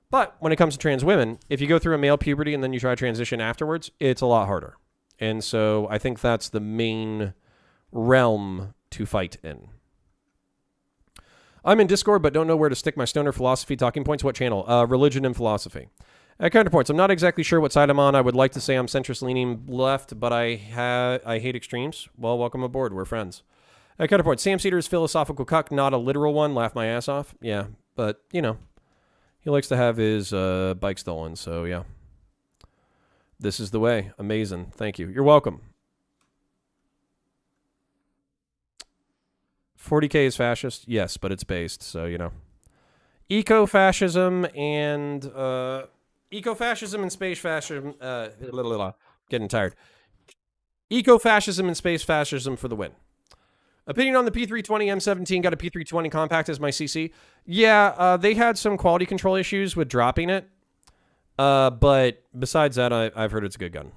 But when it comes to trans women, if you go through a male puberty and then you try to transition afterwards, it's a lot harder. And so I think that's the main realm to fight in. I'm in Discord, but don't know where to stick my stoner philosophy talking points. What channel? Religion and philosophy. At Counterpoints, I'm not exactly sure what side I'm on. I would like to say I'm centrist-leaning left, but I hate extremes. Well, welcome aboard. We're friends. At Counterpoints, Sam Seder is philosophical cuck, not a literal one. Laugh my ass off. Yeah, but, he likes to have his bike stolen, so yeah. This is the way. Amazing. Thank you. You're welcome. 40K is fascist? Yes, but it's based, so, Eco-fascism and... Eco-fascism and space fascism, getting tired. Eco-fascism and space fascism for the win. Opinion on the P320 M17, got a P320 compact as my CC. Yeah, they had some quality control issues with dropping it. But besides that, I've heard it's a good gun.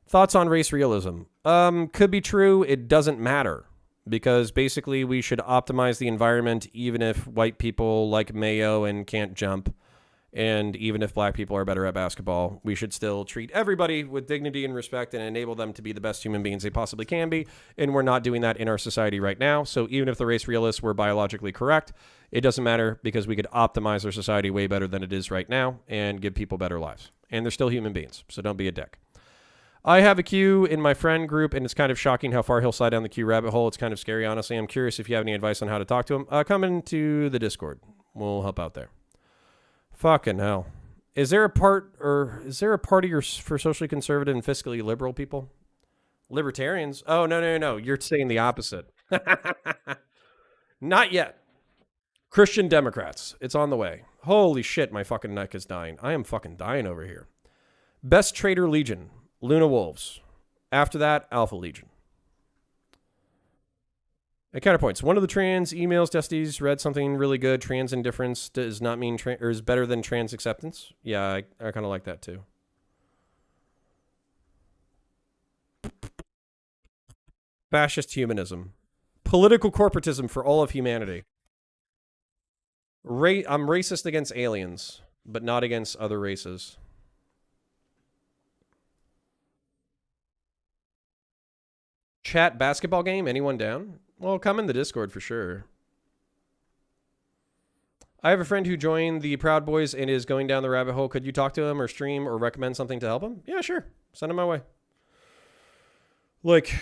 Thoughts on race realism? Could be true. It doesn't matter. Because basically we should optimize the environment even if white people like Mayo and can't jump. And even if black people are better at basketball, we should still treat everybody with dignity and respect and enable them to be the best human beings they possibly can be. And we're not doing that in our society right now. So even if the race realists were biologically correct, it doesn't matter because we could optimize our society way better than it is right now and give people better lives. And they're still human beings, so don't be a dick. I have a Q in my friend group, and it's kind of shocking how far he'll slide down the Q rabbit hole. It's kind of scary, honestly. I'm curious if you have any advice on how to talk to him. Come into the Discord. We'll help out there. Fucking hell. Is there a party for socially conservative and fiscally liberal people? Libertarians? Oh, no. You're saying the opposite. Not yet. Christian Democrats. It's on the way. Holy shit, my fucking neck is dying. I am fucking dying over here. Best Trader Legion. Luna Wolves. After that, Alpha Legion. At Counterpoints, one of the trans emails Dusty's read something really good. Trans indifference does not mean or is better than trans acceptance. Yeah, I kind of like that too. Fascist humanism. Political corporatism for all of humanity. I'm racist against aliens, but not against other races. Chat basketball game? Anyone down? Well, come in the Discord for sure. I have a friend who joined the Proud Boys and is going down the rabbit hole. Could you talk to him or stream or recommend something to help him? Yeah, sure. Send him my way. Like,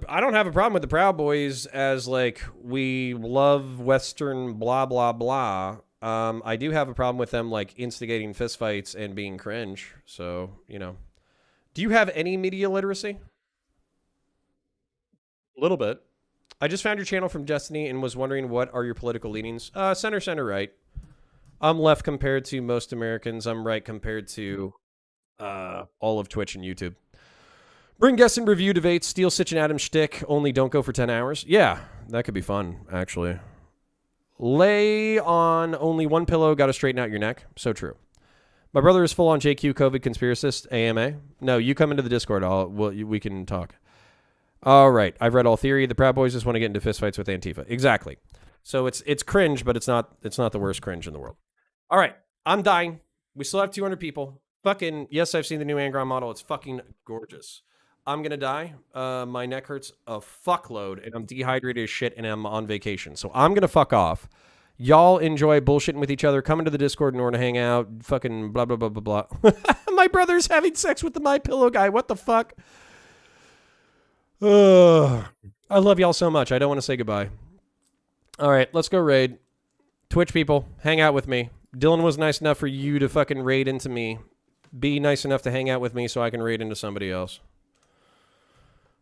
I don't have a problem with the Proud Boys as, like, we love Western blah, blah, blah. I do have a problem with them, like, instigating fistfights and being cringe. So, Do you have any media literacy? A little bit. I just found your channel from Destiny and was wondering what are your political leanings. Center right. I'm left compared to most Americans. I'm right compared to all of Twitch and YouTube. Bring guests and review debates. Steal Sitch and Adam shtick. Only don't go for 10 hours. Yeah, that could be fun, actually. Lay on only one pillow. Got to straighten out your neck. So true. My brother is full on JQ COVID conspiracist. AMA. No, you come into the Discord. We can talk. All right. I've read all theory. The Proud Boys just want to get into fistfights with Antifa. Exactly. So it's cringe, but it's not the worst cringe in the world. All right. I'm dying. We still have 200 people. Fucking yes, I've seen the new Angron model. It's fucking gorgeous. I'm gonna die. My neck hurts a fuckload, and I'm dehydrated as shit, and I'm on vacation. So I'm gonna fuck off. Y'all enjoy bullshitting with each other. Come into the Discord in order to hang out. Fucking blah blah blah blah blah. My brother's having sex with the My Pillow guy. What the fuck? I love y'all so much. I don't want to say goodbye. All right, let's go raid. Twitch people, hang out with me. Dylan was nice enough for you to fucking raid into me. Be nice enough to hang out with me so I can raid into somebody else.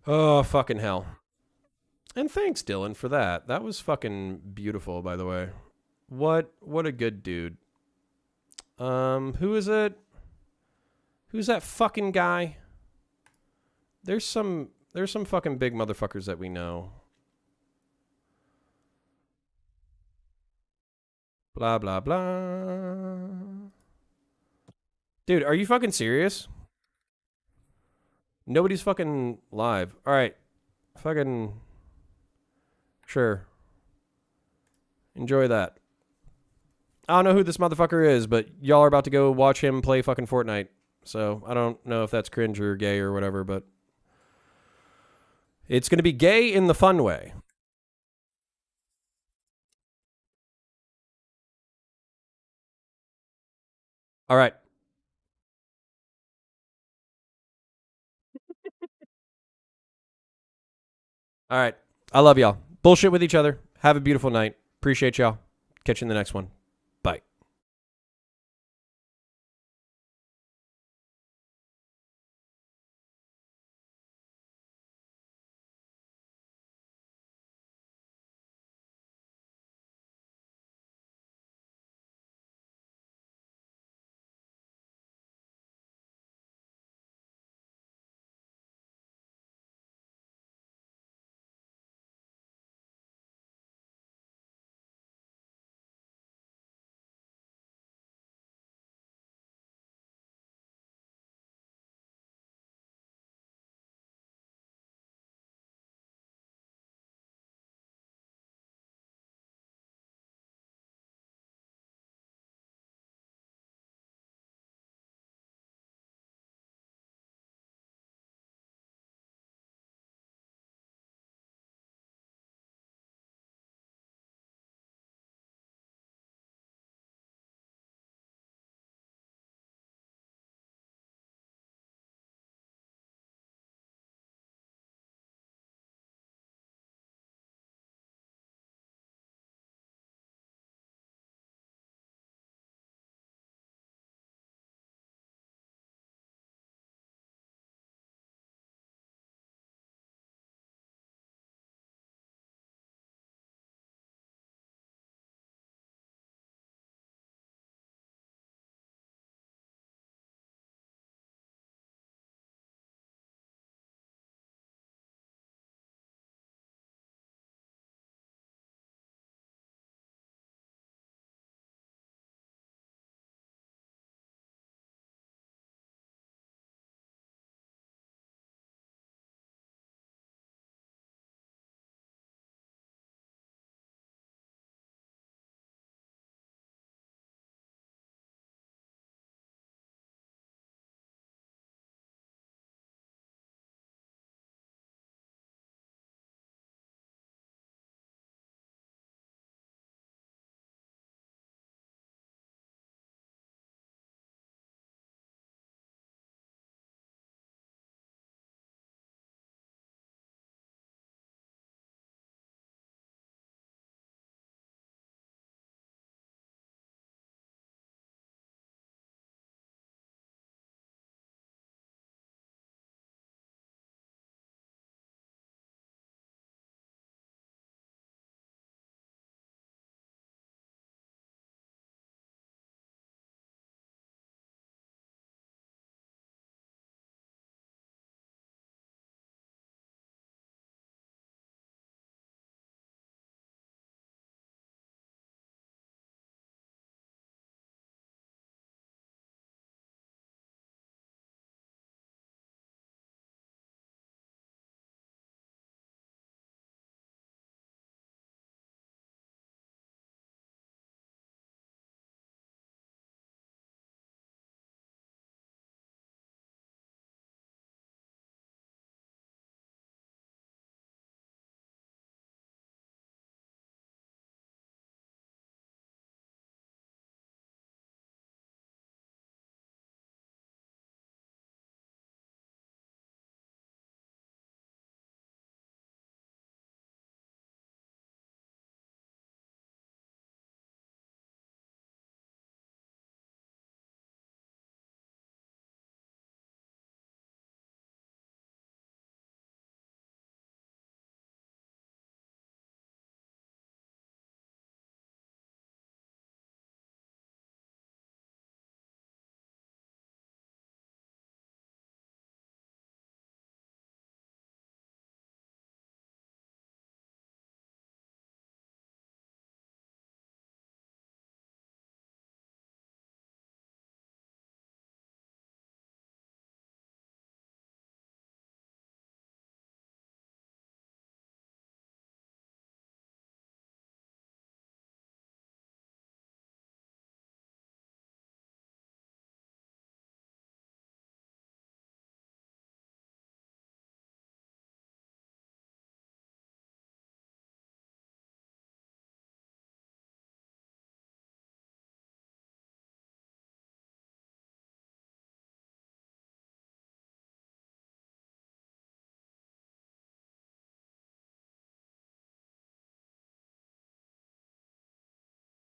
Oh, fucking hell. And thanks, Dylan, for that. That was fucking beautiful, by the way. What a good dude. Who is it? Who's that fucking guy? There's some fucking big motherfuckers that we know. Blah, blah, blah. Dude, are you fucking serious? Nobody's fucking live. All right. Fucking... Sure. Enjoy that. I don't know who this motherfucker is, but y'all are about to go watch him play fucking Fortnite. So I don't know if that's cringe or gay or whatever, but... It's going to be gay in the fun way. All right. All right. I love y'all. Bullshit with each other. Have a beautiful night. Appreciate y'all. Catch you in the next one.